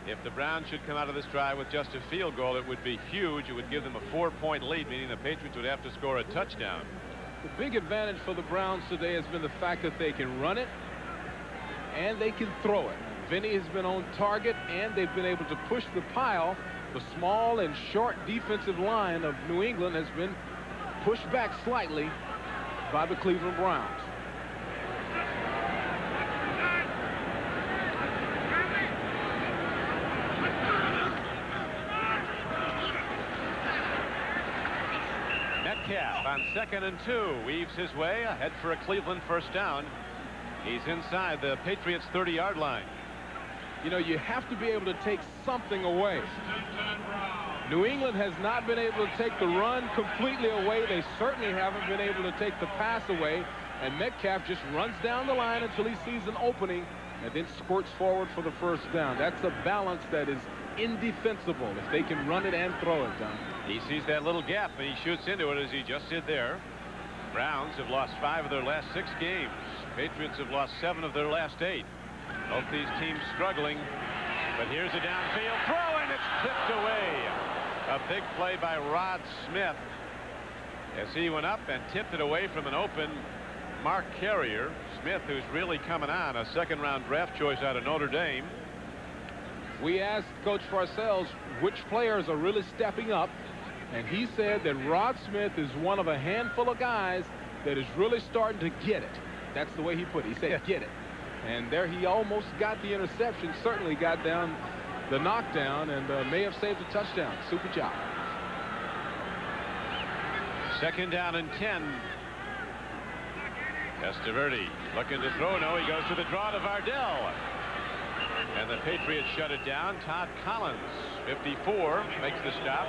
S1: If the Browns should come out of this drive with just a field goal, it would be huge. It would give them a 4-point lead, meaning the Patriots would have to score a touchdown.
S2: The big advantage for the Browns today has been the fact that they can run it and they can throw it. Vinny has been on target, and they've been able to push the pile. The small and short defensive line of New England has been pushed back slightly by the Cleveland Browns.
S1: Metcalf on 2nd and 2 weaves his way ahead for a Cleveland first down. He's inside the Patriots 30-yard line.
S2: You know, you have to be able to take something away. New England has not been able to take the run completely away. They certainly haven't been able to take the pass away. And Metcalf just runs down the line until he sees an opening and then squirts forward for the first down. That's a balance that is indefensible if they can run it and throw it, Don.
S1: He sees that little gap and he shoots into it, as he just did there. Browns have lost 5 of their last 6 games. Patriots have lost 7 of their last 8. Both these teams struggling. But here's a downfield throw, and it's tipped away. A big play by Rod Smith as he went up and tipped it away from an open Mark Carrier. Smith, who's really coming on, a second-round draft choice out of Notre Dame.
S2: We asked Coach Parcells which players are really stepping up, and he said that Rod Smith is one of a handful of guys that is really starting to get it. That's the way he put it. He said, get it. And there he almost got the interception, certainly got down the knockdown, and may have saved a touchdown. Super job.
S1: Second down and 10. Testaverde looking to throw. No, he goes to the draw to Vardell. And the Patriots shut it down. Todd Collins, 54, makes the stop.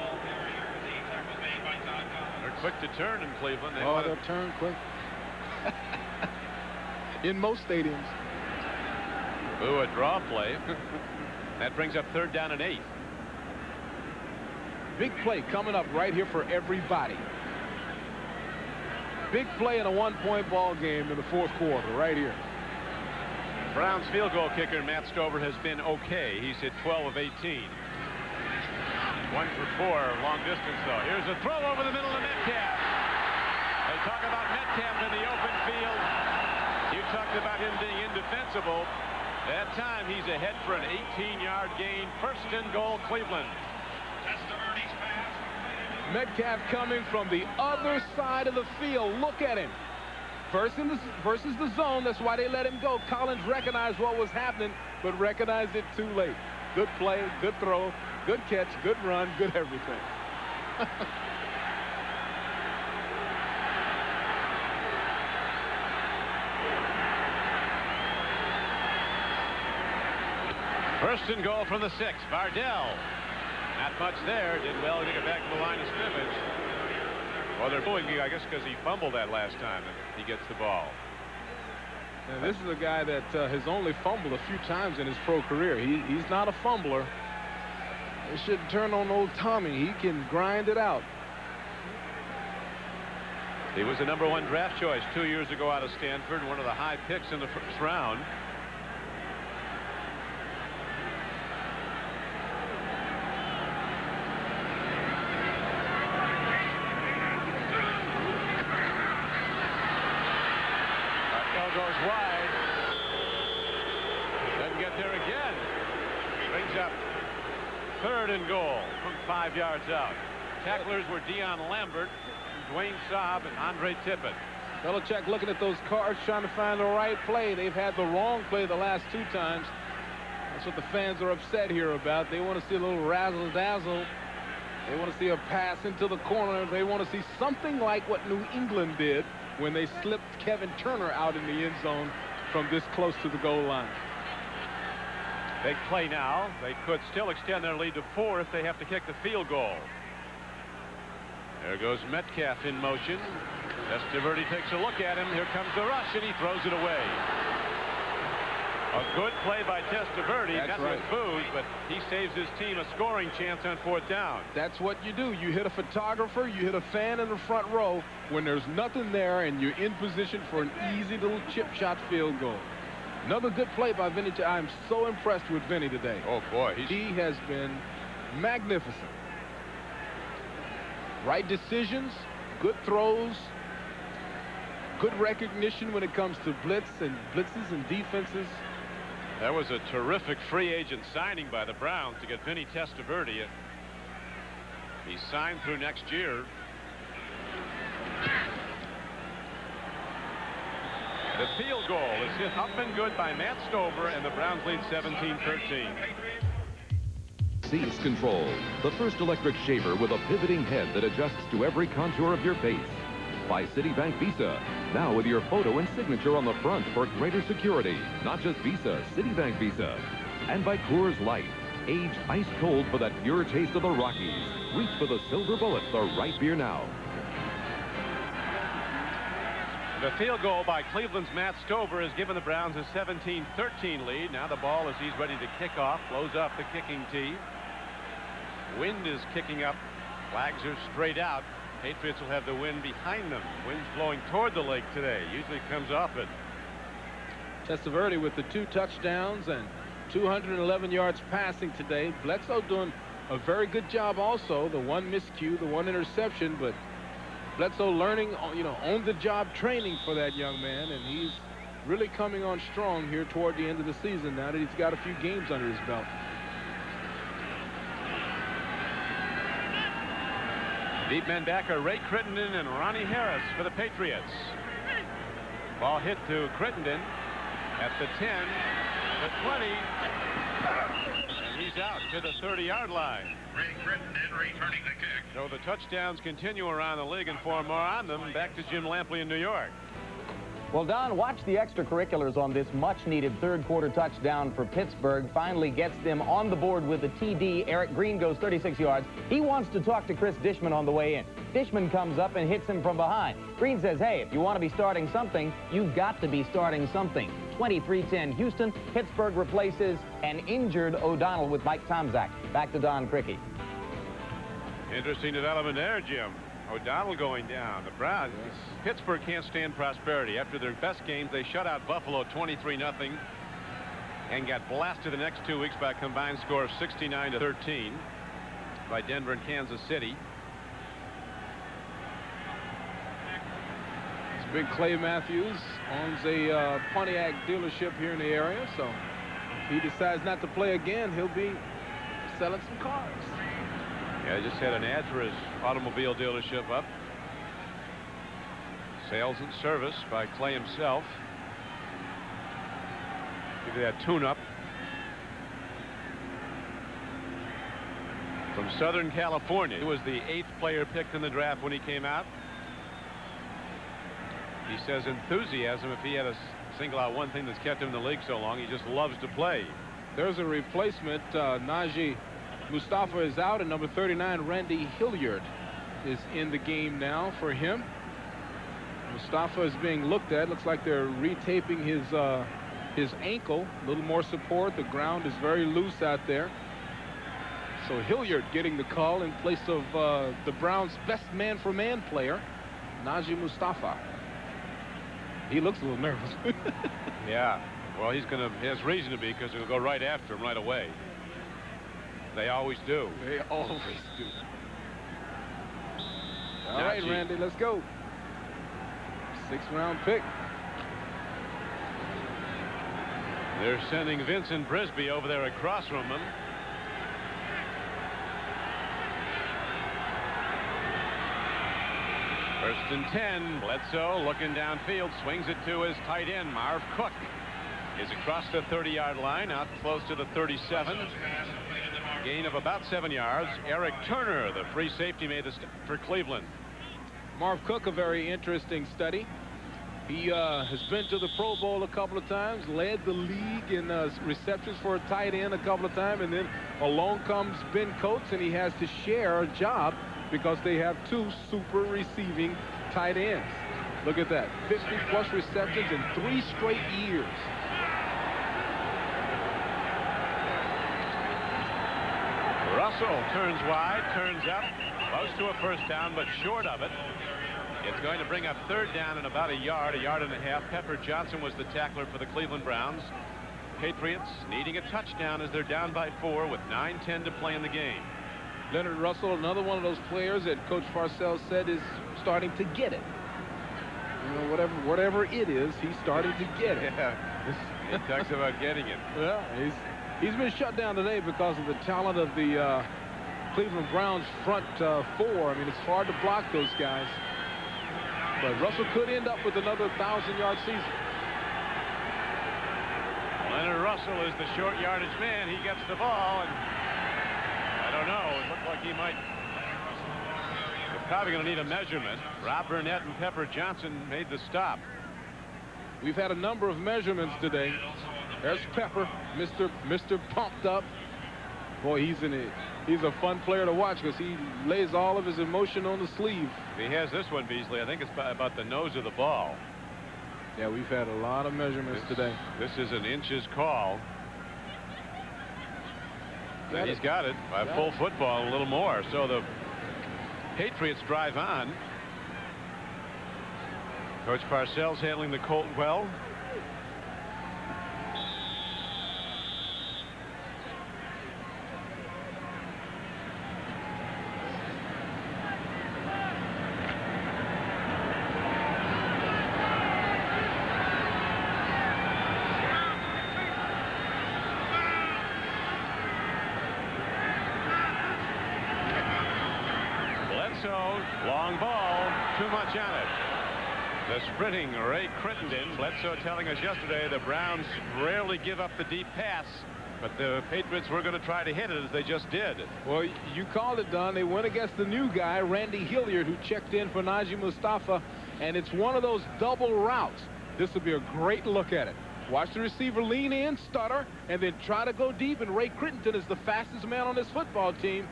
S1: They're quick to turn in Cleveland.
S2: They'll turn quick. In most stadiums.
S1: Ooh, a draw play. That brings up third down and 8.
S2: Big play coming up right here for everybody. Big play in a one-point ball game in the fourth quarter right here.
S1: Browns field goal kicker Matt Stover has been okay. He's hit 12 of 18. 1 for 4 long distance though. Here's a throw over the middle to Metcalf. They talk about Metcalf in the open field. You talked about him being indefensible. That time he's ahead for an 18-yard gain. First and goal, Cleveland.
S2: Metcalf coming from the other side of the field. Look at him. Versus the zone. That's why they let him go. Collins recognized what was happening, but recognized it too late. Good play, good throw, good catch, good run, good everything.
S1: First and goal from the 6. Vardell. Not much there. Did well to get back to the line of scrimmage. Well, they're booing me, I guess, because he fumbled that last time. He gets the ball.
S2: And this is a guy that has only fumbled a few times in his pro career. He's not a fumbler. They shouldn't turn on old Tommy. He can grind it out.
S1: He was the #1 draft choice 2 years ago out of Stanford, one of the high picks in the first round. Goes wide. Doesn't get there again. Brings up third and goal from 5 yards out. Tacklers were Dion Lambert, Dwayne Saab, and Andre Tippett.
S2: Belichick looking at those cards, trying to find the right play. They've had the wrong play the last 2 times. That's what the fans are upset here about. They want to see a little razzle-dazzle. They want to see a pass into the corner. They want to see something like what New England did when they slipped Kevin Turner out in the end zone from this close to the goal line.
S1: Big play now. They could still extend their lead to 4 if they have to kick the field goal. There goes Metcalf in motion. Testaverde takes a look at him. Here comes the rush, and he throws it away. A good play by Testaverde. Got
S2: right.
S1: with booze, but he saves his team a scoring chance on 4th down.
S2: That's what you do. You hit a photographer, you hit a fan in the front row when there's nothing there, and you're in position for an easy little chip shot field goal. Another good play by Vinny. I'm so impressed with Vinny today.
S1: Oh, boy.
S2: He has been magnificent. Right decisions, good throws, good recognition when it comes to blitzes and defenses.
S1: That was a terrific free agent signing by the Browns to get Vinny Testaverde. He's signed through next year. The field goal is hit up and good by Matt Stover, and the Browns lead 17-13.
S3: Seats Control, the first electric shaver with a pivoting head that adjusts to every contour of your face. By Citibank Visa, now with your photo and signature on the front for greater security. Not just Visa, Citibank Visa. And by Coors Light, aged ice cold for that pure taste of the Rockies. Reach for the silver bullet, the right beer now.
S1: The field goal by Cleveland's Matt Stover has given the Browns a 17-13 lead. Now the ball, as he's ready to kick off, blows off the kicking tee. Wind is kicking up. Flags are straight out. Patriots will have the wind behind them. Wind's blowing toward the lake today. Usually comes off it.
S2: Testaverde with the 2 touchdowns and 211 yards passing today. Bledsoe doing a very good job also. The one miscue, the one interception, but Bledsoe learning, on the job training for that young man, and he's really coming on strong here toward the end of the season now that he's got a few games under his belt.
S1: Deep men back are Ray Crittenden and Ronnie Harris for the Patriots. Ball hit to Crittenden at the 10, the 20, and he's out to the 30-yard line.
S9: Ray Crittenden returning the kick.
S1: So the touchdowns continue around the league, and for more on them, back to Jim Lampley in New York.
S4: Well, Don, watch the extracurriculars on this much-needed third-quarter touchdown for Pittsburgh. Finally gets them on the board with the TD. Eric Green goes 36 yards. He wants to talk to Chris Dishman on the way in. Dishman comes up and hits him from behind. Green says, hey, if you want to be starting something, you've got to be starting something. 23-10 Houston. Pittsburgh replaces an injured O'Donnell with Mike Tomczak. Back to Don Criqui.
S1: Interesting development there, Jim. O'Donnell going down. The Browns, Pittsburgh can't stand prosperity. After their best games, they shut out Buffalo 23-0 and got blasted the next 2 weeks by a combined score of 69-13 by Denver and Kansas City.
S2: It's big Clay Matthews owns a Pontiac dealership here in the area, so if he decides not to play again, he'll be selling some cars.
S1: Yeah, he just had an ad for his automobile dealership up. Sales and service by Clay himself. Look at that tune-up. From Southern California. He was the 8th player picked in the draft when he came out. He says enthusiasm. If he had to single out one thing that's kept him in the league so long, he just loves to play.
S2: There's a replacement. Najee Mustafa is out, and number 39, Randy Hilliard, is in the game now for him. Mustafa is being looked at. Looks like they're retaping his ankle. A little more support. The ground is very loose out there. So Hilliard getting the call in place of the Browns' best man-for-man player, Najee Mustafa. He looks a little nervous.
S1: Yeah. Well, he has reason to be, because he'll go right after him right away. They always do.
S2: They always do. All right, Randy, let's go. 6th-round pick.
S1: They're sending Vincent Brisby over there across from him. First and 10. Bledsoe looking downfield, swings it to his tight end, Marv Cook. Is across the 30-yard line, out close to the 37. Gain of about 7 yards. Eric Turner, the free safety, made the stop for Cleveland.
S2: Marv Cook, a very interesting study. He has been to the Pro Bowl a couple of times, led the league in receptions for a tight end a couple of times, and then along comes Ben Coates, and he has to share a job because they have 2 super receiving tight ends. Look at that, 50-plus receptions in 3 straight years.
S1: Russell turns wide, turns up, close to a first down, but short of it. It's going to bring up 3rd down and about a yard and a half. Pepper Johnson was the tackler for the Cleveland Browns. Patriots needing a touchdown as they're down by 4 with 9:10 to play in the game.
S2: Leonard Russell, another one of those players that Coach Parcells said is starting to get it. You know, whatever it is, he's starting to get it.
S1: Yeah, he talks about getting it.
S2: Well, he's been shut down today because of the talent of the Cleveland Browns front 4. I mean, it's hard to block those guys. But Russell could end up with another 1,000-yard season.
S1: Leonard Russell is the short yardage man. He gets the ball, and I don't know. It looked like he might. They're probably going to need a measurement. Rob Burnett and Pepper Johnson made the stop.
S2: We've had a number of measurements today. There's Pepper, Mr. Pumped Up. Boy, he's a fun player to watch because he lays all of his emotion on the sleeve.
S1: If he has this one, Beasley, I think it's about the nose of the ball.
S2: Yeah, we've had a lot of measurements today.
S1: This is an inches call. And he's got it by full football, a little more. So the Patriots drive on. Coach Parcells handling the Colt well. Bledsoe, long ball, too much on it. The sprinting Ray Crittenden. Bledsoe telling us yesterday the Browns rarely give up the deep pass, but the Patriots were going to try to hit it as they just did.
S2: Well, you called it, Don. They went against the new guy, Randy Hilliard, who checked in for Najee Mustafa, and it's one of those double routes. This would be a great look at it. Watch the receiver lean in, stutter, and then try to go deep, and Ray Crittenden is the fastest man on this football team,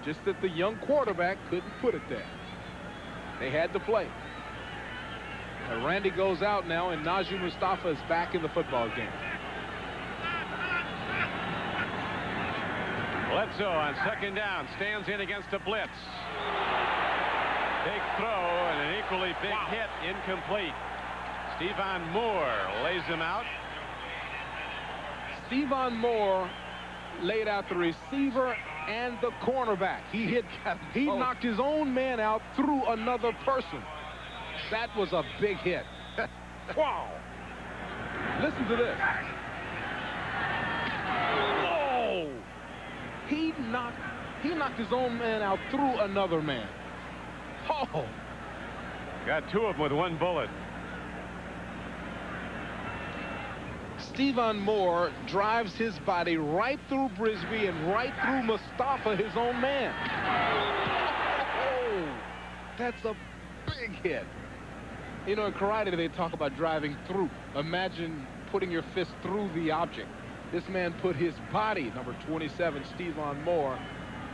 S2: just that the young quarterback couldn't put it there. They had to play. And Randy goes out now, and Najee Mustafa is back in the football game.
S1: Bledsoe on second down stands in against a blitz. Big throw and an equally big hit, incomplete. Stephon Moore lays him out.
S2: Stephon Moore laid out the receiver and the cornerback. He knocked his own man out through another person. That was a big hit. Wow. Listen to this. Oh! He knocked his own man out through another man. Oh!
S1: Got two of them with one bullet.
S2: Stephon Moore drives his body right through Brisby and right through Mustafa, his own man. Oh, that's a big hit. You know, in karate, they talk about driving through. Imagine putting your fist through the object. This man put his body, number 27, Stephon Moore,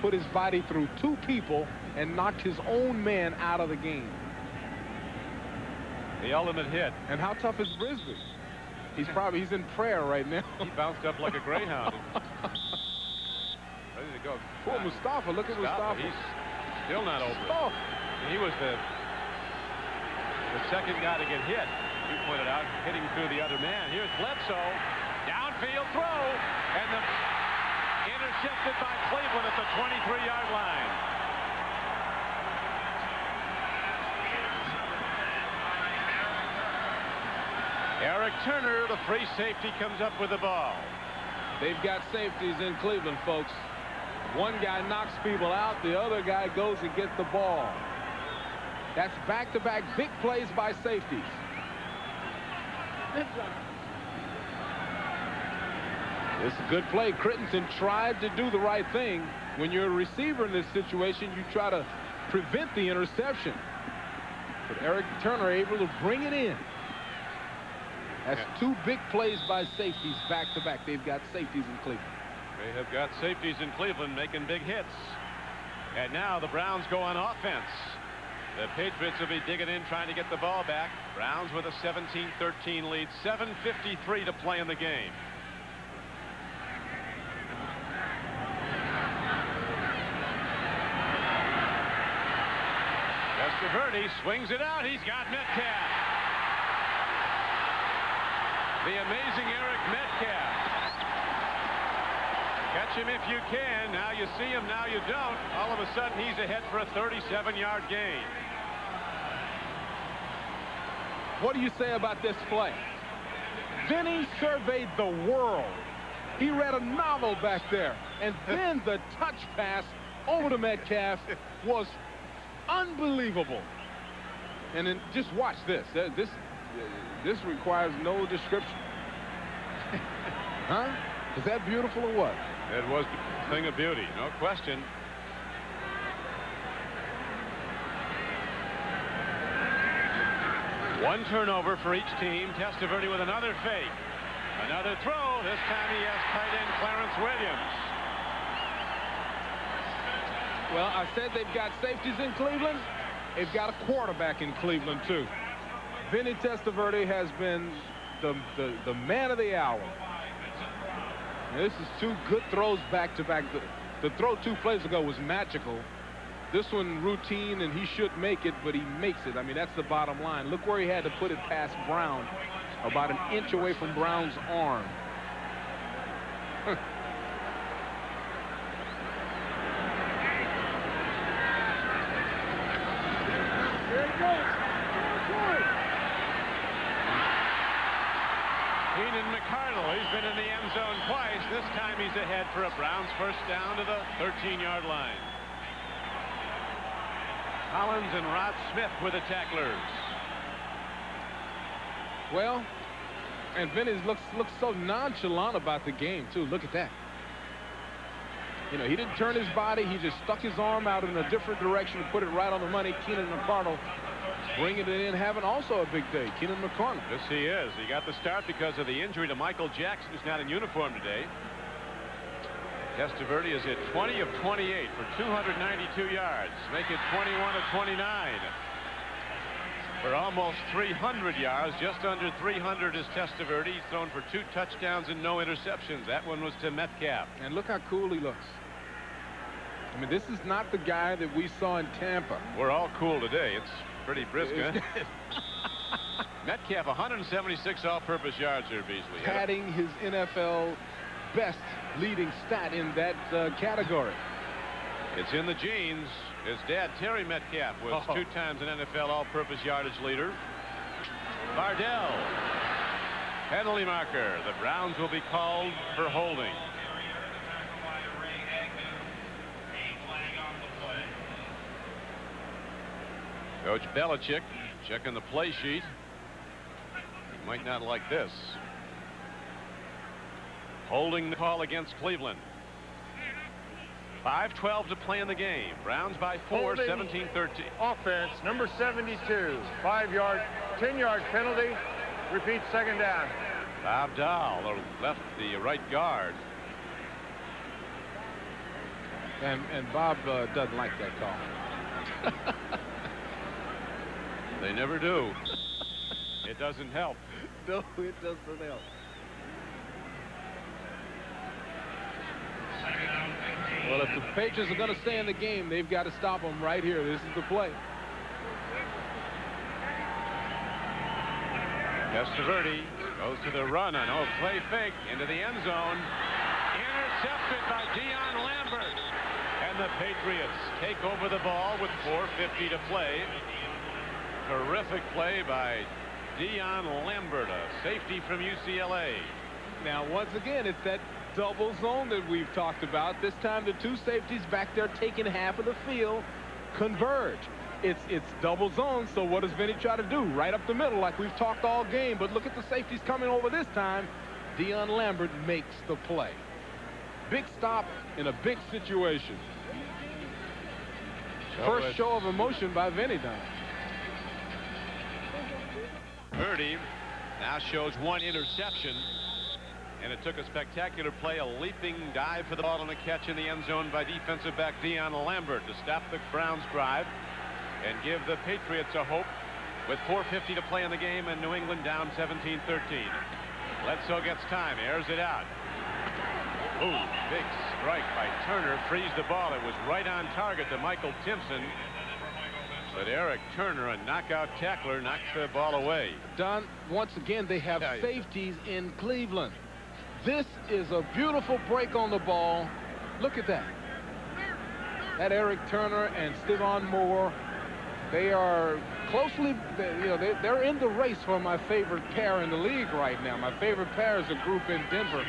S2: put his body through two people and knocked his own man out of the game.
S1: The ultimate hit.
S2: And how tough is Brisby? He's in prayer right now.
S1: He bounced up like a greyhound. Ready to go.
S2: Poor Mustafa. Look at Mustafa.
S1: He's still not over it.
S2: Oh.
S1: He was the second guy to get hit. You pointed out, hitting through the other man. Here's Bledsoe. Downfield throw. And intercepted by Cleveland at the 23-yard line. Eric Turner, the free safety, comes up with the ball.
S2: They've got safeties in Cleveland, folks. One guy knocks people out, the other guy goes and gets the ball. That's back-to-back big plays by safeties. It's a good play. Crittenden tried to do the right thing. When you're a receiver in this situation, you try to prevent the interception. But Eric Turner able to bring it in. That's two big plays by safeties back-to-back. They've got safeties in Cleveland.
S1: They have got safeties in Cleveland making big hits. And now the Browns go on offense. The Patriots will be digging in trying to get the ball back. Browns with a 17-13 lead. 7:53 to play in the game. Testaverde swings it out. He's got Metcalf. The amazing Eric Metcalf. Catch him if you can. Now you see him, now you don't. All of a sudden, he's ahead for a 37-yard gain.
S2: What do you say about this play? Vinny surveyed the world. He read a novel back there. And then the touch pass over to Metcalf was unbelievable. And then just watch this. This requires no description. Huh? Is that beautiful or what?
S1: It was a thing of beauty, no question. One turnover for each team. Testaverde with another fake. Another throw. This time he has tight end Clarence Williams.
S2: Well, I said they've got safeties in Cleveland. They've got a quarterback in Cleveland, too. Vinny Testaverde has been the man of the hour. Now, this is two good throws back-to-back. The throw 2 plays ago was magical. This one routine, and he should make it, but he makes it. I mean, that's the bottom line. Look where he had to put it past Brown, about an inch away from Brown's arm.
S1: He's been in the end zone twice. This time he's ahead for a Browns first down to the 13-yard line. Collins and Rod Smith were the tacklers.
S2: Well, and Vinny looks so nonchalant about the game, too. Look at that. You know, he didn't turn his body. He just stuck his arm out in a different direction and put it right on the money. Keenan McCardle bringing it in, having also a big day. Keenan McCardle.
S1: Yes, he is. He got the start because of the injury to Michael Jackson, who's not in uniform today. Testaverde is at 20 of 28 for 292 yards. Make it 21 of 29. For almost 300 yards, just under 300 is Testaverde. He's thrown for 2 touchdowns and no interceptions. That one was to Metcalf.
S2: And look how cool he looks. I mean, this is not the guy that we saw in Tampa.
S1: We're all cool today. It's pretty brisk, huh? Metcalf, 176 all-purpose yards here, Beasley.
S2: Padding his NFL best leading stat in that category.
S1: It's in the genes. His dad, Terry Metcalf, was 2 times an NFL all-purpose yardage leader. Bardell. Penalty marker. The Browns will be called for holding. Coach Belichick checking the play sheet. He might not like this. Holding the call against Cleveland. 5:12 to play in the game. Browns by 4, 17-13.
S5: Offense, number 72. 5-yard, 10-yard penalty. Repeat, second down.
S1: Bob Dahl left the right guard.
S2: And Bob doesn't like that call.
S1: They never do. It doesn't help.
S2: No, it doesn't help. Well, if the Patriots are going to stay in the game, they've got to stop them right here. This is the play.
S1: Testaverde goes to the run on play fake into the end zone. Intercepted by Deion Lambert. And the Patriots take over the ball with 4:50 to play. Terrific play by Deion Lambert, a safety from UCLA.
S2: Now, once again, it's that double zone that we've talked about. This time the 2 safeties back there taking half of the field converge. It's double zone, so what does Vinny try to do? Right up the middle like we've talked all game, but look at the safeties coming over this time. Deion Lambert makes the play. Big stop in a big situation. First show of emotion by Vinny Dunn.
S1: Purdy now shows 1 interception. And it took a spectacular play, a leaping dive for the ball and a catch in the end zone by defensive back Deion Lambert to stop the Browns' drive and give the Patriots a hope with 4:50 to play in the game and New England down 17-13. Bledsoe gets time, airs it out. Ooh, big strike by Turner, frees the ball. It was right on target to Michael Timpson. But Eric Turner, a knockout tackler, knocks the ball away.
S2: Don, once again, they have safeties in Cleveland. This is a beautiful break on the ball. Look at that. That Eric Turner and Stevan Moore, they are closely, they're in the race for my favorite pair in the league right now. My favorite pair is a group in Denver.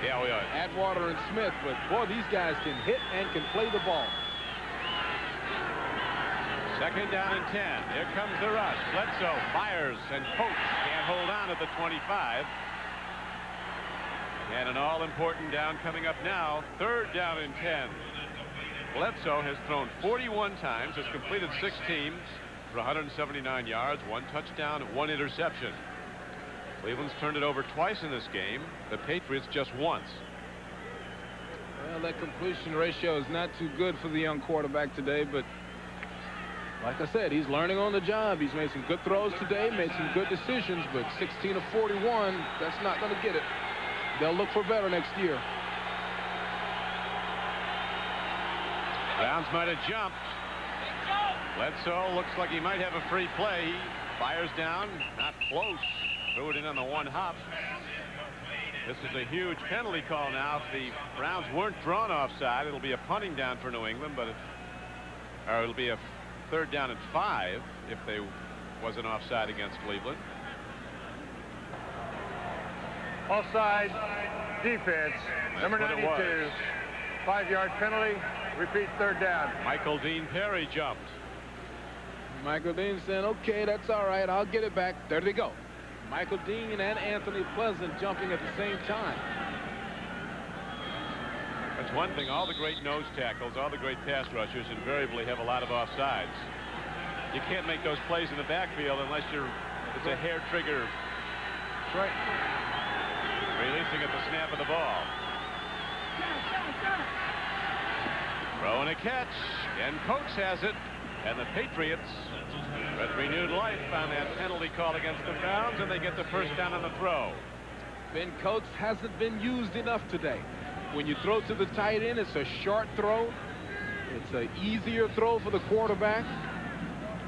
S1: Yeah, we are.
S2: Atwater and Smith, but boy, these guys can hit and can play the ball.
S1: 2nd down and 10. Here comes the rush. Bledsoe fires and Coates can't hold on at the 25. And an all-important down coming up now. 3rd down and 10. Bledsoe has thrown 41 times, has completed 6 teams for 179 yards, 1 touchdown, 1 interception. Cleveland's turned it over twice in this game. The Patriots just once.
S2: Well, that completion ratio is not too good for the young quarterback today, but like I said, he's learning on the job. He's made some good throws today, made some good decisions, but 16 of 41, that's not going to get it. They'll look for better next year.
S1: Browns might have jumped. Bledsoe looks like he might have a free play. He fires down, not close. Threw it in on the 1 hop. This is a huge penalty call now. If the Browns weren't drawn offside, it'll be a punting down for New England, but it'll be a 3rd down and 5 if they wasn't offside against Cleveland.
S5: Offside defense, number 92. 5-yard penalty. Repeat, 3rd down.
S1: Michael Dean Perry jumped.
S2: Michael Dean saying, okay, that's all right. I'll get it back. There they go. Michael Dean and Anthony Pleasant jumping at the same time.
S1: That's one thing. All the great nose tackles, all the great pass rushers invariably have a lot of offsides. You can't make those plays in the backfield unless it's a hair trigger.
S2: That's right.
S1: Releasing at the snap of the ball. Throw and a catch. And Coates has it. And the Patriots get renewed life on that penalty call against the Browns, and they get the first down on the throw.
S2: Ben Coates hasn't been used enough today. When you throw to the tight end, it's a short throw. It's an easier throw for the quarterback.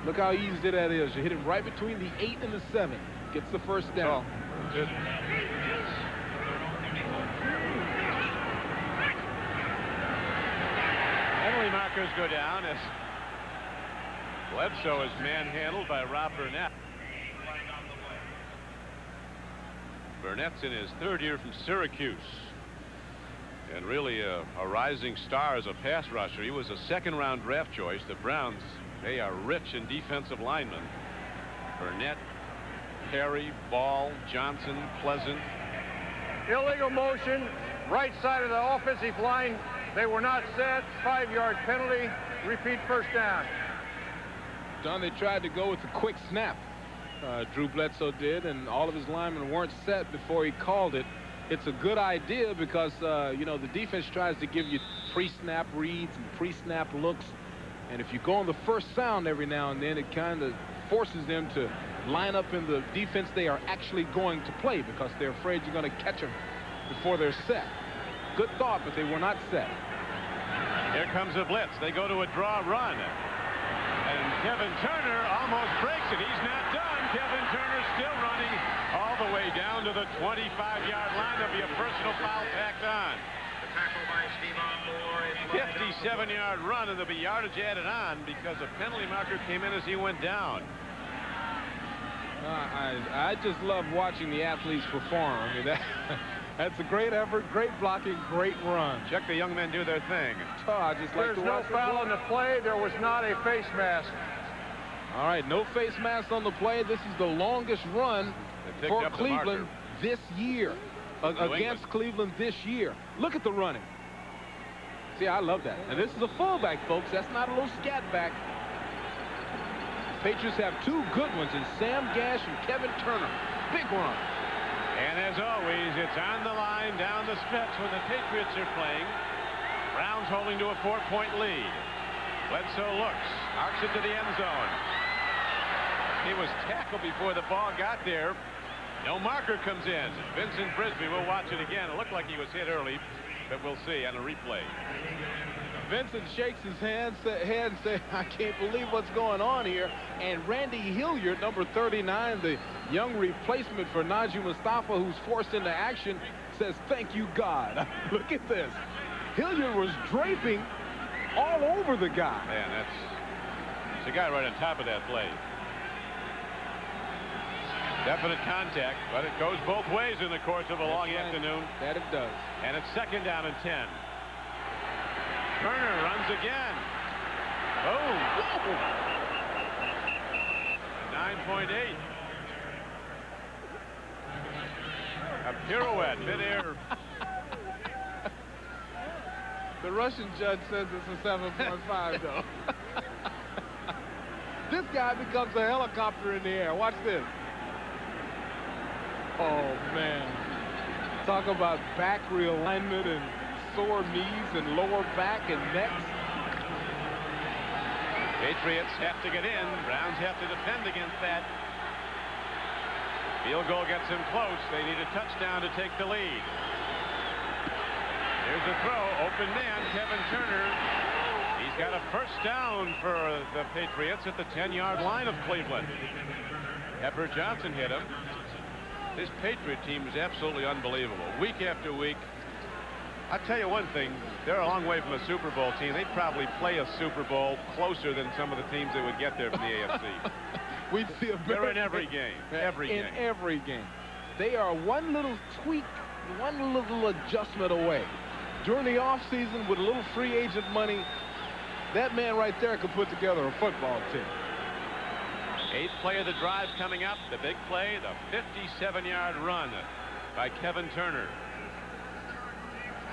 S2: Look how easy that is. You hit him right between the 8 and the 7. Gets the first down.
S1: Good. Penalty markers go down as Bledsoe is manhandled by Rob Burnett. Burnett's in his 3rd year from Syracuse. And really a rising star as a pass rusher. He was a 2nd-round draft choice. The Browns, they are rich in defensive linemen. Burnett, Perry, Ball, Johnson, Pleasant.
S5: Illegal motion, right side of the offensive line. They were not set. 5-yard penalty. Repeat first down.
S2: Don, they tried to go with a quick snap. Drew Bledsoe did, and all of his linemen weren't set before he called it. It's a good idea because, you know, the defense tries to give you pre-snap reads and pre-snap looks. And if you go on the first sound every now and then, it kind of forces them to line up in the defense they are actually going to play because they're afraid you're going to catch them before they're set. Good thought, but they were not set.
S1: Here comes a blitz. They go to a draw run. And Kevin Turner almost breaks it. He's not done. Kevin Turner still running all the way down to the 25-yard line. There'll be a personal foul tacked on. 57-yard run, and there'll be yardage added on because a penalty marker came in as he went down.
S2: I just love watching the athletes perform. I mean, that's a great effort, great blocking, great run.
S1: Check the young men do their thing.
S2: I just like to watch.
S5: There's no foul on the play. There was not a face mask.
S2: All right, no face mask on the play. This is the longest run for Cleveland this year against Cleveland this year. Look at the running. See, I love that. And this is a fullback, folks. That's not a little scat back. Patriots have 2 good ones in Sam Gash and Kevin Turner. Big run.
S1: And as always, it's on the line down the stretch when the Patriots are playing. Browns holding to a 4-point lead. Bledsoe looks, arcs it to the end zone. He was tackled before the ball got there. No marker comes in. Vincent Brisby will watch it again. It looked like he was hit early, but we'll see on a replay.
S2: Vincent shakes his head and says, I can't believe what's going on here. And Randy Hilliard, number 39, the young replacement for Najee Mustafa, who's forced into action, says, thank you, God. Look at this. Hilliard was draping all over the guy.
S1: Man, that's the guy right on top of that play. Definite contact, but it goes both ways in the course of a long afternoon.
S2: That it does.
S1: And it's 2nd down and 10. Turner runs again. Oh! 9.8. A pirouette midair.
S2: The Russian judge says it's a 7.5, though. This guy becomes a helicopter in the air. Watch this. Oh, man. Talk about back realignment and sore knees and lower back and necks.
S1: Patriots have to get in. Browns have to defend against that. Field goal gets him close. They need a touchdown to take the lead. Here's the throw. Open man, Kevin Turner. He's got a first down for the Patriots at the 10-yard line of Cleveland. Pepper Johnson hit him. This Patriot team is absolutely unbelievable. Week after week. I'll tell you one thing. They're a long way from a Super Bowl team. They'd probably play a Super Bowl closer than some of the teams that would get there from the AFC.
S2: We'd see
S1: they're in every game.
S2: In every game. They are one little tweak, one little adjustment away. During the offseason with a little free agent money, that man right there could put together a football team.
S1: Eighth play of the drive coming up. The big play, the 57-yard run by Kevin Turner.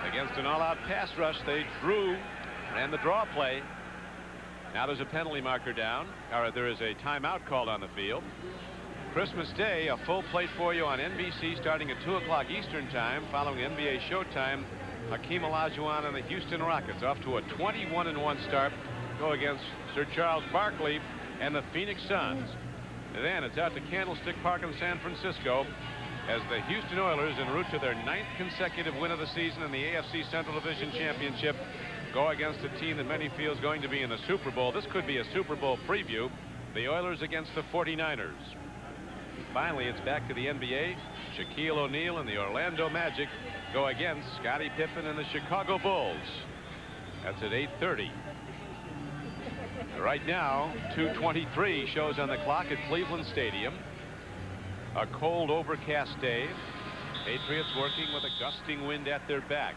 S1: Against an all-out pass rush, they ran the draw play. Now there's a penalty marker down, or there is a timeout called on the field. Christmas Day, a full plate for you on NBC starting at 2 o'clock Eastern Time, following NBA Showtime. Hakeem Olajuwon and the Houston Rockets off to a 21-1 start, go against Sir Charles Barkley and the Phoenix Suns. And then it's out to Candlestick Park in San Francisco as the Houston Oilers, en route to their 9th consecutive win of the season in the AFC Central Division Championship, go against a team that many feel is going to be in the Super Bowl. This could be a Super Bowl preview. The Oilers against the 49ers. Finally, it's back to the NBA. Shaquille O'Neal and the Orlando Magic go against Scottie Pippen and the Chicago Bulls. That's at 8:30. Right now, 2:23 shows on the clock at Cleveland Stadium. A cold, overcast day. Patriots working with a gusting wind at their back.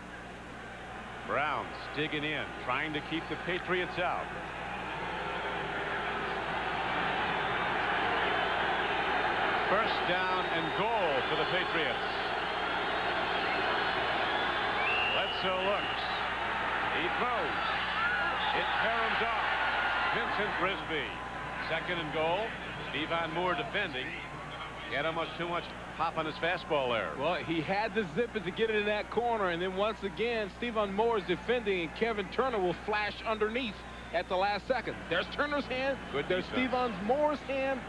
S1: Browns digging in, trying to keep the Patriots out. First down and goal for the Patriots. Bledsoe looks. He throws. It caroms off. Vincent Brisby. Second and goal. Stephon Moore defending. Had almost too much pop on his fastball there.
S2: Well, he had the zipper to get it in that corner, and then once again, Stephon Moore is defending, and Kevin Turner will flash underneath at the last second. There's Turner's hand.
S1: Good
S2: There's Stephon Moore's hand.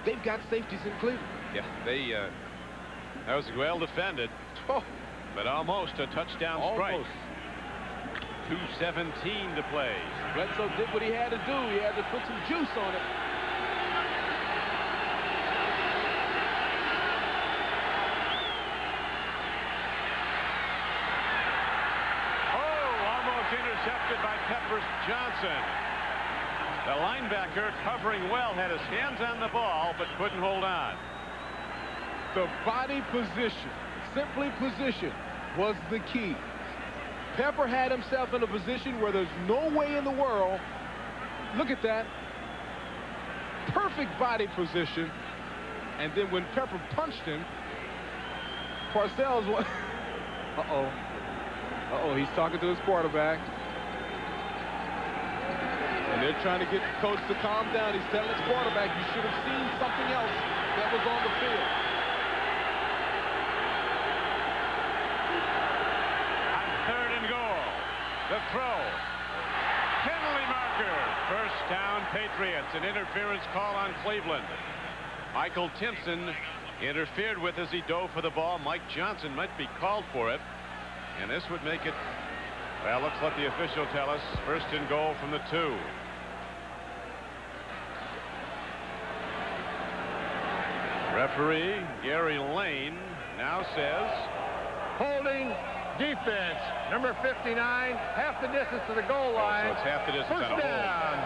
S2: They've got safeties in Cleveland.
S1: Yeah, that was well defended, but almost a touchdown strike. 2:17 to play.
S2: Bledsoe did what he had to do. He had to put some juice on it.
S1: Intercepted by Peppers Johnson. The linebacker, covering well, had his hands on the ball but couldn't hold on.
S2: The body position, simply position, was the key. Pepper had himself in a position where there's no way in the world. Look at that. Perfect body position. And then when Pepper punched him, Parcells was... he's talking to his quarterback. And they're trying to get the coach to calm down. He's telling his quarterback, you should have seen something else that was on the field.
S1: On third and goal, the throw. Penalty marker. First down, Patriots. An interference call on Cleveland. Michael Timpson interfered with as he dove for the ball. Mike Johnson might be called for it. And this would make it, well, let's let the official tell us. First and goal from the 2. Referee Gary Lane now says,
S5: holding defense. Number 59, half the distance to the goal line.
S1: So it's half the distance on a
S5: down.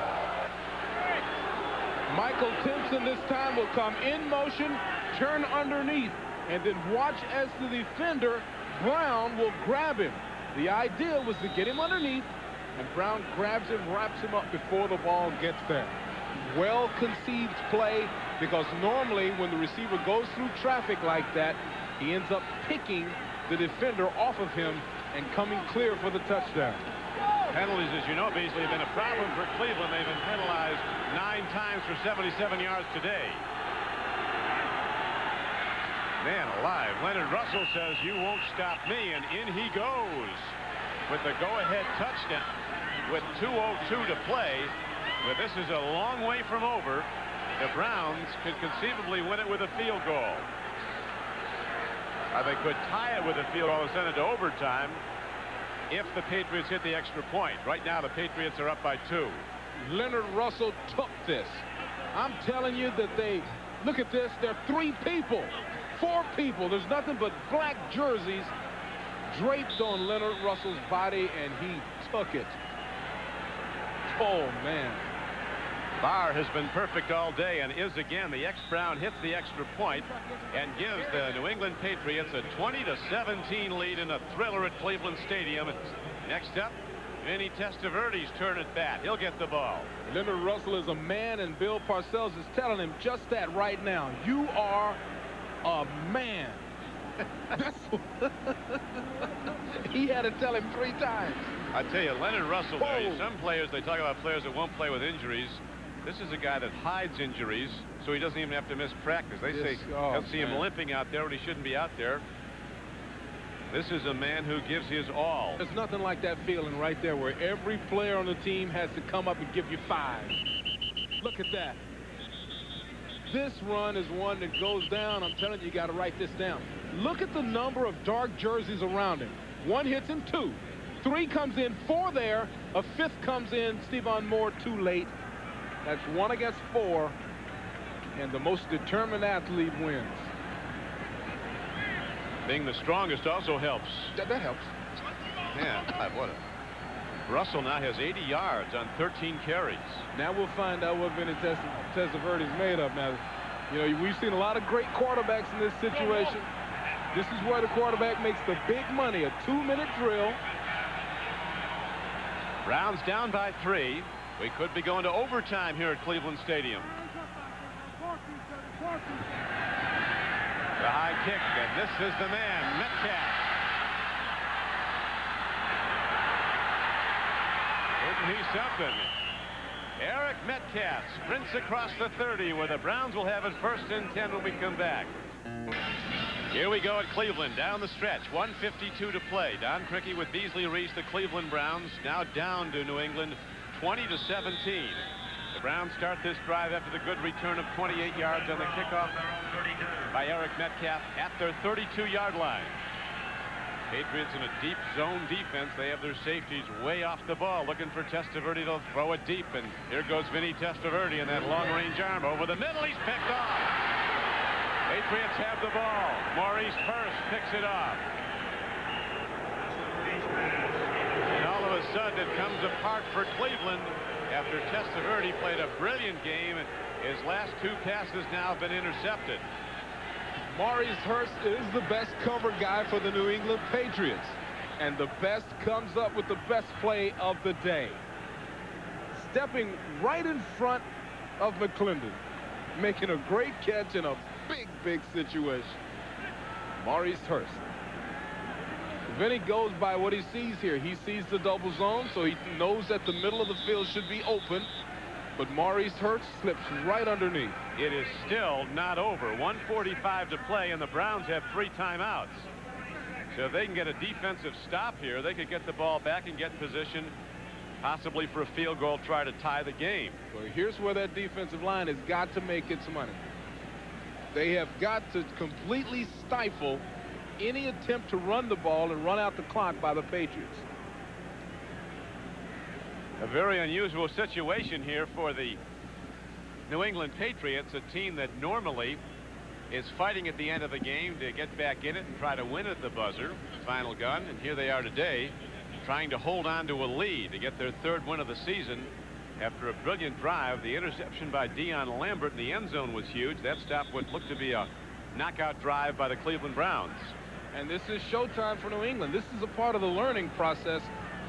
S2: Michael Timpson this time will come in motion, turn underneath, and then watch as the defender, Brown, will grab him. The idea was to get him underneath, and Brown grabs him, wraps him up before the ball gets there. Well-conceived play, because normally when the receiver goes through traffic like that, he ends up picking the defender off of him and coming clear for the touchdown.
S1: Penalties, as you know, Beasley, have been a problem for Cleveland. They've been penalized 9 times for 77 yards today. Man alive, Leonard Russell says, you won't stop me, and in he goes with the go-ahead touchdown with 2:02 to play. But this is a long way from over. The Browns could conceivably win it with a field goal. Or they could tie it with a field goal and send it to overtime if the Patriots hit the extra point. Right now, the Patriots are up by 2.
S2: Leonard Russell took this. I'm telling you that they, look at this, there are 3 people. 4 people. There's nothing but black jerseys draped on Leonard Russell's body, and he took it. Oh, man.
S1: Barr has been perfect all day and is again. The ex-Brown hits the extra point and gives the New England Patriots a 20-17 lead in a thriller at Cleveland Stadium. Next up, Vinny Testaverde's turn at bat. He'll get the ball.
S2: Leonard Russell is a man, and Bill Parcells is telling him just that right now. You are a man. He had to tell him 3 times.
S1: I tell you, Leonard Russell, some players, they talk about players that won't play with injuries. This is a guy that hides injuries, so he doesn't even have to miss practice. They say they'll see him limping out there when he shouldn't be out there. This is a man who gives his all.
S2: There's nothing like that feeling right there where every player on the team has to come up and give you 5. Look at that. This run is one that goes down. I'm telling you, you got to write this down. Look at the number of dark jerseys around him. 1 hits him, 2. 3 comes in, 4 there. A 5th comes in, Stevan Moore, too late. That's 1 against 4. And the most determined athlete wins.
S1: Being the strongest also helps.
S2: That helps.
S1: Man, what a... Russell now has 80 yards on 13 carries.
S2: Now we'll find out what Vinny Testaverde's made of. Now, you know, we've seen a lot of great quarterbacks in this situation. This is where the quarterback makes the big money, a 2-minute drill.
S1: Browns down by 3. We could be going to overtime here at Cleveland Stadium. The high kick, and this is the man, Metcalf. Isn't he something? Eric Metcalf sprints across the 30, where the Browns will have it 1st and 10 when we come back. Here we go at Cleveland, down the stretch, 1:52 to play. Don Criqui with Beasley Reese, the Cleveland Browns, now down to New England, 20-17. The Browns start this drive after the good return of 28 yards on the kickoff by Eric Metcalf at their 32-yard line. Patriots in a deep zone defense. They have their safeties way off the ball, looking for Testaverde to throw it deep. And here goes Vinny Testaverde in that long-range arm over the middle. He's picked off. Patriots have the ball. Maurice Hurst picks it off. And all of a sudden it comes apart for Cleveland after Testaverde played a brilliant game. His last 2 passes now have been intercepted.
S2: Maurice Hurst is the best cover guy for the New England Patriots. And the best comes up with the best play of the day. Stepping right in front of McClendon. Making a great catch in a big situation. Maurice Hurst. Vinny goes by what he sees here. He sees the double zone, so he knows that the middle of the field should be open. But Maurice Hurst slips right underneath.
S1: It is still not over. 1:45 to play, and the Browns have 3 timeouts. So if they can get a defensive stop here, they could get the ball back and get position, possibly for a field goal, try to tie the game.
S2: Well, here's where that defensive line has got to make its money. They have got to completely stifle any attempt to run the ball and run out the clock by the Patriots.
S1: A very unusual situation here for the New England Patriots, a team that normally is fighting at the end of the game to get back in it and try to win at the buzzer, final gun. And here they are today trying to hold on to a lead to get their 3rd win of the season after a brilliant drive. The interception by Deion Lambert in the end zone was huge. That stopped what looked to be a knockout drive by the Cleveland Browns.
S2: And this is showtime for New England. This is a part of the learning process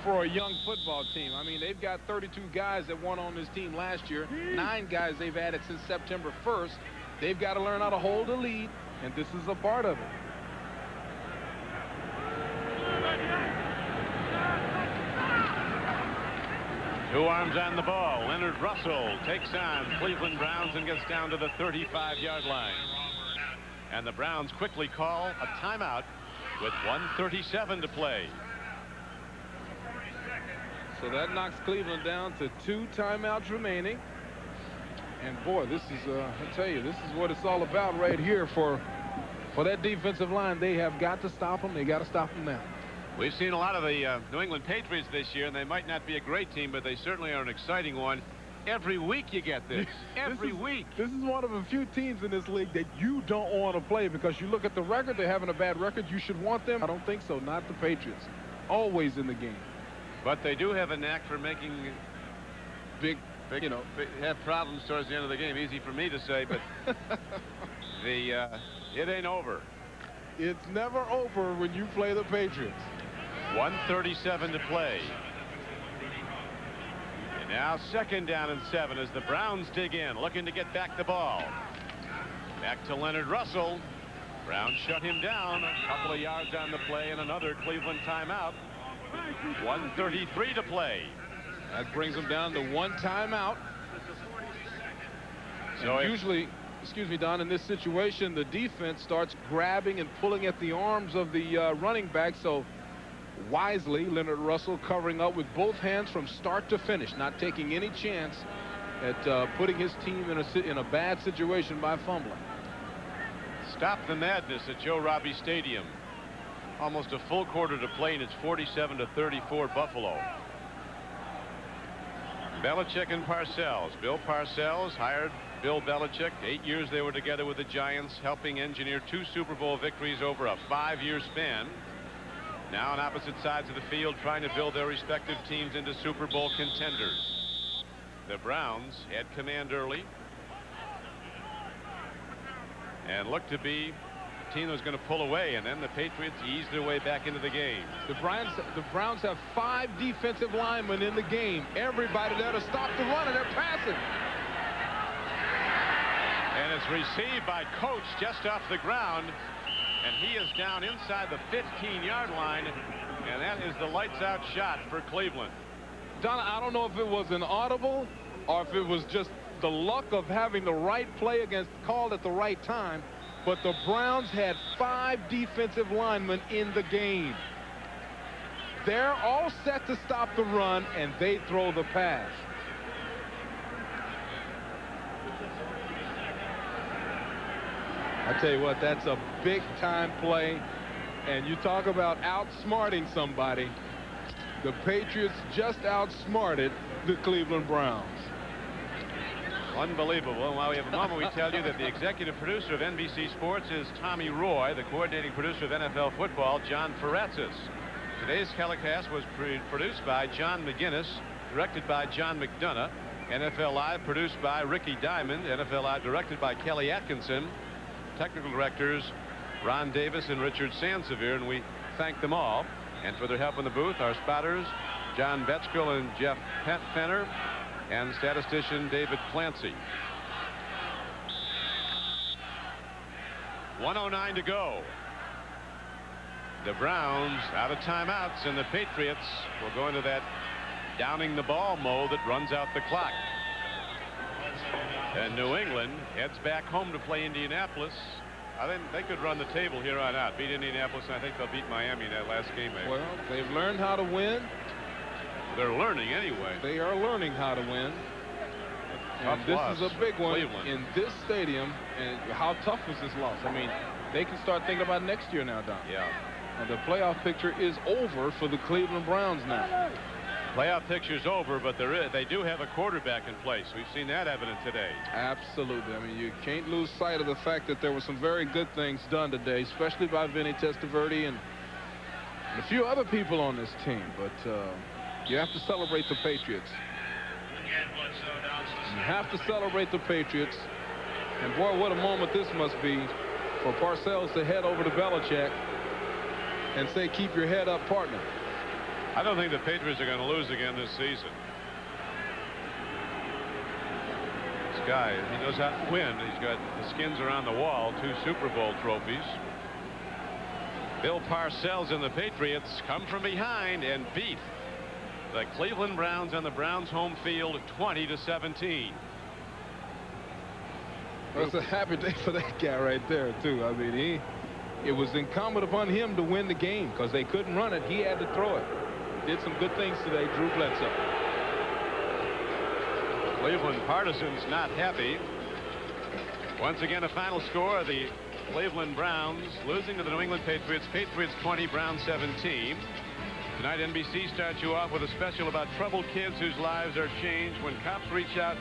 S2: for a young football team. I mean, they've got 32 guys that won on this team last year. 9 guys they've added since September 1st. They've got to learn how to hold a lead, and this is a part of it.
S1: Two arms on the ball. Leonard Russell takes on Cleveland Browns and gets down to the 35-yard line. And the Browns quickly call a timeout with 1:37 to play.
S2: So that knocks Cleveland down to 2 timeouts remaining. And boy, this is, I tell you, this is what it's all about right here for that defensive line. They have got to stop them. They got to stop them now.
S1: We've seen a lot of the New England Patriots this year, and they might not be a great team, but they certainly are an exciting one. Every week you get this. Every week.
S2: This is one of a few teams in this league that you don't want to play because you look at the record. They're having a bad record. You should want them. I don't think so. Not the Patriots. Always in the game.
S1: But they do have a knack for making big, you know, have problems towards the end of the game. Easy for me to say, but it ain't over.
S2: It's never over when you play the Patriots.
S1: 1:37 to play. And now 2nd down and 7 as the Browns dig in, looking to get back the ball. Back to Leonard Russell. Browns shut him down. A couple of yards on the play and another Cleveland timeout. 1:33 to play.
S2: That brings them down to 1 timeout.
S1: So
S2: usually, excuse me, Don, in this situation, the defense starts grabbing and pulling at the arms of the running back. So wisely, Leonard Russell covering up with both hands from start to finish, not taking any chance at putting his team in a bad situation by fumbling.
S1: Stop the madness at Joe Robbie Stadium. Almost a full quarter to play, and it's 47-34 Buffalo. Belichick and Parcells. Bill Parcells hired Bill Belichick. 8 years they were together with the Giants, helping engineer 2 Super Bowl victories over a 5-year span. Now on opposite sides of the field, trying to build their respective teams into Super Bowl contenders. The Browns had command early and looked to be a team that was going to pull away, and then the Patriots eased their way back into the game.
S2: The Browns have 5 defensive linemen in the game. Everybody there to stop the run, and they're passing.
S1: And it's received by Coach just off the ground, and he is down inside the 15-yard line, and that is the lights-out shot for Cleveland.
S2: Donna, I don't know if it was an audible or if it was just the luck of having the right play called at the right time, but the Browns had 5 defensive linemen in the game. They're all set to stop the run, and they throw the pass. I tell you what, that's a big-time play, and you talk about outsmarting somebody. The Patriots just outsmarted the Cleveland Browns.
S1: Unbelievable. And while we have a moment, we tell you that the executive producer of NBC Sports is Tommy Roy, the coordinating producer of NFL football, John Faratzis. Today's telecast was produced by John McGinnis, directed by John McDonough. NFL Live produced by Ricky Diamond. NFL Live directed by Kelly Atkinson. Technical directors Ron Davis and Richard Sansevier, and we thank them all. And for their help in the booth, our spotters, John Betskill and Jeff Fenner, and statistician David Clancy. 1:09 to go. The Browns out of timeouts, and the Patriots will go into that downing the ball mode that runs out the clock. And New England heads back home to play Indianapolis. I think they could run the table here on out, beat Indianapolis, and I think they'll beat Miami in that last game. Maybe.
S2: Well, they've learned how to win.
S1: They're learning anyway.
S2: They are learning how to win. And this is a big one in this stadium. And how tough was this loss? I mean, they can start thinking about next year now, Don.
S1: Yeah.
S2: And the playoff picture is over for the Cleveland Browns now.
S1: Playoff picture's over, but they do have a quarterback in place. We've seen that evident today.
S2: Absolutely. I mean, you can't lose sight of the fact that there were some very good things done today, especially by Vinny Testaverde and a few other people on this team. But you have to celebrate the Patriots. You have to celebrate the Patriots. And boy, what a moment this must be for Parcells to head over to Belichick and say, keep your head up, partner.
S1: I don't think the Patriots are going to lose again this season. This guy, he knows how to win. He's got the skins around the wall, 2 Super Bowl trophies. Bill Parcells and the Patriots come from behind and beat the Cleveland Browns on the Browns home field 20-17.
S2: Well, it's a happy day for that guy right there, too. I mean, it was incumbent upon him to win the game because they couldn't run it. He had to throw it. Did some good things today, Drew Bledsoe.
S1: Cleveland partisans not happy. Once again, a final score, the Cleveland Browns losing to the New England Patriots. Patriots 20, Browns 17. Tonight, NBC starts you off with a special about troubled kids whose lives are changed when cops reach out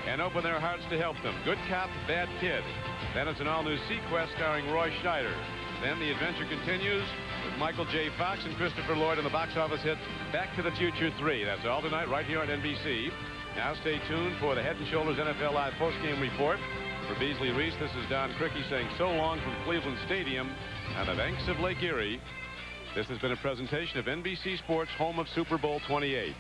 S1: and open their hearts to help them. Good cop, bad kid. Then it's an all-new Sequest starring Roy Scheider. Then the adventure continues with Michael J. Fox and Christopher Lloyd in the box office hit Back to the Future 3. That's all tonight right here on NBC. Now stay tuned for the Head & Shoulders NFL Live postgame report. For Beasley Reese, this is Don Criqui saying so long from Cleveland Stadium on the banks of Lake Erie. This has been a presentation of NBC Sports, home of Super Bowl 28.